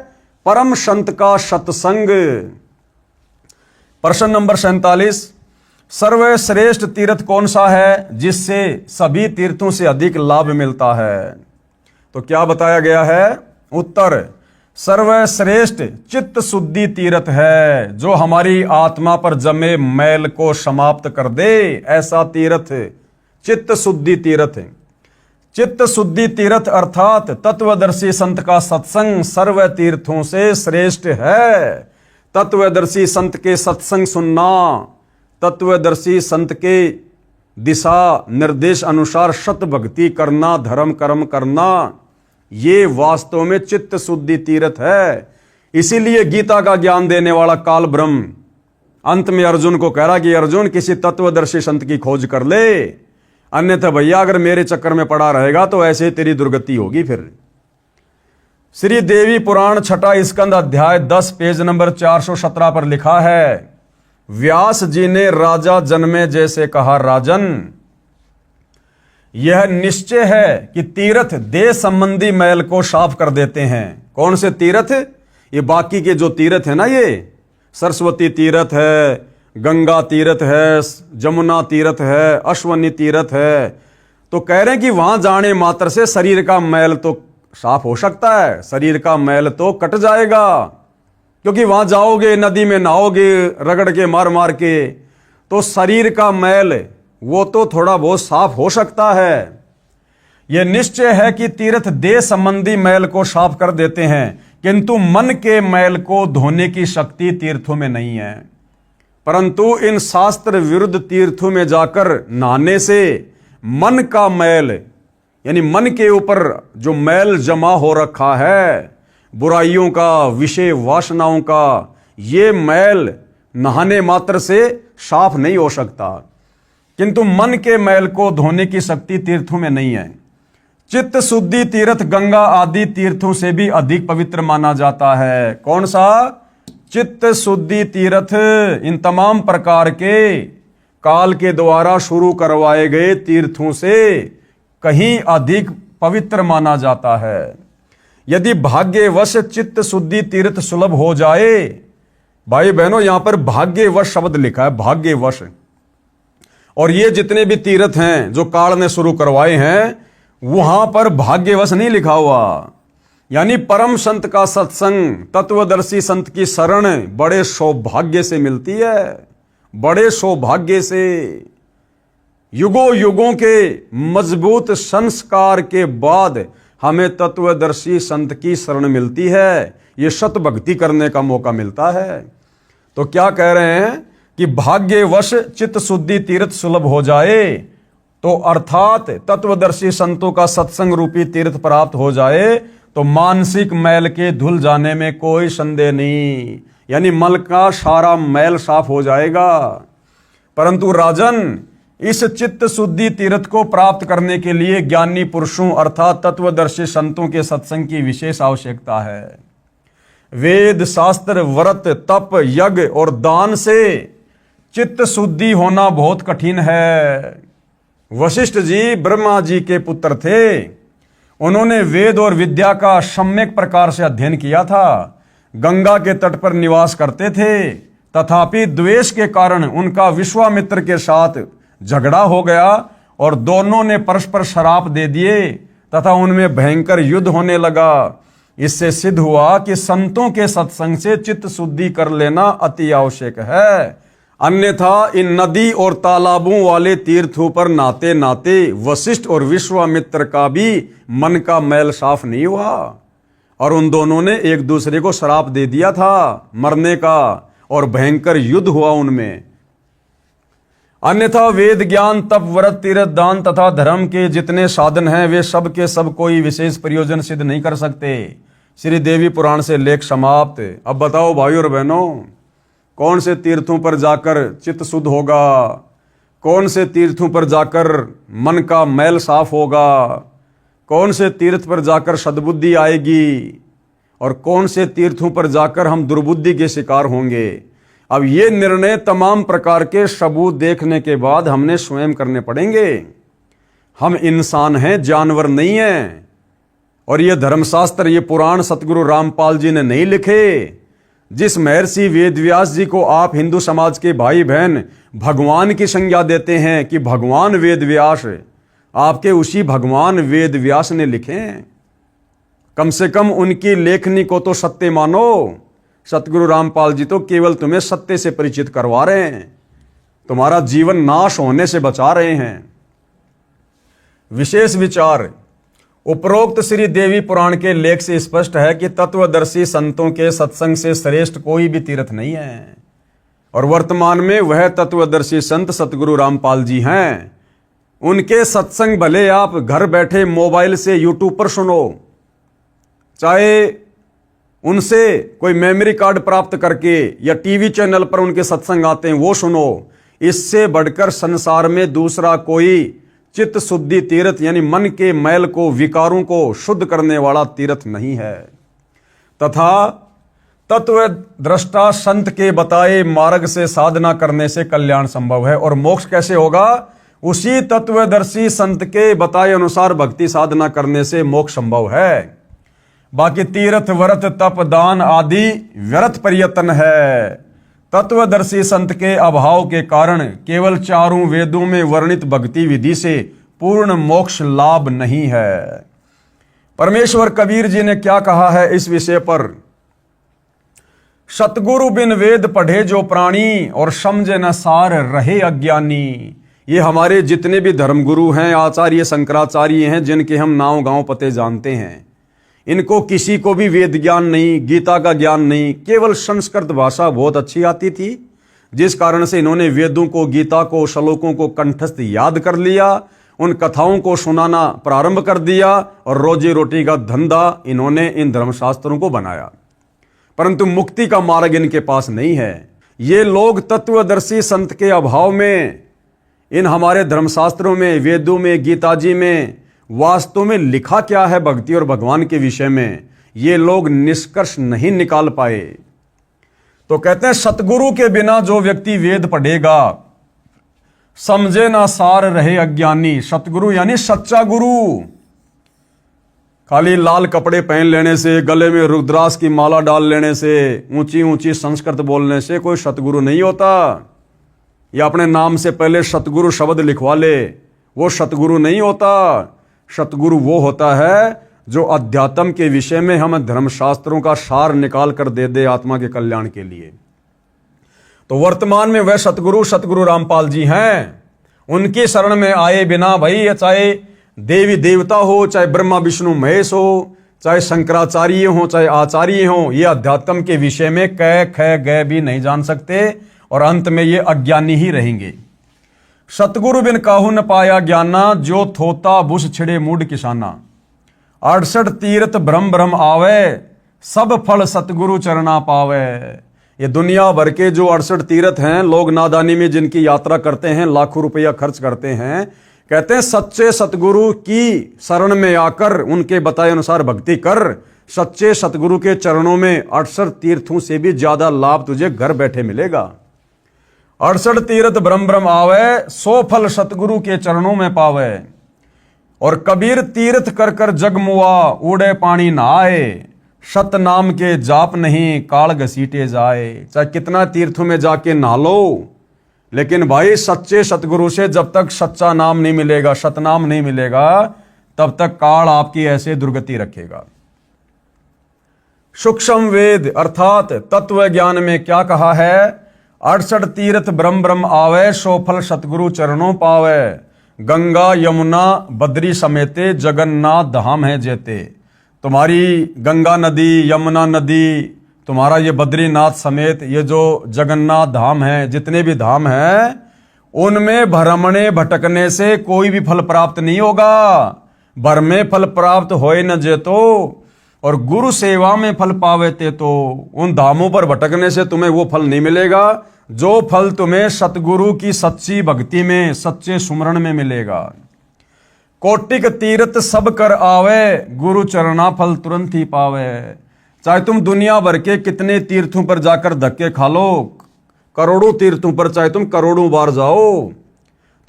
परम संत का सत्संग। प्रश्न नंबर 47, सर्वश्रेष्ठ तीर्थ कौन सा है जिससे सभी तीर्थों से अधिक लाभ मिलता है? तो क्या बताया गया है? उत्तर, सर्वश्रेष्ठ चित्त शुद्धि तीर्थ है, जो हमारी आत्मा पर जमे मैल को समाप्त कर दे, ऐसा तीर्थ चित्त शुद्धि तीर्थ। चित्त शुद्धि तीर्थ अर्थात तत्वदर्शी संत का सत्संग सर्व तीर्थों से श्रेष्ठ है। तत्वदर्शी संत के सत्संग सुनना, तत्वदर्शी संत के दिशा निर्देश अनुसार सत भक्ति करना, धर्म कर्म करना, ये वास्तव में चित्त शुद्धि तीर्थ है। इसीलिए गीता का ज्ञान देने वाला काल ब्रह्म अंत में अर्जुन को कह रहा कि अर्जुन किसी तत्वदर्शी संत की खोज कर ले, अन्यथा भैया अगर मेरे चक्कर में पड़ा रहेगा तो ऐसे तेरी दुर्गति होगी। फिर श्री देवी पुराण छठा स्कंद अध्याय 10 पेज नंबर 417 पर लिखा है, व्यास जी ने राजा जनमे जैसे कहा, राजन यह निश्चय है कि तीर्थ देह संबंधी मैल को साफ कर देते हैं। कौन से तीर्थ? ये बाकी के जो तीर्थ है ना, ये सरस्वती तीर्थ है, गंगा तीर्थ है, जमुना तीर्थ है, अश्वनी तीर्थ है। तो कह रहे हैं कि वहां जाने मात्र से शरीर का मैल तो साफ हो सकता है, शरीर का मैल तो कट जाएगा, क्योंकि वहां जाओगे, नदी में नहाओगे रगड़ के मार मार के, तो शरीर का मैल वो तो थोड़ा बहुत साफ हो सकता है। यह निश्चय है कि तीर्थ देह संबंधी मैल को साफ कर देते हैं, किंतु मन के मैल को धोने की शक्ति तीर्थों में नहीं है। परंतु इन शास्त्र विरुद्ध तीर्थों में जाकर नहाने से मन का मैल, यानी मन के ऊपर जो मैल जमा हो रखा है, बुराइयों का, विषय वासनाओं का, ये मैल नहाने मात्र से साफ नहीं हो सकता, किंतु मन के मैल को धोने की शक्ति तीर्थों में नहीं है। चित्त शुद्धि तीर्थ गंगा आदि तीर्थों से भी अधिक पवित्र माना जाता है। कौन सा? चित्त शुद्धि तीर्थ इन तमाम प्रकार के काल के द्वारा शुरू करवाए गए तीर्थों से कहीं अधिक पवित्र माना जाता है। यदि भाग्यवश चित्त शुद्धि तीर्थ सुलभ हो जाए, भाई बहनों यहां पर भाग्यवश शब्द लिखा है, भाग्यवश, और ये जितने भी तीर्थ हैं जो काल ने शुरू करवाए हैं, वहां पर भाग्यवश नहीं लिखा हुआ। यानी परम संत का सत्संग, तत्वदर्शी संत की शरण बड़े सौभाग्य से मिलती है, बड़े सौभाग्य से। युगों युगों के मजबूत संस्कार के बाद हमें तत्वदर्शी संत की शरण मिलती है, ये सत भक्ति करने का मौका मिलता है। तो क्या कह रहे हैं कि भाग्यवश चित्त शुद्धि तीर्थ सुलभ हो जाए, तो अर्थात तत्वदर्शी संतों का सत्संग रूपी तीर्थ प्राप्त हो जाए, तो मानसिक मैल के धुल जाने में कोई संदेह नहीं, यानी मन का सारा मैल साफ हो जाएगा। परंतु राजन, इस चित्त शुद्धि तीर्थ को प्राप्त करने के लिए ज्ञानी पुरुषों अर्थात तत्वदर्शी संतों के सत्संग की विशेष आवश्यकता है। वेद शास्त्र व्रत तप यज्ञ और दान से चित्त शुद्धि होना बहुत कठिन है। वशिष्ठ जी ब्रह्मा जी के पुत्र थे, उन्होंने वेद और विद्या का सम्यक प्रकार से अध्ययन किया था, गंगा के तट पर निवास करते थे, तथापि द्वेष के कारण उनका विश्वामित्र के साथ झगड़ा हो गया और दोनों ने परस्पर श्राप दे दिए तथा उनमें भयंकर युद्ध होने लगा। इससे सिद्ध हुआ कि संतों के सत्संग से चित्त शुद्धि कर लेना अति आवश्यक है, अन्यथा इन नदी और तालाबों वाले तीर्थों पर नाते नाते वशिष्ठ और विश्वामित्र का भी मन का मैल साफ नहीं हुआ और उन दोनों ने एक दूसरे को श्राप दे दिया था मरने का और भयंकर युद्ध हुआ उनमें। अन्यथा वेद ज्ञान तप व्रत तीर्थ दान तथा धर्म के जितने साधन हैं वे सब के सब कोई विशेष प्रयोजन सिद्ध नहीं कर सकते। श्री देवी पुराण से लेख समाप्त। अब बताओ भाइयों और बहनों, कौन से तीर्थों पर जाकर चित्त शुद्ध होगा, कौन से तीर्थों पर जाकर मन का मैल साफ होगा, कौन से तीर्थ पर जाकर सद्बुद्धि आएगी और कौन से तीर्थों पर जाकर हम दुर्बुद्धि के शिकार होंगे। अब ये निर्णय तमाम प्रकार के सबूत देखने के बाद हमने स्वयं करने पड़ेंगे। हम इंसान हैं, जानवर नहीं हैं। और ये धर्मशास्त्र, ये पुराण सतगुरु रामपाल जी ने नहीं लिखे। जिस महर्षि वेदव्यास जी को आप हिंदू समाज के भाई बहन भगवान की संज्ञा देते हैं कि भगवान वेदव्यास, आपके उसी भगवान वेदव्यास ने लिखे हैं। कम से कम उनकी लेखनी को तो सत्य मानो। सतगुरु रामपाल जी तो केवल तुम्हें सत्य से परिचित करवा रहे हैं, तुम्हारा जीवन नाश होने से बचा रहे हैं। विशेष विचार। उपरोक्त श्री देवी पुराण के लेख से स्पष्ट है कि तत्वदर्शी संतों के सत्संग से श्रेष्ठ कोई भी तीर्थ नहीं है और वर्तमान में वह तत्वदर्शी संत सतगुरु रामपाल जी हैं। उनके सत्संग भले आप घर बैठे मोबाइल से यूट्यूब पर सुनो, चाहे उनसे कोई मेमोरी कार्ड प्राप्त करके या टीवी चैनल पर उनके सत्संग आते हैं वो सुनो, इससे बढ़कर संसार में दूसरा कोई चित्त शुद्धि तीर्थ यानी मन के मैल को, विकारों को शुद्ध करने वाला तीर्थ नहीं है। तथा तत्व दृष्टा संत के बताए मार्ग से साधना करने से कल्याण संभव है। और मोक्ष कैसे होगा? उसी तत्वदर्शी संत के बताए अनुसार भक्ति साधना करने से मोक्ष संभव है। बाकी तीर्थ व्रत तप दान आदि व्यर्थ प्रयत्न है। तत्वदर्शी संत के अभाव के कारण केवल चारों वेदों में वर्णित भक्ति विधि से पूर्ण मोक्ष लाभ नहीं है। परमेश्वर कबीर जी ने क्या कहा है इस विषय पर? सतगुरु बिन वेद पढ़े जो प्राणी और समझे न सार रहे अज्ञानी। ये हमारे जितने भी धर्मगुरु हैं, आचार्य शंकराचार्य हैं, जिनके हम नाम गांव पते जानते हैं, इनको किसी को भी वेद ज्ञान नहीं, गीता का ज्ञान नहीं। केवल संस्कृत भाषा बहुत अच्छी आती थी, जिस कारण से इन्होंने वेदों को, गीता को, श्लोकों को कंठस्थ याद कर लिया, उन कथाओं को सुनाना प्रारंभ कर दिया और रोजी रोटी का धंधा इन्होंने इन धर्मशास्त्रों को बनाया। परंतु मुक्ति का मार्ग इनके पास नहीं है। ये लोग तत्वदर्शी संत के अभाव में इन हमारे धर्मशास्त्रों में, वेदों में, गीताजी में वास्तव में लिखा क्या है भक्ति और भगवान के विषय में, ये लोग निष्कर्ष नहीं निकाल पाए। तो कहते हैं सतगुरु के बिना जो व्यक्ति वेद पढ़ेगा, समझे ना सार रहे अज्ञानी। सतगुरु यानी सच्चा गुरु। खाली लाल कपड़े पहन लेने से, गले में रुद्राक्ष की माला डाल लेने से, ऊंची ऊंची संस्कृत बोलने से कोई सतगुरु नहीं होता। या अपने नाम से पहले सतगुरु शब्द लिखवा ले, वो सतगुरु नहीं होता। सतगुरु वो होता है जो अध्यात्म के विषय में हमें धर्मशास्त्रों का सार निकाल कर दे दे आत्मा के कल्याण के लिए। तो वर्तमान में वह सतगुरु रामपाल जी हैं। उनकी शरण में आए बिना भाई, चाहे देवी देवता हो, चाहे ब्रह्मा विष्णु महेश हो, चाहे शंकराचार्य हो, चाहे आचार्य हो, ये अध्यात्म के विषय में क ख ग भी नहीं जान सकते और अंत में ये अज्ञानी ही रहेंगे। सतगुरु बिन काहू न पाया ज्ञाना, जो थोता बुस छिड़े मूड किसाना। 68 तीर्थ भ्रम भ्रम आवे, सब फल सतगुरु चरणा पावे। ये दुनिया भर के जो 68 तीर्थ हैं, लोग नादानी में जिनकी यात्रा करते हैं, लाखों रुपया खर्च करते हैं, कहते हैं सच्चे सतगुरु की शरण में आकर उनके बताए अनुसार भक्ति कर, सच्चे सतगुरु के चरणों में 68 तीर्थों से भी ज्यादा लाभ तुझे घर बैठे मिलेगा। 68 तीर्थ भ्रम भ्रम आवे, 100 फल सतगुरु के चरणों में पावे। और कबीर तीर्थ कर कर जगमुआ, उड़े पानी नहाए, सत नाम के जाप नहीं काल घसीटे जाए। चाहे कितना तीर्थों में जाके नहा लो, लेकिन भाई सच्चे सतगुरु से जब तक सच्चा नाम नहीं मिलेगा, सतनाम नहीं मिलेगा, तब तक काल आपकी ऐसे दुर्गति रखेगा। सूक्ष्म वेद अर्थात तत्व ज्ञान में क्या कहा है? 68 तीर्थ ब्रह्म ब्रह्म आवे, 100 फल सतगुरु चरणों पावे। गंगा यमुना बद्री समेते, जगन्नाथ धाम है जेते। तुम्हारी गंगा नदी, यमुना नदी, तुम्हारा ये बद्रीनाथ समेत ये जो जगन्नाथ धाम है, जितने भी धाम हैं, उनमें भ्रमणे भटकने से कोई भी फल प्राप्त नहीं होगा। भर में फल प्राप्त होए न जेतो, और गुरु सेवा में फल पावे ते तो। उन धामों पर भटकने से तुम्हें वो फल नहीं मिलेगा जो फल तुम्हें सतगुरु की सच्ची भक्ति में, सच्चे सुमरण में मिलेगा। कोटिक तीर्थ सब कर आवे, गुरु चरणा फल तुरंत ही पावे। चाहे तुम दुनिया भर के कितने तीर्थों पर जाकर धक्के खा लो, करोड़ों तीर्थों पर चाहे तुम करोड़ों बार जाओ,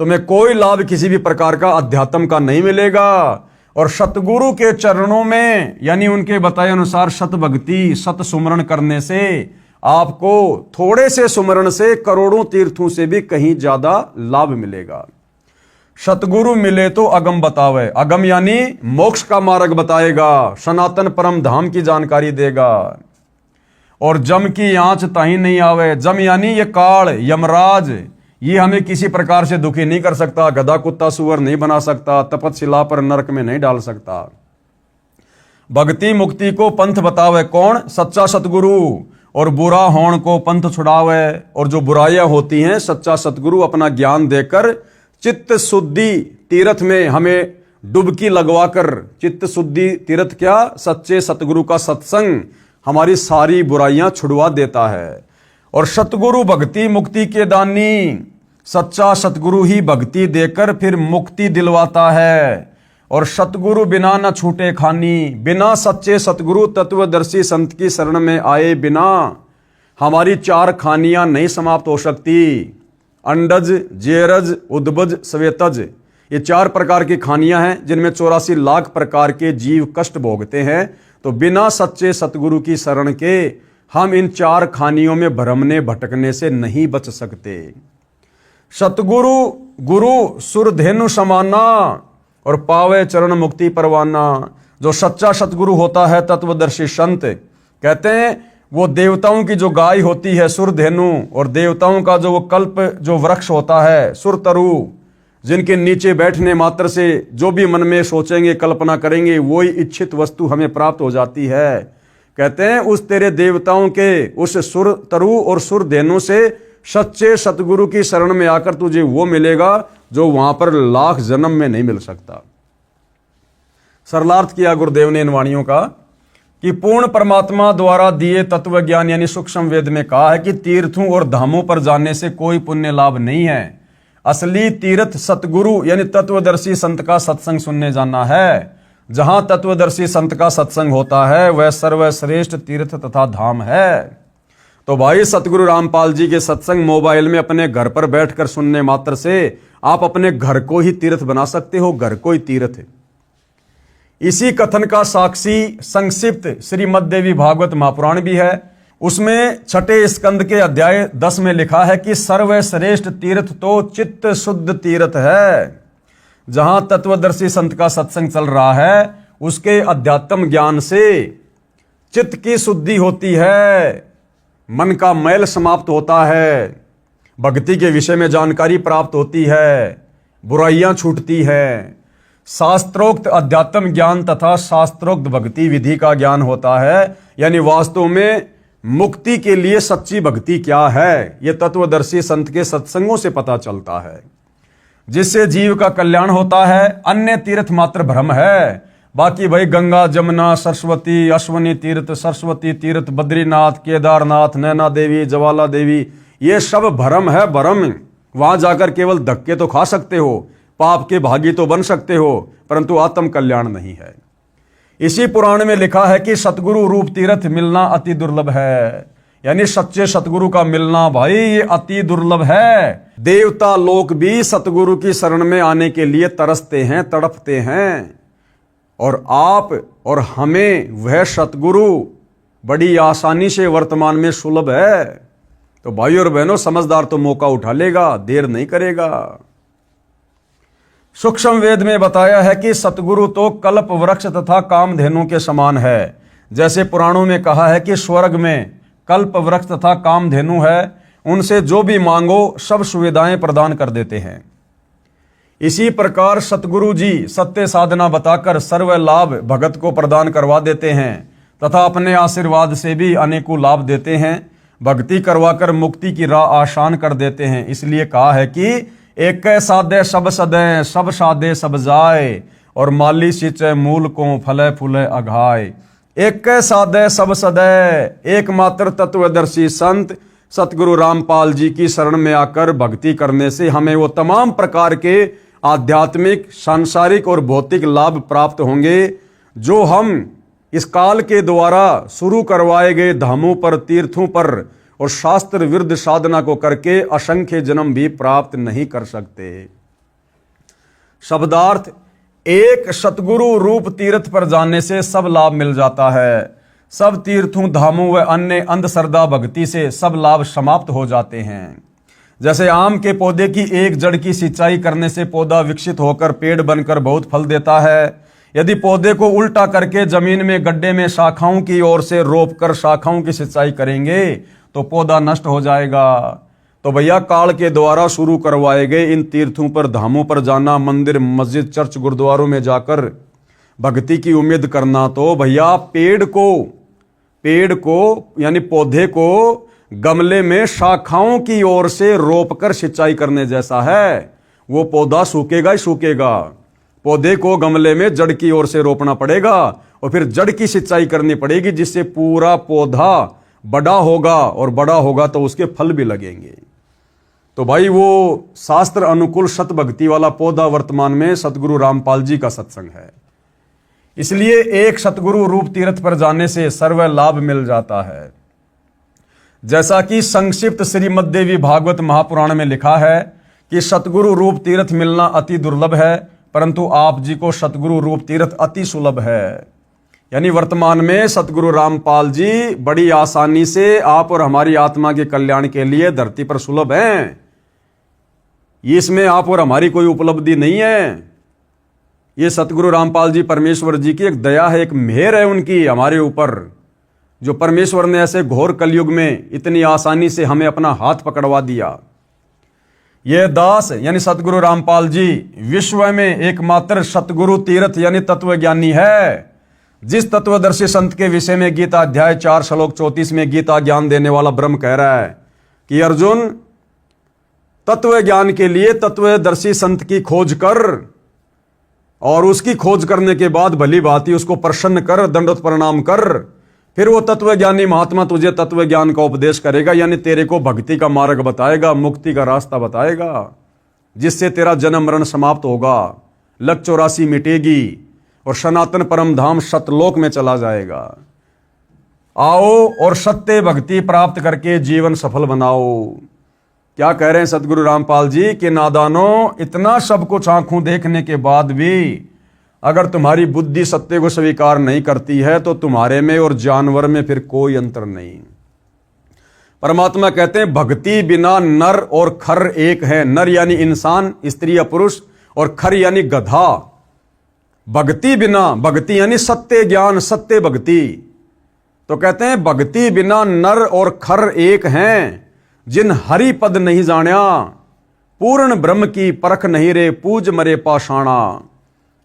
तुम्हें कोई लाभ किसी भी प्रकार का अध्यात्म का नहीं मिलेगा। और सतगुरु के चरणों में यानी उनके बताए अनुसार सत भक्ति, सत सुमरण करने से आपको थोड़े से सुमरण से करोड़ों तीर्थों से भी कहीं ज्यादा लाभ मिलेगा। सतगुरु मिले तो अगम बतावे, अगम यानी मोक्ष का मार्ग बताएगा, सनातन परम धाम की जानकारी देगा। और जम की आंच ताही नहीं आवे, जम यानी ये काल, यमराज, ये हमें किसी प्रकार से दुखी नहीं कर सकता, गधा कुत्ता सुअर नहीं बना सकता, तपतशिला पर नरक में नहीं डाल सकता। भक्ति मुक्ति को पंथ बतावे कौन? सच्चा सतगुरु। और बुरा होण को पंथ छुड़ावे, और जो बुराइयां होती हैं सच्चा सतगुरु अपना ज्ञान देकर चित्त शुद्धि तीर्थ में हमें डुबकी लगवाकर, चित्त शुद्धि तीर्थ क्या? सच्चे सतगुरु का सत्संग हमारी सारी बुराइयां छुड़वा देता है। और सतगुरु भक्ति मुक्ति के दानी, सच्चा सतगुरु ही भक्ति देकर फिर मुक्ति दिलवाता है। और सतगुरु बिना न छूटे खानी, बिना सच्चे सतगुरु तत्वदर्शी संत की शरण में आए बिना हमारी 4 खानियां नहीं समाप्त हो सकती। अंडज, जेरज, उद्भज, श्वेतज, ये 4 प्रकार की खानियां हैं जिनमें 84 लाख प्रकार के जीव कष्ट भोगते हैं। तो बिना सच्चे सतगुरु की शरण के हम इन 4 खानियों में भ्रमने भटकने से नहीं बच सकते। सतगुरु गुरु सुरधेनु समाना और पावे चरण मुक्ति परवाना। जो सच्चा सतगुरु होता है, तत्वदर्शी संत, कहते हैं वो देवताओं की जो गाय होती है सुरधेनु, और देवताओं का जो वो कल्प जो वृक्ष होता है सुरतरु, जिनके नीचे बैठने मात्र से जो भी मन में सोचेंगे कल्पना करेंगे वही इच्छित वस्तु हमें प्राप्त हो जाती है। कहते हैं उस तेरे देवताओं के उस सुरतरु और सुरधेनु से सच्चे सतगुरु की शरण में आकर तुझे वो मिलेगा जो वहां पर लाख जन्म में नहीं मिल सकता। सरलार्थ किया गुरुदेव ने इन वाणियों का कि पूर्ण परमात्मा द्वारा दिए तत्व ज्ञान यानी सूक्ष्म वेद में कहा है कि तीर्थों और धामों पर जाने से कोई पुण्य लाभ नहीं है। असली तीर्थ सतगुरु यानी तत्वदर्शी संत का सत्संग सुनने जाना है। जहां तत्वदर्शी संत का सत्संग होता है वह सर्वश्रेष्ठ तीर्थ तथा धाम है। तो भाई सतगुरु रामपाल जी के सत्संग मोबाइल में अपने घर पर बैठकर सुनने मात्र से आप अपने घर को ही तीर्थ बना सकते हो। घर को ही तीर्थ। इसी कथन का साक्षी संक्षिप्त श्रीमद् देवी भागवत महापुराण भी है। उसमें 6 स्कंद के अध्याय 10 में लिखा है कि सर्वश्रेष्ठ तीर्थ तो चित्त शुद्ध तीर्थ है। जहां तत्वदर्शी संत का सत्संग चल रहा है उसके अध्यात्म ज्ञान से चित्त की शुद्धि होती है, मन का मैल समाप्त होता है, भक्ति के विषय में जानकारी प्राप्त होती है, बुराइयां छूटती है, शास्त्रोक्त अध्यात्म ज्ञान तथा शास्त्रोक्त भक्ति विधि का ज्ञान होता है। यानी वास्तव में मुक्ति के लिए सच्ची भक्ति क्या है यह तत्वदर्शी संत के सत्संगों से पता चलता है, जिससे जीव का कल्याण होता है। अन्य तीर्थ मात्र भ्रम है। बाकी भाई गंगा, जमुना, सरस्वती, अश्वनी तीर्थ, सरस्वती तीर्थ, बद्रीनाथ, केदारनाथ, नैना देवी, ज्वाला देवी, ये सब भ्रम है। भ्रम वहां जाकर केवल धक्के तो खा सकते हो, पाप के भागी तो बन सकते हो, परंतु आत्म कल्याण नहीं है। इसी पुराण में लिखा है कि सतगुरु रूप तीर्थ मिलना अति दुर्लभ है। यानी सच्चे सतगुरु का मिलना भाई ये अति दुर्लभ है। देवता लोग भी सतगुरु की शरण में आने के लिए तरसते हैं, तड़पते हैं, और आप और हमें वह सतगुरु बड़ी आसानी से वर्तमान में सुलभ है। तो भाई और बहनों, समझदार तो मौका उठा लेगा, देर नहीं करेगा। सूक्ष्म वेद में बताया है कि सतगुरु तो कल्प वृक्ष तथा कामधेनु के समान है। जैसे पुराणों में कहा है कि स्वर्ग में कल्प वृक्ष तथा कामधेनु है, उनसे जो भी मांगो सब सुविधाएं प्रदान कर देते हैं। इसी प्रकार सतगुरु जी सत्य साधना बताकर सर्व लाभ भगत को प्रदान करवा देते हैं तथा अपने आशीर्वाद से भी अनेकों लाभ देते हैं। भक्ति करवाकर मुक्ति की राह आसान कर देते हैं। इसलिए कहा है कि एक साधे सब सदे, सब साधे सब जाए, और माली सिंचे मूल को फले फूले अघाए। एक साधे सब सदे, एकमात्र तत्वदर्शी संत सतगुरु रामपाल जी की शरण में आकर भक्ति करने से हमें वो तमाम प्रकार के आध्यात्मिक, सांसारिक और भौतिक लाभ प्राप्त होंगे जो हम इस काल के द्वारा शुरू करवाए गए धामों पर, तीर्थों पर और शास्त्र विरुद्ध साधना को करके असंख्य जन्म भी प्राप्त नहीं कर सकते। शब्दार्थ, एक सतगुरु रूप तीर्थ पर जाने से सब लाभ मिल जाता है। सब तीर्थों, धामों व अन्य अंधश्रद्धा भक्ति से सब लाभ समाप्त हो जाते हैं। जैसे आम के पौधे की एक जड़ की सिंचाई करने से पौधा विकसित होकर पेड़ बनकर बहुत फल देता है। यदि पौधे को उल्टा करके जमीन में गड्ढे में शाखाओं की ओर से रोपकर शाखाओं की सिंचाई करेंगे तो पौधा नष्ट हो जाएगा। तो भैया काल के द्वारा शुरू करवाए गए इन तीर्थों पर, धामों पर जाना, मंदिर, मस्जिद, चर्च, गुरुद्वारों में जाकर भक्ति की उम्मीद करना, तो भैया पेड़ को यानी पौधे को गमले में शाखाओं की ओर से रोपकर सिंचाई करने जैसा है। वो पौधा सूखेगा ही सूखेगा। पौधे को गमले में जड़ की ओर से रोपना पड़ेगा और फिर जड़ की सिंचाई करनी पड़ेगी, जिससे पूरा पौधा बड़ा होगा, और बड़ा होगा तो उसके फल भी लगेंगे। तो भाई वो शास्त्र अनुकूल सत भक्ति वाला पौधा वर्तमान में सतगुरु रामपाल जी का सत्संग है। इसलिए एक सतगुरु रूप तीर्थ पर जाने से सर्व लाभ मिल जाता है। जैसा कि संक्षिप्त श्रीमद् देवी भागवत महापुराण में लिखा है कि सतगुरु रूप तीर्थ मिलना अति दुर्लभ है, परंतु आप जी को सतगुरु रूप तीर्थ अति सुलभ है। यानी वर्तमान में सतगुरु रामपाल जी बड़ी आसानी से आप और हमारी आत्मा के कल्याण के लिए धरती पर सुलभ हैं। इसमें आप और हमारी कोई उपलब्धि नहीं है। ये सतगुरु रामपाल जी परमेश्वर जी की एक दया है, एक मेहर है उनकी हमारे ऊपर, जो परमेश्वर ने ऐसे घोर कलयुग में इतनी आसानी से हमें अपना हाथ पकड़वा दिया। यह दास यानी सतगुरु रामपाल जी विश्व में एकमात्र सतगुरु तीर्थ यानी तत्वज्ञानी है, जिस तत्वदर्शी संत के विषय में गीता अध्याय 4 श्लोक 34 में गीता ज्ञान देने वाला ब्रह्म कह रहा है कि अर्जुन, तत्व ज्ञान के लिए तत्वदर्शी संत की खोज कर और उसकी खोज करने के बाद भली भांति उसको प्रसन्न कर, दंडवत प्रणाम कर, फिर वो तत्वज्ञानी महात्मा तुझे तत्व ज्ञान का उपदेश करेगा, यानी तेरे को भक्ति का मार्ग बताएगा, मुक्ति का रास्ता बताएगा, जिससे तेरा जन्म मरण समाप्त होगा, लक 84 मिटेगी और सनातन परम धाम सतलोक में चला जाएगा। आओ और सत्य भक्ति प्राप्त करके जीवन सफल बनाओ। क्या कह रहे हैं सतगुरु रामपाल जी कि नादानों, इतना सब कुछ आंखों देखने के बाद भी अगर तुम्हारी बुद्धि सत्य को स्वीकार नहीं करती है तो तुम्हारे में और जानवर में फिर कोई अंतर नहीं। परमात्मा कहते हैं भक्ति बिना नर और खर एक है। नर यानी इंसान, स्त्री या पुरुष, और खर यानी गधा। भक्ति बिना, भक्ति यानी सत्य ज्ञान, सत्य भक्ति। तो कहते हैं भक्ति बिना नर और खर एक हैं, जिन हरि पद नहीं जान्या, पूर्ण ब्रह्म की परख नहीं रे, पूज मरे पाषाणा।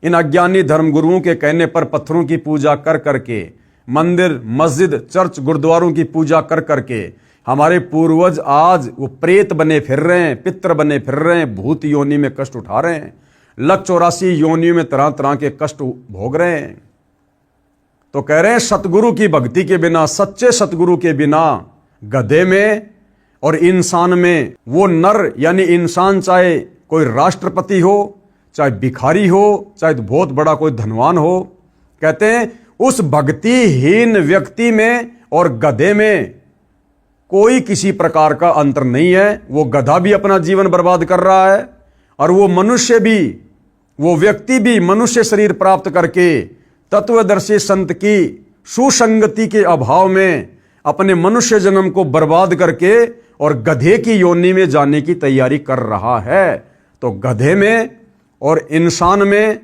इन अज्ञानी धर्मगुरुओं के कहने पर पत्थरों की पूजा कर करके, मंदिर मस्जिद चर्च गुरुद्वारों की पूजा कर करके हमारे पूर्वज आज वो प्रेत बने फिर रहे हैं, पितर बने फिर रहे हैं, भूत योनि में कष्ट उठा रहे हैं, लक 84 योनियों में तरह तरह के कष्ट भोग रहे हैं। तो कह रहे हैं सतगुरु की भक्ति के बिना, सच्चे सतगुरु के बिना गधे में और इंसान में, वो नर यानी इंसान चाहे कोई राष्ट्रपति हो, चाहे भिखारी हो, चाहे बहुत बड़ा कोई धनवान हो, कहते हैं उस भक्तिहीन व्यक्ति में और गधे में कोई किसी प्रकार का अंतर नहीं है। वो गधा भी अपना जीवन बर्बाद कर रहा है और वो मनुष्य भी, वो व्यक्ति भी मनुष्य शरीर प्राप्त करके तत्वदर्शी संत की सुसंगति के अभाव में अपने मनुष्य जन्म को बर्बाद करके और गधे की योनि में जाने की तैयारी कर रहा है। तो गधे में और इंसान में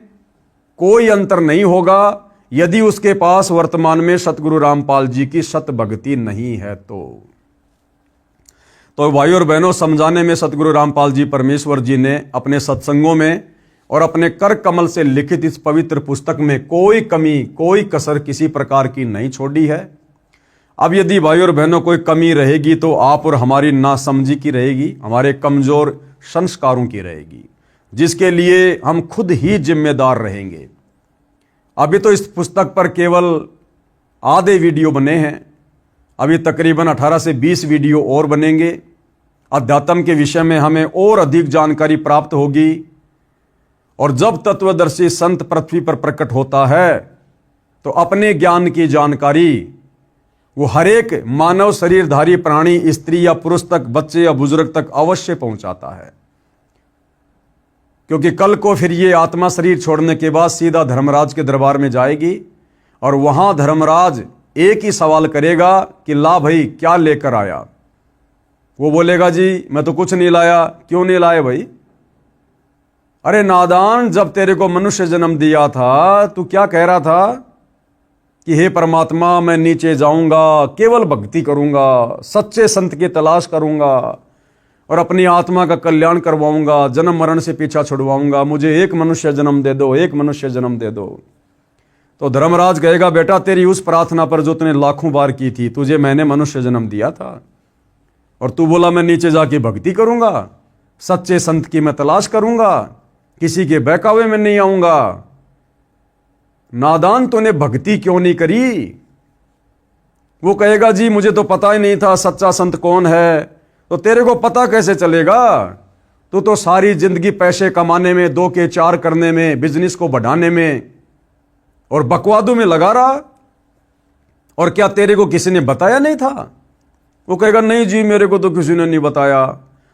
कोई अंतर नहीं होगा यदि उसके पास वर्तमान में सतगुरु रामपाल जी की सत भक्ति नहीं है। तो भाई और बहनों, समझाने में सतगुरु रामपाल जी परमेश्वर जी ने अपने सत्संगों में और अपने कर कमल से लिखित इस पवित्र पुस्तक में कोई कमी, कोई कसर किसी प्रकार की नहीं छोड़ी है। अब यदि भाई और बहनों कोई कमी रहेगी तो आप और हमारी नासमझी की रहेगी, हमारे कमजोर संस्कारों की रहेगी, जिसके लिए हम खुद ही जिम्मेदार रहेंगे। अभी तो इस पुस्तक पर केवल आधे वीडियो बने हैं, अभी तकरीबन 18 से 20 वीडियो और बनेंगे। अध्यात्म के विषय में हमें और अधिक जानकारी प्राप्त होगी और जब तत्वदर्शी संत पृथ्वी पर प्रकट होता है तो अपने ज्ञान की जानकारी वो हर एक मानव शरीरधारी प्राणी, स्त्री या पुरुष तक, बच्चे या बुजुर्ग तक अवश्य पहुंचाता है। क्योंकि कल को फिर ये आत्मा शरीर छोड़ने के बाद सीधा धर्मराज के दरबार में जाएगी और वहां धर्मराज एक ही सवाल करेगा कि ला भाई क्या लेकर आया। वो बोलेगा जी मैं तो कुछ नहीं लाया। क्यों नहीं लाए भाई? अरे नादान, जब तेरे को मनुष्य जन्म दिया था तू क्या कह रहा था कि हे परमात्मा मैं नीचे जाऊंगा, केवल भक्ति करूंगा, सच्चे संत की तलाश करूंगा और अपनी आत्मा का कल्याण करवाऊंगा, जन्म मरण से पीछा छुड़वाऊंगा, मुझे एक मनुष्य जन्म दे दो, एक मनुष्य जन्म दे दो। तो धर्मराज कहेगा बेटा तेरी उस प्रार्थना पर जो तूने लाखों बार की थी, तुझे मैंने मनुष्य जन्म दिया था और तू बोला मैं नीचे जाके भक्ति करूंगा, सच्चे संत की मैं तलाश करूंगा, किसी के बहकावे में नहीं आऊंगा। नादान, तूने भक्ति क्यों नहीं करी? वो कहेगा जी मुझे तो पता ही नहीं था सच्चा संत कौन है, तो तेरे को पता कैसे चलेगा? तू तो सारी जिंदगी पैसे कमाने में, 2 के 4 करने में, बिजनेस को बढ़ाने में और बकवादों में लगा रहा। और क्या तेरे को किसी ने बताया नहीं था? वो कहेगा नहीं जी मेरे को तो किसी ने नहीं बताया।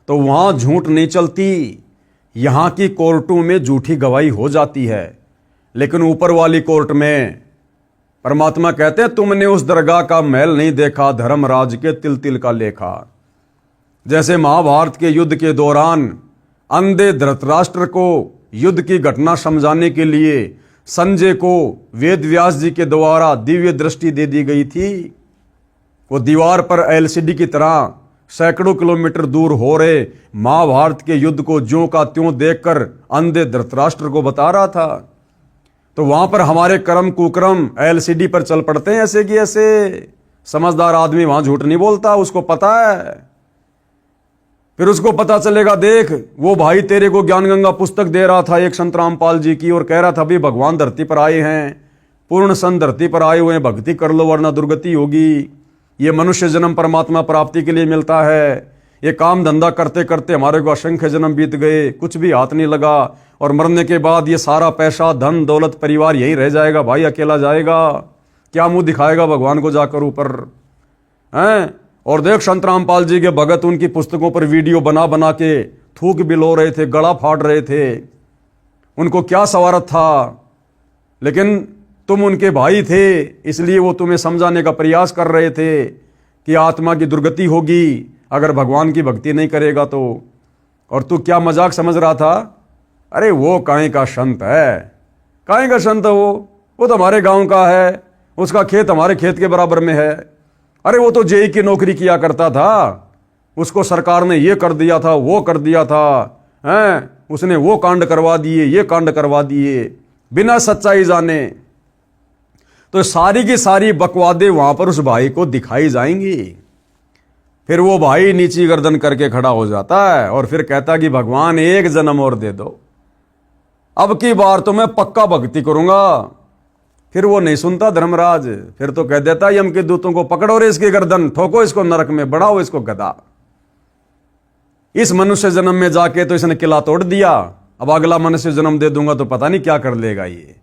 तो वहां झूठ नहीं चलती, यहां की कोर्टों में झूठी गवाही हो जाती है, लेकिन ऊपर वाली कोर्ट में परमात्मा कहते हैं तुमने उस दरगाह का महल नहीं देखा, धर्मराज के तिल तिल का लेखा। जैसे महाभारत के युद्ध के दौरान अंधे धृतराष्ट्र को युद्ध की घटना समझाने के लिए संजय को वेद व्यास जी के द्वारा दिव्य दृष्टि दे दी गई थी। वो दीवार पर एलसीडी की तरह सैकड़ों किलोमीटर दूर हो रहे महाभारत के युद्ध को ज्यों का त्यों देखकर अंधे धृतराष्ट्र को बता रहा था। तो वहां पर हमारे कर्म कुकर्म एलसीडी पर चल पड़ते हैं ऐसे कि ऐसे। समझदार आदमी वहां झूठ नहीं बोलता, उसको पता है। फिर उसको पता चलेगा, देख वो भाई तेरे को ज्ञान गंगा पुस्तक दे रहा था एक संत रामपाल जी की, और कह रहा था भी भगवान धरती पर आए हैं, पूर्ण संत धरती पर आए हुए हैं, भक्ति कर लो वरना दुर्गति होगी। ये मनुष्य जन्म परमात्मा प्राप्ति के लिए मिलता है। ये काम धंधा करते करते हमारे को असंख्य जन्म बीत गए, कुछ भी हाथ नहीं लगा, और मरने के बाद ये सारा पैसा धन दौलत परिवार यही रह जाएगा, भाई अकेला जाएगा, क्या मुंह दिखाएगा भगवान को जाकर ऊपर हैं। और देख संत रामपाल जी के भगत उनकी पुस्तकों पर वीडियो बना बना के थूक बिलो रहे थे, गला फाड़ रहे थे, उनको क्या सवारत था। लेकिन तुम उनके भाई थे, इसलिए वो तुम्हें समझाने का प्रयास कर रहे थे कि आत्मा की दुर्गति होगी अगर भगवान की भक्ति नहीं करेगा तो। और तू क्या मजाक समझ रहा था? अरे वो काहे का संत है, काहे का संत है वो तो हमारे गांव का है, उसका खेत हमारे खेत के बराबर में है। अरे वो तो जेई की नौकरी किया करता था, उसको सरकार ने ये कर दिया था, वो कर दिया था, हैं उसने वो कांड करवा दिए, ये कांड करवा दिए, बिना सच्चाई जाने। तो सारी की सारी बकवादे वहां पर उस भाई को दिखाई जाएंगी। फिर वो भाई नीची गर्दन करके खड़ा हो जाता है और फिर कहता कि भगवान एक जन्म और दे दो, अब की बार तो मैं पक्का भक्ति करूंगा। फिर वो नहीं सुनता धर्मराज, फिर तो कह देता यम के दूतों को पकड़ो रे इसकी गर्दन, ठोको इसको नरक में, बढ़ाओ इसको गधा। इस मनुष्य जन्म में जाके तो इसने किला तोड़ दिया, अब अगला मनुष्य जन्म दे दूंगा तो पता नहीं क्या कर लेगा ये।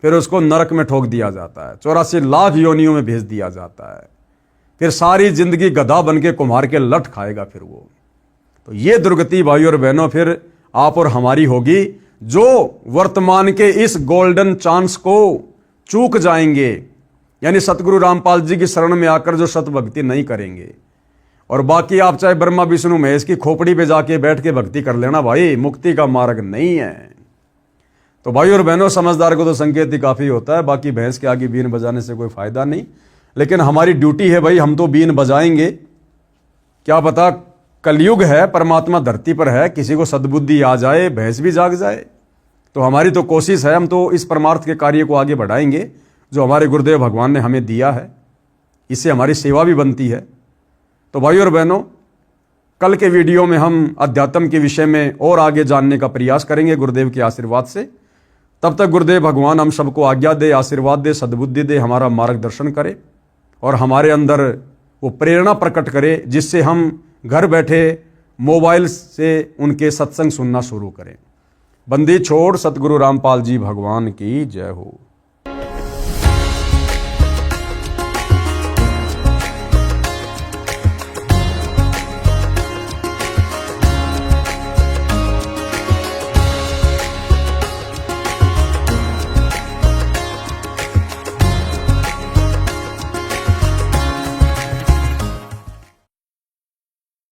फिर उसको नरक में ठोक दिया जाता है, 84 लाख योनियों में भेज दिया जाता है। फिर सारी जिंदगी गधा बन के कुम्हार के लट खाएगा फिर वो। तो ये दुर्गति भाई और बहनों फिर आप और हमारी होगी, जो वर्तमान के इस गोल्डन चांस को चूक जाएंगे, यानी सतगुरु रामपाल जी की शरण में आकर जो सत भक्ति नहीं करेंगे। और बाकी आप चाहे ब्रह्मा विष्णु महेश की खोपड़ी पे जाके बैठ के भक्ति कर लेना भाई, मुक्ति का मार्ग नहीं है। तो भाई और बहनों, समझदार को तो संकेत ही काफी होता है, बाकी भैंस के आगे बीन बजाने से कोई फायदा नहीं। लेकिन हमारी ड्यूटी है भाई, हम तो बीन बजाएंगे। क्या पता कलयुग है, परमात्मा धरती पर है, किसी को सद्बुद्धि आ जाए, भैंस भी जाग जाए। तो हमारी तो कोशिश है, हम तो इस परमार्थ के कार्य को आगे बढ़ाएंगे जो हमारे गुरुदेव भगवान ने हमें दिया है, इससे हमारी सेवा भी बनती है। तो भाई और बहनों, कल के वीडियो में हम अध्यात्म के विषय में और आगे जानने का प्रयास करेंगे गुरुदेव के आशीर्वाद से। तब तक गुरुदेव भगवान हम सबको आज्ञा दे, आशीर्वाद दे, सद्बुद्धि दे, हमारा मार्गदर्शन करे और हमारे अंदर वो प्रेरणा प्रकट करे जिससे हम घर बैठे मोबाइल से उनके सत्संग सुनना शुरू करें। बंदी छोड़ सतगुरु रामपाल जी भगवान की जय हो।